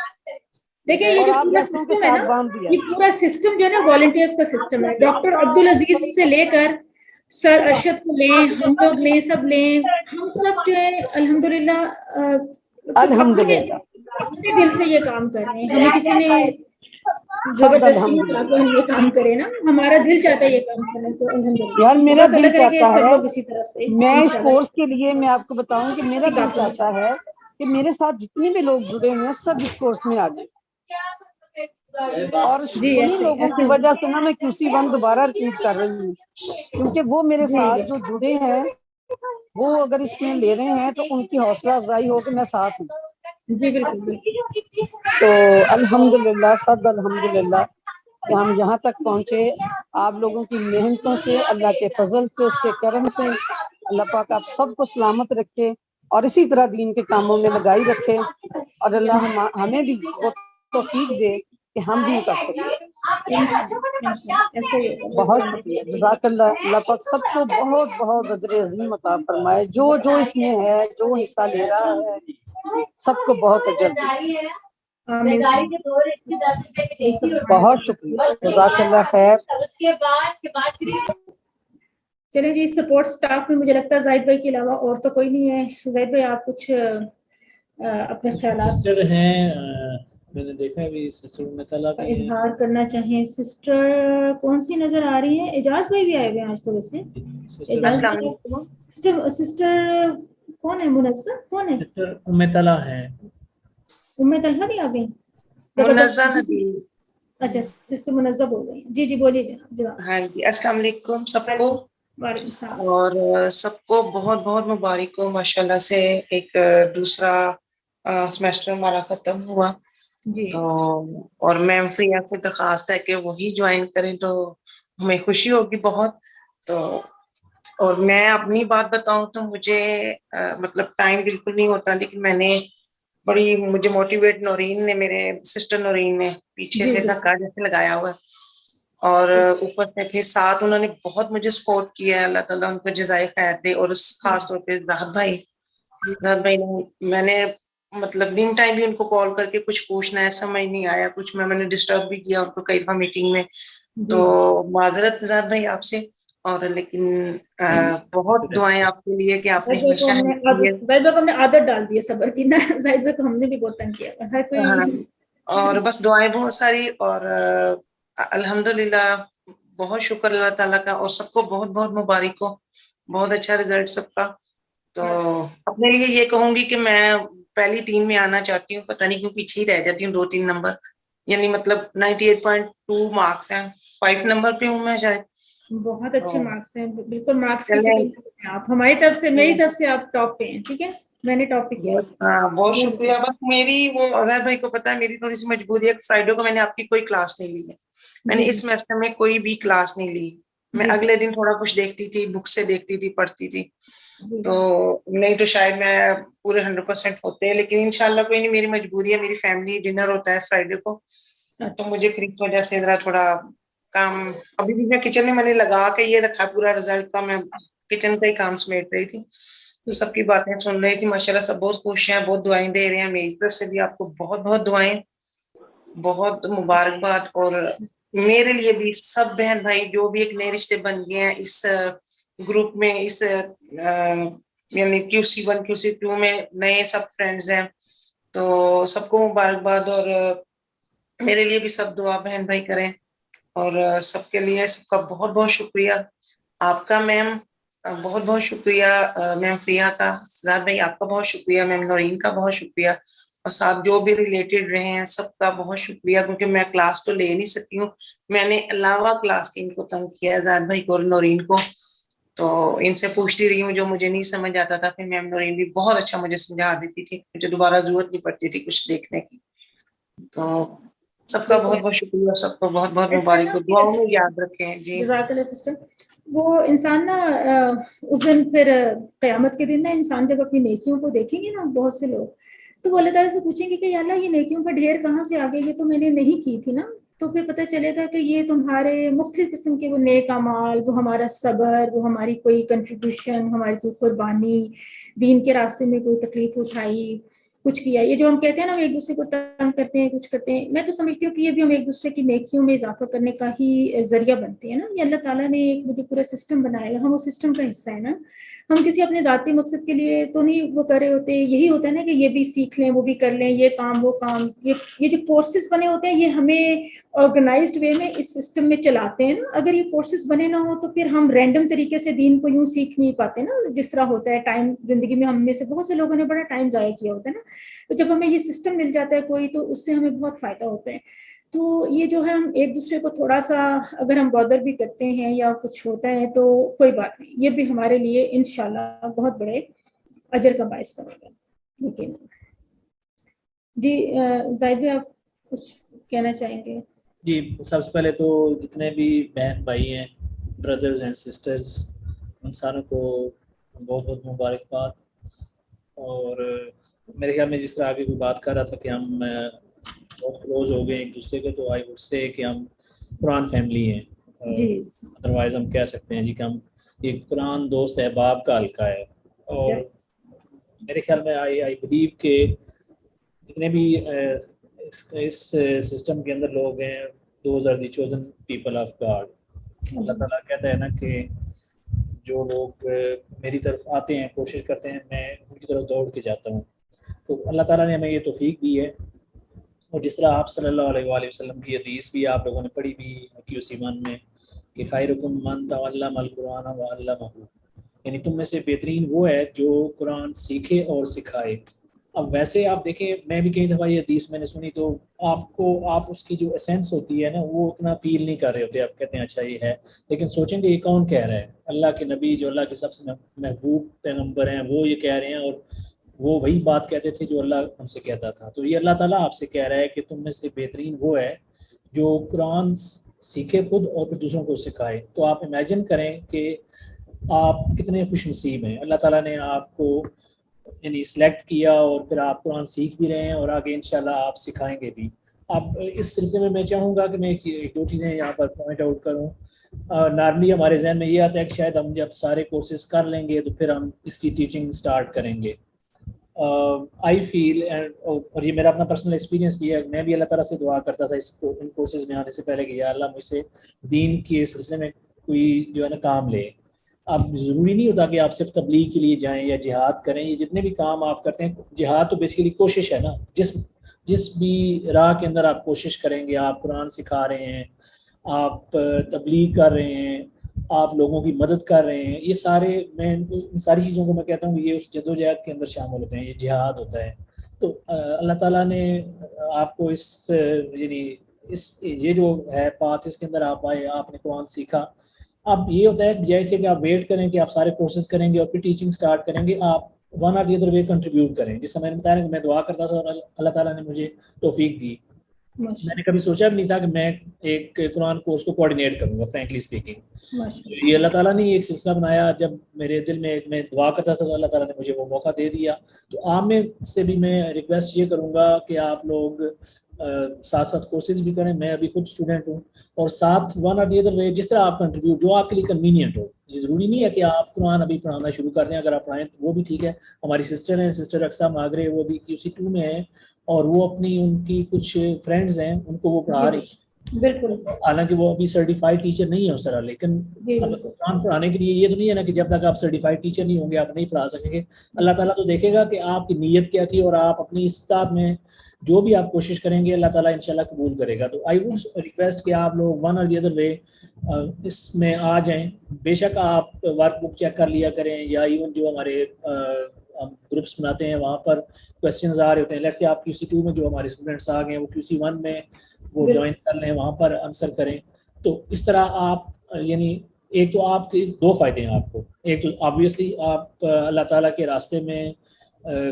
دیکھیں یہ جو پورا سسٹم ہے نا, یہ پورا سسٹم جو ہے نا والنٹیئرس کا سسٹم ہے. ڈاکٹر عبدالعزیز سے لے کر سر ارشد کو لیں, ہم لوگ لیں, سب لیں, ہم سب جو ہے الحمدللہ اپنے دل سے یہ کام کر رہے ہیں. ہمیں کسی نے زبردستی نہیں کہا کہ ہم یہ کام کریں نا, ہمارا دل چاہتا ہے یہ کام کریں. تو الحمدللہ یار میرا دل چاہتا سب ہے, لوگ اسی طرح سے میں اس کورس کے لیے میں آپ کو بتاؤں کہ میرا دل چاہتا ہے کہ میرے ساتھ جتنے بھی لوگ جڑے ہیں سب اس کورس میں آ جائیں. اور انہیں لوگوں کی وجہ سے نا میں QC1 دوبارہ ریپیٹ کر رہی ہوں, کیونکہ وہ میرے ساتھ جو جڑے ہیں وہ اگر اس میں لے رہے ہیں تو ان کی حوصلہ افزائی ہو کہ میں ساتھ ہوں. جی بالکل. تو الحمدللہ سب الحمدللہ. کہ ہم یہاں تک پہنچے آپ لوگوں کی محنتوں سے, اللہ کے فضل سے, اس کے کرم سے. اللہ پاک آپ سب کو سلامت رکھے اور اسی طرح دین کے کاموں میں لگائی رکھے, اور اللہ ہمیں بھی وہ توفیق دے کہ ہم بھی کر سکیں. ایسا ہی ہوگا. بہت شکریہ, جزاک اللہ. اللہ پاک سب کو بہت بہت اجر عظیم عطا فرمائے. جو اس میں ہے, جو حصہ لے رہا ہے, سب کو بہت اجر دے. بہت شکریہ, جزاک اللہ خیر. چلیں جی, سپورٹ سٹاف میں مجھے لگتا ہے زاہد بھائی کے علاوہ اور تو کوئی نہیں ہے. زاہد بھائی آپ کچھ اپنے خیالات سسٹر ہیں, میں نے دیکھا ابھی سسٹر مثلا بھی اظہار کرنا چاہیں. سسٹر کون سی نظر آ رہی ہیں؟ اعجاز بھائی بھی آئے ہوئے ہیں آج تو. ویسے سسٹر کون ہے؟ منزہ کون ہے؟ سسٹر مثلا ہے. طلحہ بھی آ گئی. اچھا, سسٹر منزہ بول رہی ہیں. جی بولیے جناب. ہاں جی, السلام علیکم سب کو. وعلیکم السلام. اور سب کو بہت بہت مبارک ہو. ماشاءاللہ سے ایک دوسرا سیمسٹر ہمارا ختم ہوا. تو اور میم فریہ سے درخواست ہے کہ وہی جوائن کریں تو ہمیں خوشی ہوگی بہت. تو اور میں اپنی بات بتاؤں تو مجھے مطلب ٹائم بالکل نہیں ہوتا, لیکن میں نے مجھے موٹیویٹ نورین نے, میرے سسٹر نورین نے پیچھے سے دھکا جیسے لگایا ہوا, اور اوپر سے پھر ساتھ انہوں نے بہت مجھے سپورٹ کیا ہے. اللہ تعالیٰ ان کو جزائے خیر دے. اور خاص طور پہ زاہد بھائی نے, میں نے مطلب دن ٹائم بھی ان کو کال کر کے کچھ پوچھنا ہے, سمجھ نہیں آیا کچھ میں نے ڈسٹرب بھی کیا ان کو کئی دفعہ میٹنگ میں. تو معذرت زاہد بھائی آپ سے. اور لیکن بہت دعائیں آپ کے لیے کہ آپ نے ہمیشہ زاہد بھائی کو ہم نے عادت ڈال دی ہے صبر کی نا. زاہد بھائی کو ہم نے بھی بہت تنگ کیا ہر کوئی. اور بس دعائیں بہت ساری. اور الحمدللہ بہت شکر اللہ تعالیٰ کا. اور سب کو بہت بہت مبارک ہو, بہت اچھا رزلٹ سب کا. تو اپنے لیے یہ کہوں گی کہ میں پہلی 3 میں آنا چاہتی ہوں. پتہ نہیں کیوں پیچھے ہی رہ جاتی ہوں 2-3 نمبر, یعنی مطلب 98.2 مارکس ہیں, 5 نمبر پہ ہوں میں شاید. بہت اچھے مارکس ہیں, بالکل مارکس کی آپ ہماری طرف سے, میری طرف سے آپ ٹاپ پہ ہیں. ٹھیک ہے, میں نے ٹاپ پہ کیا. ہاں بہت شکریہ. بس میری وہ عزیز بھائی کو پتا ہے میری تھوڑی سی مجبوری ہے. فرائیڈے کو میں نے آپ کی کوئی کلاس نہیں لی ہے. میں نے اس سیمسٹر میں کوئی بھی کلاس نہیں لی. میں اگلے دن تھوڑا کچھ دیکھتی تھی, بک سے دیکھتی تھی, پڑھتی تھی. تو نہیں تو شاید میں پورے 100% ہوتے ہیں, لیکن انشاءاللہ کوئی نہیں, میری مجبوری ہے. میری فیملی ڈنر ہوتا ہے فرائیڈے کو, تو مجھے پھر اس وجہ سے ذرا تھوڑا کام. ابھی بھی میں کچن میں نے لگا کے یہ رکھا پورا رزلٹ کا, میں کچن کا ہی کام سمیٹ رہی تھی. تو سب کی باتیں سن رہی تھی. ماشاءاللہ سب بہت خوش ہیں, بہت دعائیں دے رہے ہیں. میری طرف سے بھی آپ کو بہت بہت دعائیں, بہت مبارکباد. اور میرے لیے بھی سب بہن بھائی جو بھی ایک نئے رشتے بن گئے ہیں اس گروپ میں, اس یعنی QC1 QC2 میں نئے سب فرینڈز ہیں, تو سب کو مبارکباد. اور میرے لیے بھی سب دعا بہن بھائی کریں. اور سب کے لیے سب کا بہت بہت شکریہ. آپ کا میم بہت بہت شکریہ, میم فریہ کا. زاہد بھائی آپ کا بہت شکریہ. میم نورین کا بہت شکریہ. اور ساتھ جو بھی ریلیٹڈ رہے ہیں سب کا بہت شکریہ, کیونکہ میں کلاس تو لے نہیں سکتی ہوں. میں نے علاوہ کلاس کے ان کو تنگ کیا ہے, زاہد بھائی کو اور نورین کو. تو ان سے پوچھتی رہی ہوں جو مجھے نہیں سمجھ آتا تھا. پھر میم نورین بھی بہت اچھا مجھے سمجھا دیتی تھی, مجھے دوبارہ ضرورت نہیں پڑتی تھی کچھ دیکھنے کی. تو سب کا بہت بہت شکریہ, سب کو بہت بہت مبارک ہو. دعاؤں میں یاد رکھیں. جی جزاک اللہ سسٹر. وہ انسان نا اس دن پھر قیامت کے دن نا انسان جب اپنی نیکیوں کو دیکھیں گے نا, بہت سے لوگ, تو وہ اللہ تعالیٰ سے پوچھیں گے کہ یا اللہ یہ نیکیوں کا ڈھیر کہاں سے آ گیا, یہ تو میں نے نہیں کی تھی نا. تو پھر پتہ چلے گا کہ یہ تمہارے مختلف قسم کے وہ نیک اعمال, وہ ہمارا صبر, وہ ہماری کوئی کنٹریبیوشن, ہماری کوئی قربانی, دین کے راستے میں کوئی تکلیف اٹھائی, کچھ کیا. یہ جو ہم کہتے ہیں نا ہم ایک دوسرے کو تنگ کرتے ہیں, کچھ کرتے ہیں, میں تو سمجھتی ہوں کہ یہ بھی ہم ایک دوسرے کی نیکیوں میں اضافہ کرنے کا ہی ذریعہ بنتے ہیں نا. یہ اللہ تعالیٰ نے ایک جو پورا سسٹم بنایا ہے, ہم اس سسٹم کا حصہ ہے نا. ہم کسی اپنے ذاتی مقصد کے لیے تو نہیں وہ کر رہے ہوتے. یہی ہوتا ہے نا کہ یہ بھی سیکھ لیں, وہ بھی کر لیں, یہ کام وہ کام. یہ جو کورسز بنے ہوتے ہیں یہ ہمیں آرگنائزڈ وے میں اس سسٹم میں چلاتے ہیں نا. اگر یہ کورسز بنے نہ ہو تو پھر ہم رینڈم طریقے سے دین کو یوں سیکھ نہیں پاتے نا, جس طرح ہوتا ہے. ٹائم زندگی میں ہم میں سے بہت سے لوگوں نے بڑا ٹائم ضائع کیا ہوتا ہے نا. تو جب ہمیں یہ سسٹم مل جاتا ہے کوئی, تو اس سے ہمیں بہت فائدہ ہوتا ہے. تو یہ جو ہے ہم ایک دوسرے کو تھوڑا سا اگر ہم بادر بھی کرتے ہیں یا کچھ ہوتا ہے تو کوئی بات نہیں, یہ بھی ہمارے لیے انشاءاللہ بہت بڑے اجر کا باعث بنے گا. ٹھیک ہے جی. زاہد بھائی آپ کچھ کہنا چاہیں گے؟ جی سب سے پہلے تو جتنے بھی بہن بھائی ہیں بردرز اینڈ سسٹرز ان ساروں کو بہت بہت مبارکباد. اور میرے خیال میں جس طرح آگے کوئی بات کر رہا تھا کہ ہم بہت کلوز ہو گئے ایک دوسرے کے, تو آئی وڈ سے کہ ہم قرآن فیملی ہیں. ادروائز ہم کہہ سکتے ہیں جی کہ ہم یہ قرآن دوست احباب کا حلقہ ہے. اور میرے خیال میں آئی بلیو کہ جتنے بھی اس سسٹم کے اندر لوگ ہیں those are the chosen people of God. Allah تعالیٰ کہتا ہے نا کہ جو لوگ میری طرف آتے ہیں کوشش کرتے ہیں میں ان کی طرف دوڑ کے جاتا ہوں. تو اللہ تعالیٰ نے ہمیں یہ توفیق دی ہے. اور جس طرح آپ صلی اللہ علیہ وآلہ وسلم کی حدیث بھی آپ لوگوں نے پڑھی بھی QC 1 میں کہ خیرکم من تعلم القرآن وعلمہ, یعنی تم میں سے بہترین وہ ہے جو قرآن سیکھے اور سکھائے. اب ویسے آپ دیکھیں میں بھی کئی دفعہ یہ حدیث میں نے سنی تو آپ اس کی جو اسینس ہوتی ہے نا وہ اتنا فیل نہیں کر رہے ہوتے. آپ کہتے ہیں اچھا یہ ہے, لیکن سوچیں کہ یہ کون کہہ رہا ہے؟ اللہ کے نبی جو اللہ کے سب سے محبوب پیغمبر ہیں وہ یہ کہہ رہے ہیں, اور وہ وہی بات کہتے تھے جو اللہ ہم سے کہتا تھا. تو یہ اللہ تعالیٰ آپ سے کہہ رہا ہے کہ تم میں سے بہترین وہ ہے جو قرآن سیکھے خود اور پھر دوسروں کو سکھائے. تو آپ امیجن کریں کہ آپ کتنے خوش نصیب ہیں. اللہ تعالیٰ نے آپ کو یعنی سلیکٹ کیا اور پھر آپ قرآن سیکھ بھی رہے ہیں اور آگے انشاءاللہ آپ سکھائیں گے بھی. اب اس سلسلے میں چاہوں گا کہ میں ایک دو چیزیں یہاں پر پوائنٹ آؤٹ کروں. نارملی ہمارے ذہن میں یہ آتا ہے کہ شاید ہم جب سارے کورسز کر لیں گے تو پھر ہم اس کی ٹیچنگ سٹارٹ کریں گے. آئی فیل اور یہ میرا اپنا پرسنل ایکسپیرینس بھی ہے, میں بھی اللہ تعالیٰ سے دعا کرتا تھا ان کورسز میں آنے سے پہلے کہ یا اللہ مجھ سے دین کے سلسلے میں کوئی جو ہے نا کام لے. اب ضروری نہیں ہوتا کہ آپ صرف تبلیغ کے لیے جائیں یا جہاد کریں. یہ جتنے بھی کام آپ کرتے ہیں, جہاد تو بیسیکلی کوشش ہے نا, جس بھی راہ کے اندر آپ کوشش کریں گے, آپ قرآن سکھا رہے ہیں, آپ تبلیغ کر رہے ہیں, آپ لوگوں کی مدد کر رہے ہیں, یہ سارے میں ان ساری چیزوں کو میں کہتا ہوں کہ یہ اس جدوجہد کے اندر شامل ہوتے ہیں, یہ جہاد ہوتا ہے. تو اللہ تعالیٰ نے آپ کو یہ جو ہے پاتھ اس کے اندر آپ آئے, آپ نے قرآن سیکھا. اب یہ ہوتا ہے جیسے کہ آپ ویٹ کریں کہ آپ سارے کورسز کریں گے اور پھر ٹیچنگ سٹارٹ کریں گے, آپ one or the other way contribute کریں. جس سے میں نے بتایا کہ میں دعا کرتا تھا اور اللہ تعالیٰ نے مجھے توفیق دی. میں نے کبھی سوچا بھی نہیں تھا کہ میں ایک قرآن کورس کو کوآرڈینیٹ کروں گا, فرینکلی اسپیکنگ. یہ اللہ تعالیٰ نے ایک سلسلہ بنایا. جب میرے دل میں میں دعا کرتا تھا تو اللہ تعالیٰ نے مجھے وہ موقع دے دیا. تو آپ میں سے بھی میں ریکویسٹ یہ کروں گا کہ آپ لوگ ساتھ ساتھ کورسز بھی کریں. میں ابھی خود اسٹوڈنٹ ہوں, اور ساتھ one or the other way جس طرح آپ کنٹریبیوٹ جو آپ کے لیے کنوینئنٹ ہو. یہ ضروری نہیں ہے کہ آپ قرآن ابھی پڑھانا شروع کر دیں, اگر آپ پڑھائیں تو وہ بھی ٹھیک ہے. ہماری سسٹر ہیں, سسٹر اقصیٰ ماگرے, وہ بھی QC 2 میں ہیں اور وہ اپنی ان کی کچھ فرینڈز ہیں ان کو وہ پڑھا رہی ہیں. بالکل, حالانکہ وہ ابھی سرٹیفائڈ ٹیچر نہیں ہے اس طرح, لیکن قرآن پڑھانے کے لیے یہ تو نہیں ہے نا کہ جب تک آپ سرٹیفائڈ ٹیچر نہیں ہوں گے آپ نہیں پڑھا سکیں گے. اللہ تعالیٰ تو دیکھے گا کہ آپ کی نیت کیا تھی, اور آپ اپنی استطاعت میں جو بھی آپ کوشش کریں گے اللہ تعالیٰ انشاءاللہ قبول کرے گا. تو آئی وڈ ریکویسٹ کہ آپ لوگ ون اور دی ادر وے اس میں آ جائیں. بے شک آپ ورک بک چیک کر لیا کریں, یا ایون جو ہمارے گروپس بناتے ہیں وہاں پر کویسچنز آ رہے ہوتے ہیں. لیٹس سے آپ QC 2 میں جو ہمارے اسٹوڈنٹس آ گئے ہیں وہ QC 1 میں وہ جوائن کر لیں, وہاں پر آنسر کریں. تو اس طرح آپ یعنی ایک تو آپ کے دو فائدے ہیں آپ کو. ایک تو آبویسلی آپ اللہ تعالیٰ کے راستے میں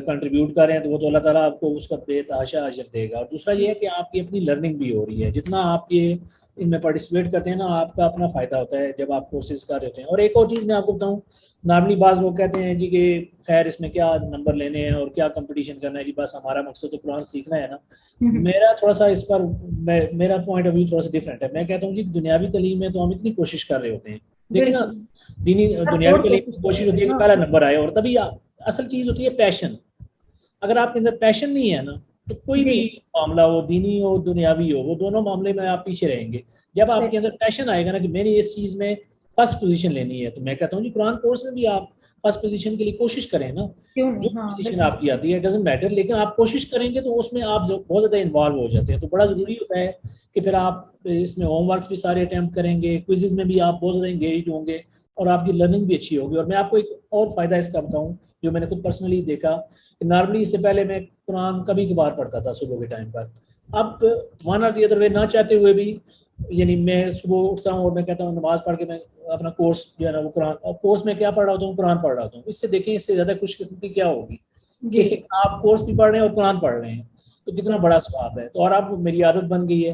کنٹریبیوٹ کر رہے ہیں تو وہ تو اللہ تعالیٰ آپ کو اس کا بے تحاشا اجر دے گا. اور دوسرا یہ ہے کہ آپ کی اپنی لرننگ بھی ہو رہی ہے. جتنا آپ یہ ان میں پارٹیسپیٹ کرتے ہیں نا آپ کا اپنا فائدہ ہوتا ہے جب آپ کورسز کر رہے ہوتے ہیں. اور ایک اور چیز میں آپ کو بتاؤں, نارملی بعض لوگ کہتے ہیں جی کہ خیر اس میں کیا نمبر لینے ہیں اور کیا کمپٹیشن کرنا ہے, جی بس ہمارا مقصد تو قرآن سیکھنا ہے نا. میرا تھوڑا سا اس پر میرا پوائنٹ آف ویو تھوڑا سا ڈفرینٹ ہے. میں کہتا ہوں جی دنیاوی تعلیم میں تو ہم اتنی کوشش کر رہے ہوتے ہیں, دیکھیں نا دینی دنیاوی تعلیم کی کوشش ہوتی ہے کہ پہلا نمبر آئے, اور تبھی اصل چیز ہوتی ہے پیشن. اگر آپ کے اندر پیشن نہیں ہے نا تو کوئی بھی معاملہ ہو, دینی ہو دنیاوی ہو, وہ دونوں معاملے میں آپ پیچھے رہیں گے. جب آپ کے اندر پیشن آئے گا نا کہ میں نے اس چیز میں فرسٹ پوزیشن لینی ہے, تو میں کہتا ہوں جی قرآن کورس میں بھی آپ فرسٹ پوزیشن کے لیے کوشش کریں نا, جو پوزیشن آپ کی آتی ہے ڈزنٹ میٹر, لیکن آپ کوشش کریں گے تو اس میں آپ بہت زیادہ انوالو ہو جاتے ہیں. تو بڑا ضروری ہوتا ہے کہ پھر آپ اس میں ہوم ورکس بھی سارے اٹیمپٹ کریں گے, کوئزز میں بھی آپ بہت زیادہ انگیجڈ ہوں گے, اور آپ کی لرننگ بھی اچھی ہوگی. اور میں آپ کو ایک اور فائدہ اس کا بتاؤں جو میں نے خود پرسنلی دیکھا کہ نارملی اس سے پہلے میں قرآن کبھی کبھار پڑھتا تھا صبح کے ٹائم پر. اب one or the other way نہ چاہتے ہوئے بھی یعنی میں صبح اٹھتا ہوں اور میں کہتا ہوں نماز پڑھ کے میں اپنا کورس جو ہے نا وہ قرآن, اور کورس میں کیا پڑھ رہا ہوتا ہوں, قرآن پڑھ رہا ہوتا ہوں. اس سے دیکھیں اس سے زیادہ خوش قسمتی کیا ہوگی کہ آپ کورس بھی پڑھ رہے ہیں اور قرآن پڑھ رہے ہیں, تو کتنا بڑا ثواب ہے. تو اور آپ میری عادت بن گئی ہے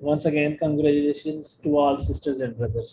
Once again, congratulations to all sisters and brothers.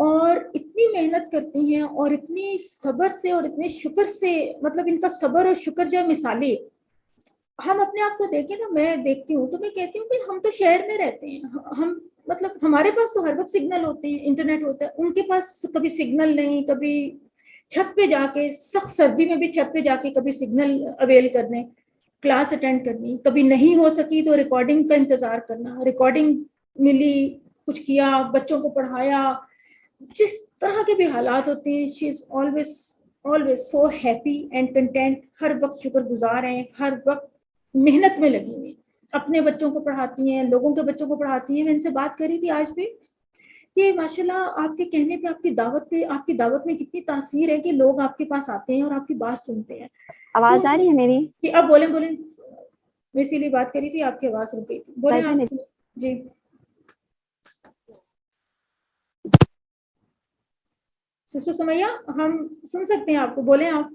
اور اتنی محنت کرتی ہیں اور اتنی صبر سے اور اتنے شکر سے, مطلب ان کا صبر اور شکر جو مثالی. ہم اپنے آپ کو دیکھیں نا, میں دیکھتی ہوں تو میں کہتی ہوں کہ ہم تو شہر میں رہتے ہیں, ہم مطلب ہمارے پاس تو ہر وقت سگنل ہوتے ہیں, انٹرنیٹ ہوتا ہے, ان کے پاس کبھی سگنل نہیں, کبھی چھت پہ جا کے, سخت سردی میں بھی چھت پہ جا کے کبھی سگنل اویل کرنے, کلاس اٹینڈ کرنی, کبھی نہیں ہو سکی تو ریکارڈنگ کا انتظار کرنا, ریکارڈنگ ملی, کچھ کیا, بچوں کو پڑھایا, جس طرح کے بھی حالات ہوتے ہیں. شی از always so happy and content, ہر وقت شکر گزار ہیں, ہر وقت محنت میں لگی ہوئی, اپنے بچوں کو پڑھاتی ہیں, لوگوں کے بچوں کو پڑھاتی ہیں. میں ان سے بات کری تھی آج بھی کہ ماشاءاللہ آپ کے کہنے پہ, آپ کی دعوت میں کتنی تاثیر ہے کہ لوگ آپ کے پاس آتے ہیں اور آپ کی بات سنتے ہیں. آواز آ رہی ہے میری؟ کہ اب بولیں, میں اسی لیے بات کری تھی, آپ کی آواز رک گئی تھی, بولیں آپ. جی سسٹر سمیہ, ہم سن سکتے ہیں آپ کو, بولیں آپ.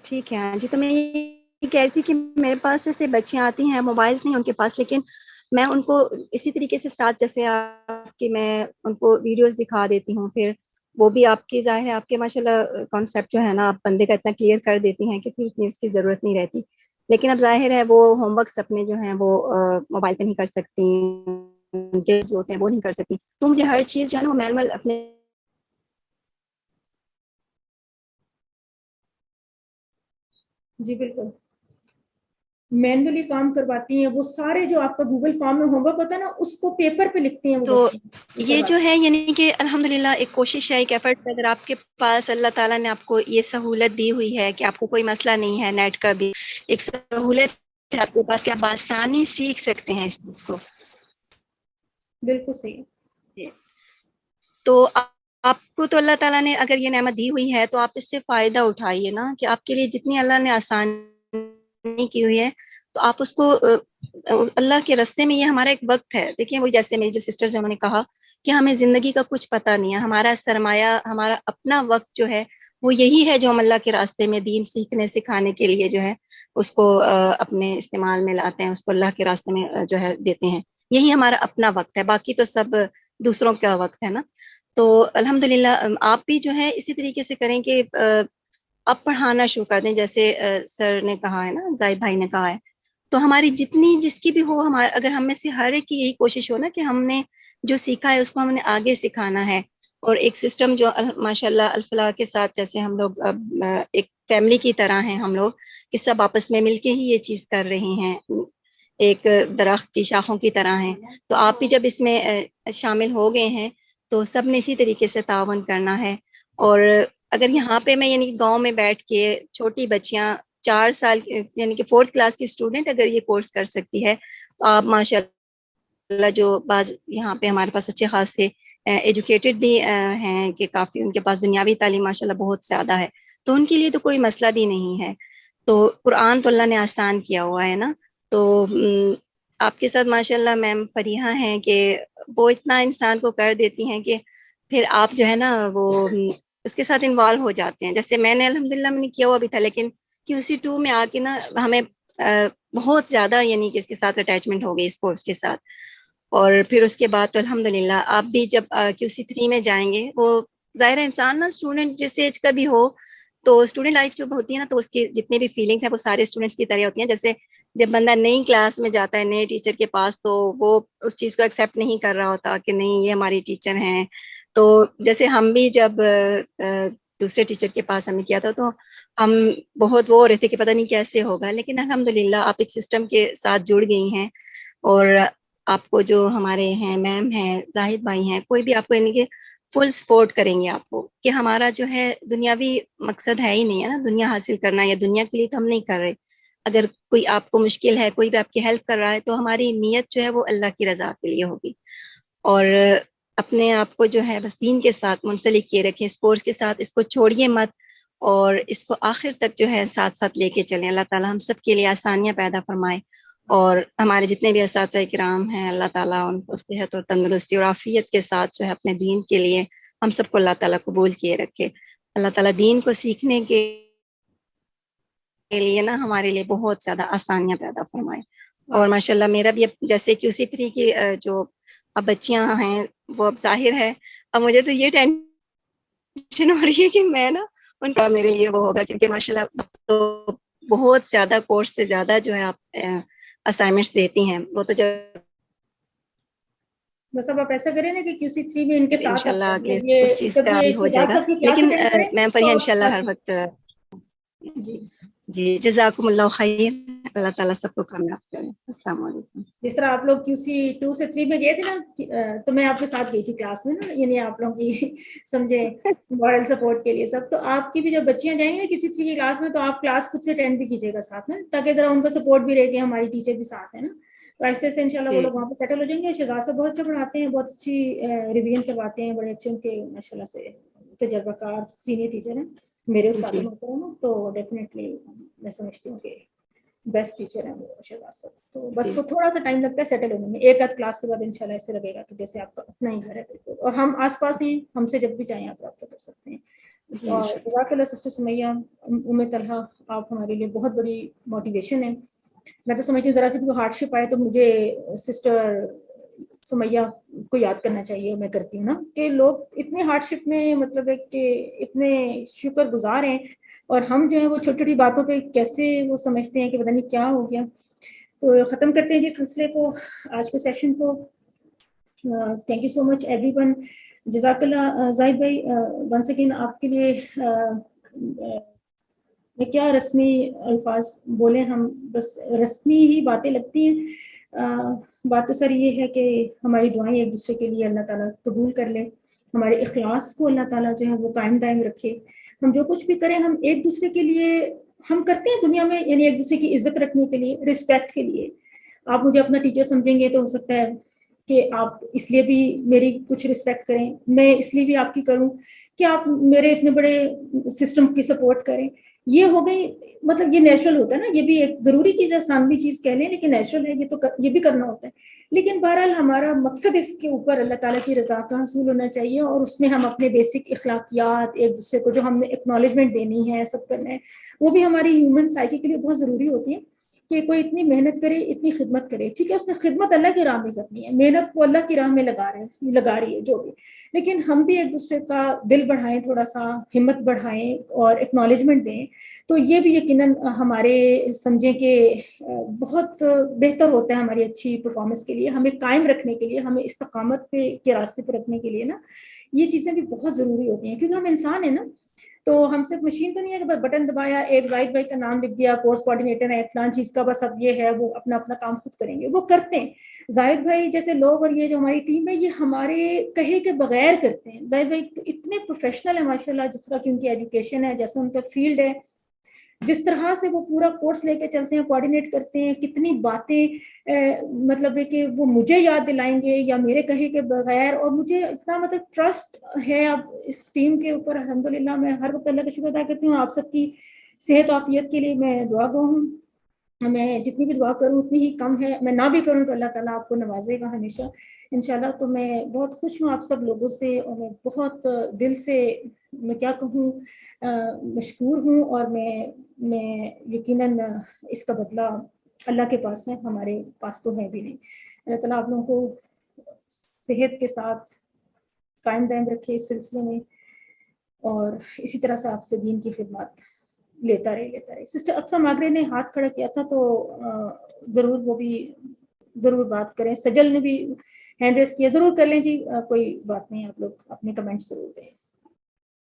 ٹھیک ہے جی. تو میں یہ کہہ رہی تھی کہ میرے پاس ایسے بچیاں آتی ہیں, موبائلس نہیں ان کے پاس, لیکن میں ان کو اسی طریقے سے ساتھ, جیسے آپ کی میں ان کو ویڈیوز دکھا دیتی ہوں, پھر وہ بھی آپ کی ظاہر ہے آپ کے ماشاءاللہ کانسیپٹ جو ہے نا, آپ بندے کا اتنا کلیئر کر دیتی ہیں کہ پھر اتنی اس کی ضرورت نہیں رہتی. لیکن اب ظاہر ہے وہ ہوم ورکس اپنے جو ہیں وہ موبائل پہ نہیں کر سکتی, جو ہوتے ہیں وہ نہیں کر سکتی. تو مجھے ہر چیز جو ہے نا وہ مینول اپنے جی بالکل مینولی کام کرواتی ہیں. وہ سارے جو آپ کا گوگل فارم میں ہوم ورک ہوتا ہے نا, اس کو پیپر پہ لکھتی ہیں وہ تو بچے. یہ جو ہے یعنی کہ الحمدللہ ایک کوشش ہے, ایک ایفرٹ. اگر آپ کے پاس اللہ تعالیٰ نے آپ کو یہ سہولت دی ہوئی ہے کہ آپ کو کوئی مسئلہ نہیں ہے, نیٹ کا بھی ایک سہولت ہے آپ کے پاس کہ آپ بآسانی سیکھ سکتے ہیں اس چیز کو. بالکل صحیح. تو آپ کو تو اللہ تعالیٰ نے اگر یہ نعمت دی ہوئی ہے تو آپ اس سے فائدہ اٹھائیے نا, کہ آپ کے لیے جتنی اللہ نے آسانی کی ہوئی ہے تو آپ اس کو اللہ کے راستے میں, یہ ہمارا ایک وقت ہے. دیکھیں وہ جیسے میری جو سسٹرز ہیں انہوں نے کہا کہ ہمیں زندگی کا کچھ پتہ نہیں ہے, ہمارا سرمایہ, ہمارا اپنا وقت جو ہے وہ یہی ہے جو ہم اللہ کے راستے میں دین سیکھنے سکھانے کے لیے جو ہے اس کو اپنے استعمال میں لاتے ہیں, اس کو اللہ کے راستے میں جو ہے دیتے ہیں. یہی ہمارا اپنا وقت ہے, باقی تو سب دوسروں کا وقت ہے نا. تو الحمدللہ آپ بھی جو ہے اسی طریقے سے کریں کہ آپ پڑھانا شروع کر دیں, جیسے سر نے کہا ہے نا, زاہد بھائی نے کہا ہے. تو ہماری جتنی جس کی بھی ہو, اگر ہم میں سے ہر ایک کی یہی کوشش ہو نا کہ ہم نے جو سیکھا ہے اس کو ہم نے آگے سکھانا ہے, اور ایک سسٹم جو ماشاءاللہ الفلاح کے ساتھ, جیسے ہم لوگ ایک فیملی کی طرح ہیں ہم لوگ, کہ سب آپس میں مل کے ہی یہ چیز کر رہے ہیں, ایک درخت کی شاخوں کی طرح ہیں. تو آپ بھی جب اس میں شامل ہو گئے ہیں تو سب نے اسی طریقے سے تعاون کرنا ہے. اور اگر یہاں پہ میں یعنی گاؤں میں بیٹھ کے چھوٹی بچیاں 4 سال یعنی کہ 4th کلاس کی اسٹوڈنٹ اگر یہ کورس کر سکتی ہے, تو آپ ماشاءاللہ جو بعض یہاں پہ ہمارے پاس اچھے خاصے ایجوکیٹڈ بھی ہیں کہ کافی ان کے پاس دنیاوی تعلیم ماشاءاللہ بہت زیادہ ہے, تو ان کے لیے تو کوئی مسئلہ بھی نہیں ہے. تو قرآن تو اللہ نے آسان کیا ہوا ہے نا. تو آپ کے ساتھ ماشاءاللہ میم فریحہ ہیں کہ وہ اتنا انسان کو کر دیتی ہیں کہ پھر آپ جو ہے نا وہ اس کے ساتھ انوالو ہو جاتے ہیں. جیسے میں نے الحمدللہ میں نے کیا ہوا بھی تھا, لیکن QC2 میں آ کے نا ہمیں بہت زیادہ یعنی کہ اس کے ساتھ اٹیچمنٹ ہو گئی اس کورس کے ساتھ. اور پھر اس کے بعد تو الحمدللہ آپ بھی جب QC3 میں جائیں گے, وہ ظاہر انسان نا اسٹوڈنٹ جس ایج کا بھی ہو, تو اسٹوڈنٹ لائف جو ہوتی ہے نا, تو اس کی جتنے بھی فیلنگس ہیں وہ سارے اسٹوڈنٹس کی طرح ہوتی ہیں. جیسے جب بندہ نئی کلاس میں جاتا ہے نئے ٹیچر کے پاس, تو وہ اس چیز کو ایکسیپٹ نہیں کر رہا ہوتا کہ نہیں یہ ہماری ٹیچر ہیں. تو جیسے ہم بھی جب دوسرے ٹیچر کے پاس ہمیں کیا تھا تو ہم بہت وہ ہو رہے تھے کہ پتہ نہیں کیسے ہوگا, لیکن الحمدللہ آپ ایک سسٹم کے ساتھ جڑ گئی ہیں. اور آپ کو جو ہمارے ہیں میم ہیں, زاہد بھائی ہیں, کوئی بھی آپ کو یعنی کہ فل سپورٹ کریں گے آپ کو, کہ ہمارا جو ہے دنیاوی مقصد ہے ہی نہیں ہے نا, دنیا حاصل کرنا یا دنیا کے لیے تو ہم نہیں کر رہے. اگر کوئی آپ کو مشکل ہے, کوئی بھی آپ کی ہیلپ کر رہا ہے, تو ہماری نیت جو ہے وہ اللہ کی رضا کے لیے ہوگی. اور اپنے آپ کو جو ہے بس دین کے ساتھ منسلک کیے رکھیں, اس کورس کے ساتھ, اس کو چھوڑیے مت, اور اس کو آخر تک جو ہے ساتھ ساتھ لے کے چلیں. اللہ تعالیٰ ہم سب کے لیے آسانیاں پیدا فرمائے, اور ہمارے جتنے بھی اساتذہ کرام ہیں اللہ تعالیٰ ان کو صحت اور تندرستی اور عافیت کے ساتھ جو ہے اپنے دین کے لیے ہم سب کو اللہ تعالیٰ قبول کیے رکھے. اللہ تعالیٰ دین کو سیکھنے کے لیے نا ہمارے لیے بہت زیادہ آسانیاں پیدا فرمائے. اور ماشاءاللہ میرا بھی جیسے QC3 کی جو اب بچیاں ہیں وہ اب ظاہر ہے اب مجھے تو یہ ٹینشن ہو رہی ہے کہ میں نا ان کا میرے لیے وہ ہوگا کیونکہ ماشاء اللہ تو بہت زیادہ کورس سے زیادہ جو ہے آپ اسائنمنٹس دیتی ہیں. وہ تو جب بس اب آپ ایسا کریں نا کہ QC3 میں ان کے ساتھ انشاءاللہ کہ یہ اس چیز جب کا یہ بھی ہو جائے گا. اجازت کی کلاس لیکن اٹینڈ کریں میم تو فرحیٰ انشاءاللہ ہر ساتھ وقت جی جی جزاکم اللہ خیر. اللہ تعالیٰ سب کو کامیاب کرے. السلام علیکم. جس طرح آپ لوگ QC2 سے 3 میں گئے تھے نا تو میں آپ کے ساتھ گئی تھی کلاس میں نا, یعنی آپ لوگوں کی سمجھے مورل سپورٹ کے لیے سب. تو آپ کی بھی جب بچیاں جائیں گی نا QC3 کی کلاس میں تو آپ کلاس خود سے اٹینڈ بھی کیجیے گا ساتھ میں, تاکہ ذرا ان کو سپورٹ بھی رہے کہ ہماری ٹیچر بھی ساتھ ہیں نا. تو ایسے سے انشاءاللہ وہ لوگ وہاں پہ سیٹل ہو جائیں گے. شہزاد صاحب بہت اچھا پڑھاتے ہیں, بہت اچھی ریویژن کرواتے ہیں, بڑے اچھے ان کے ماشاءاللہ سے تجربہ کار سینئر ٹیچر ہیں میرے استاد محترم. تو ڈیفینیٹلی میں سمجھتی ہوں کہ بیسٹ ٹیچر ہیں وہ شہزاد صاحب. تو بس کو تھوڑا سا ٹائم لگتا ہے سیٹل ہونے میں, ایک آدھ کلاس کے بعد انشاءاللہ ایسے لگے گا کہ جیسے آپ کا اپنا ہی گھر ہے بالکل, اور ہم آس پاس ہیں, ہم سے جب بھی چاہیں آپ رابطہ کر سکتے ہیں. اور جزاک اللہ سسٹر سمیہ, طلحہ, آپ ہمارے لیے بہت بڑی موٹیویشن ہے. میں تو سمجھتی ہوں ذرا سی بھی ہارڈ شپ آئے تو مجھے سسٹر سمیہ کو یاد کرنا چاہیے. میں کرتی ہوں نا کہ لوگ اتنے ہارڈ شپ میں مطلب ہے کہ اتنے شکر گزار ہیں, اور ہم جو ہیں وہ چھوٹی چھوٹی باتوں پہ کیسے وہ سمجھتے ہیں کہ پتہ نہیں کیا ہو گیا. تو ختم کرتے ہیں جی سلسلے کو, آج کے سیشن کو. Thank you so much every one. جزاک اللہ. زاہد بھائی ونس اگین آپ کے لیے میں کیا رسمی الفاظ بولیں, ہم بس رسمی ہی باتیں لگتی ہیں. بات تو سر یہ ہے کہ ہماری دعائیں ایک دوسرے کے لیے اللہ تعالیٰ قبول کر لیں, ہمارے اخلاص کو اللہ تعالیٰ جو ہے وہ قائم دائم رکھے. ہم جو کچھ بھی کریں ہم ایک دوسرے کے لیے ہم کرتے ہیں دنیا میں, یعنی ایک دوسرے کی عزت رکھنے کے لیے, رسپیکٹ کے لیے. آپ مجھے اپنا ٹیچر سمجھیں گے تو ہو سکتا ہے کہ آپ اس لیے بھی میری کچھ رسپیکٹ کریں, میں اس لیے بھی آپ کی کروں کہ آپ میرے اتنے بڑے سسٹم کی سپورٹ کریں. یہ ہو گئی, مطلب یہ نیچرل ہوتا ہے نا, یہ بھی ایک ضروری چیز ہے, آسان چیز کہہ لیں لیکن نیچرل ہے, یہ تو یہ بھی کرنا ہوتا ہے. لیکن بہرحال ہمارا مقصد اس کے اوپر اللہ تعالیٰ کی رضا کا حصول ہونا چاہیے, اور اس میں ہم اپنے بیسک اخلاقیات ایک دوسرے کو جو ہم نے ایکنالجمنٹ دینی ہے سب کرنا ہے, وہ بھی ہماری ہیومن سائیکی کے لیے بہت ضروری ہوتی ہے. کہ کوئی اتنی محنت کرے, اتنی خدمت کرے, ٹھیک ہے اس نے خدمت اللہ کی راہ میں کرنی ہے, محنت وہ اللہ کی راہ میں لگا رہی ہے جو بھی, لیکن ہم بھی ایک دوسرے کا دل بڑھائیں, تھوڑا سا ہمت بڑھائیں اور ایکنالجمنٹ دیں, تو یہ بھی یقیناً ہمارے سمجھیں کہ بہت بہتر ہوتا ہے ہماری اچھی پرفارمنس کے لیے, ہمیں قائم رکھنے کے لیے, ہمیں استقامت کے راستے پہ رکھنے کے لیے نا. یہ چیزیں بھی بہت ضروری ہوتی ہیں کیونکہ ہم انسان ہیں نا, تو ہم صرف مشین تو نہیں ہے کہ بس بٹن دبایا, ایک زاہد بھائی کا نام لکھ دیا, کورس کوآرڈینیٹر ہے فلان چیز کا, بس اب یہ ہے, وہ اپنا اپنا کام خود کریں گے. وہ کرتے ہیں زاہد بھائی جیسے لوگ, اور یہ جو ہماری ٹیم ہے یہ ہمارے کہے کے بغیر کرتے ہیں. زاہد بھائی اتنے پروفیشنل ہیں ماشاءاللہ, جس طرح کی ان کی ایجوکیشن ہے, جیسا ان کا فیلڈ ہے, جس طرح سے وہ پورا کورس لے کے چلتے ہیں, کوآرڈینیٹ کرتے ہیں, کتنی باتیں مطلب ہے کہ وہ مجھے یاد دلائیں گے یا میرے کہے کے بغیر, اور مجھے اتنا مطلب ٹرسٹ ہے اب اس ٹیم کے اوپر. الحمدللہ میں ہر وقت اللہ کا شکر ادا کرتی ہوں. آپ سب کی صحت و عافیت کے لیے میں دعا گو ہوں. میں جتنی بھی دعا کروں اتنی ہی کم ہے, میں نہ بھی کروں تو اللہ تعالیٰ آپ کو نوازے گا ہمیشہ انشاءاللہ. تو میں بہت خوش ہوں آپ سب لوگوں سے, اور میں بہت دل سے میں کیا کہوں مشکور ہوں, اور میں یقیناً اس کا بدلہ اللہ کے پاس ہے, ہمارے پاس تو ہے بھی نہیں. اللہ تعالیٰ آپ لوگوں کو صحت کے ساتھ قائم دائم رکھے اس سلسلے میں, اور اسی طرح سے آپ سے دین کی خدمات لیتا رہے. سسٹر اقصیٰ ماگرے نے ہاتھ کھڑا کیا تھا, تو ضرور وہ بھی ضرور بات کریں. سجل نے بھی ہینڈ ریز کیا, ضرور کر لیں جی, کوئی بات نہیں, آپ لوگ اپنے کمنٹس ضرور دیں.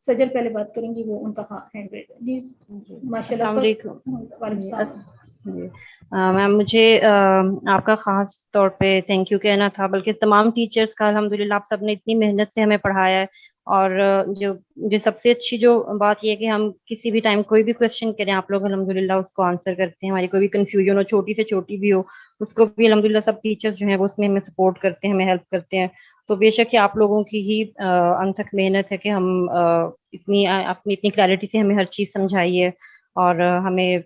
سجل پہلے بات کریں گی, وہ ان کا ہینڈ ریز پلیز. ماشاء اللہ. السلام علیکم. وعلیکم السلام. میم مجھے آپ کا خاص طور پہ تھینک یو کہنا تھا, بلکہ تمام ٹیچرز کا. الحمدللہ آپ سب نے اتنی محنت سے ہمیں پڑھایا ہے, اور جو سب سے اچھی جو بات یہ ہے کہ ہم کسی بھی ٹائم کوئی بھی کویشچن کریں آپ لوگ الحمدللہ اس کو آنسر کرتے ہیں. ہماری کوئی بھی کنفیوژن ہو, چھوٹی سے چھوٹی بھی ہو, اس کو بھی الحمدللہ سب ٹیچرز جو ہیں وہ اس میں ہمیں سپورٹ کرتے ہیں, ہمیں ہیلپ کرتے ہیں. تو بے شک یہ آپ لوگوں کی ہی انتھک محنت ہے کہ ہم اپنی کلیئرٹی سے ہمیں ہر چیز سمجھائی ہے, اور ہمیں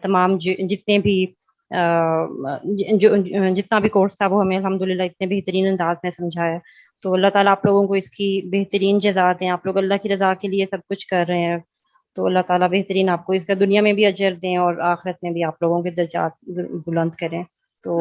تمام جتنے بھی جتنا بھی کورس تھا وہ ہمیں الحمدللہ اتنے بہترین انداز میں سمجھایا. تو اللہ تعالیٰ آپ لوگوں کو اس کی بہترین جزا دیں. آپ لوگ اللہ کی رضا کے لیے سب کچھ کر رہے ہیں, تو اللہ تعالیٰ بہترین آپ کو اس کا دنیا میں بھی اجر دیں, اور آخرت میں بھی آپ لوگوں کے درجات بلند کریں. تو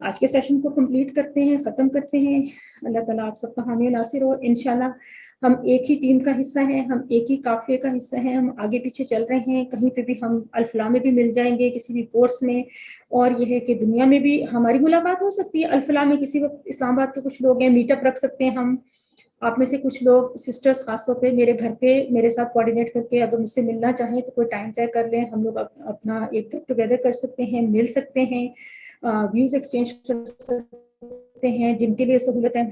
آج کے سیشن کو کمپلیٹ کرتے ہیں، ختم کرتے ہیں. اللہ تعالیٰ آپ سب کا حامی و ناصر ہو. انشاءاللہ ہم ایک ہی ٹیم کا حصہ ہیں، ہم ایک ہی قافلے کا حصہ ہیں، ہم آگے پیچھے چل رہے ہیں. کہیں پہ بھی ہم الفلاح میں بھی مل جائیں گے، کسی بھی کورس میں. اور یہ ہے کہ دنیا میں بھی ہماری ملاقات ہو سکتی ہے. الفلاح میں کسی وقت اسلام آباد کے کچھ لوگ ہیں، میٹ اپ رکھ سکتے ہیں ہم. آپ میں سے کچھ لوگ سسٹرز خاص طور پہ میرے گھر پہ میرے ساتھ کوآرڈینیٹ کر کے اگر مجھ سے ملنا چاہیں تو کوئی ٹائم طے کر لیں. ہم لوگ اپنا ایک گیٹ ٹوگیدر کر سکتے ہیں، مل سکتے ہیں، ویوز ایکسچینج کر سکتے ہیں جن کے لیے سہولت ہے.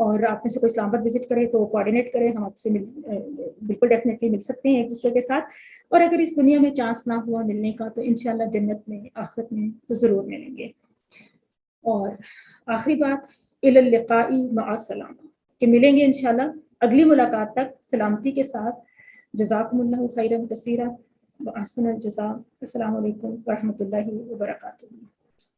اور آپ میں سے کوئی اسلام آباد وزٹ کرے تو کوآرڈینیٹ کرے، ہم آپ سے بالکل ڈیفینیٹلی مل سکتے ہیں ایک دوسرے کے ساتھ. اور اگر اس دنیا میں چانس نہ ہوا ملنے کا تو انشاءاللہ جنت میں آخرت میں تو ضرور ملیں گے. اور آخری بات، الی اللقاء مع السلامہ، کہ ملیں گے انشاءاللہ اگلی ملاقات تک سلامتی کے ساتھ. جزاکم اللہ خیرا کثیرا واحسن الجزاء. السلام علیکم ورحمۃ اللہ وبرکاتہ.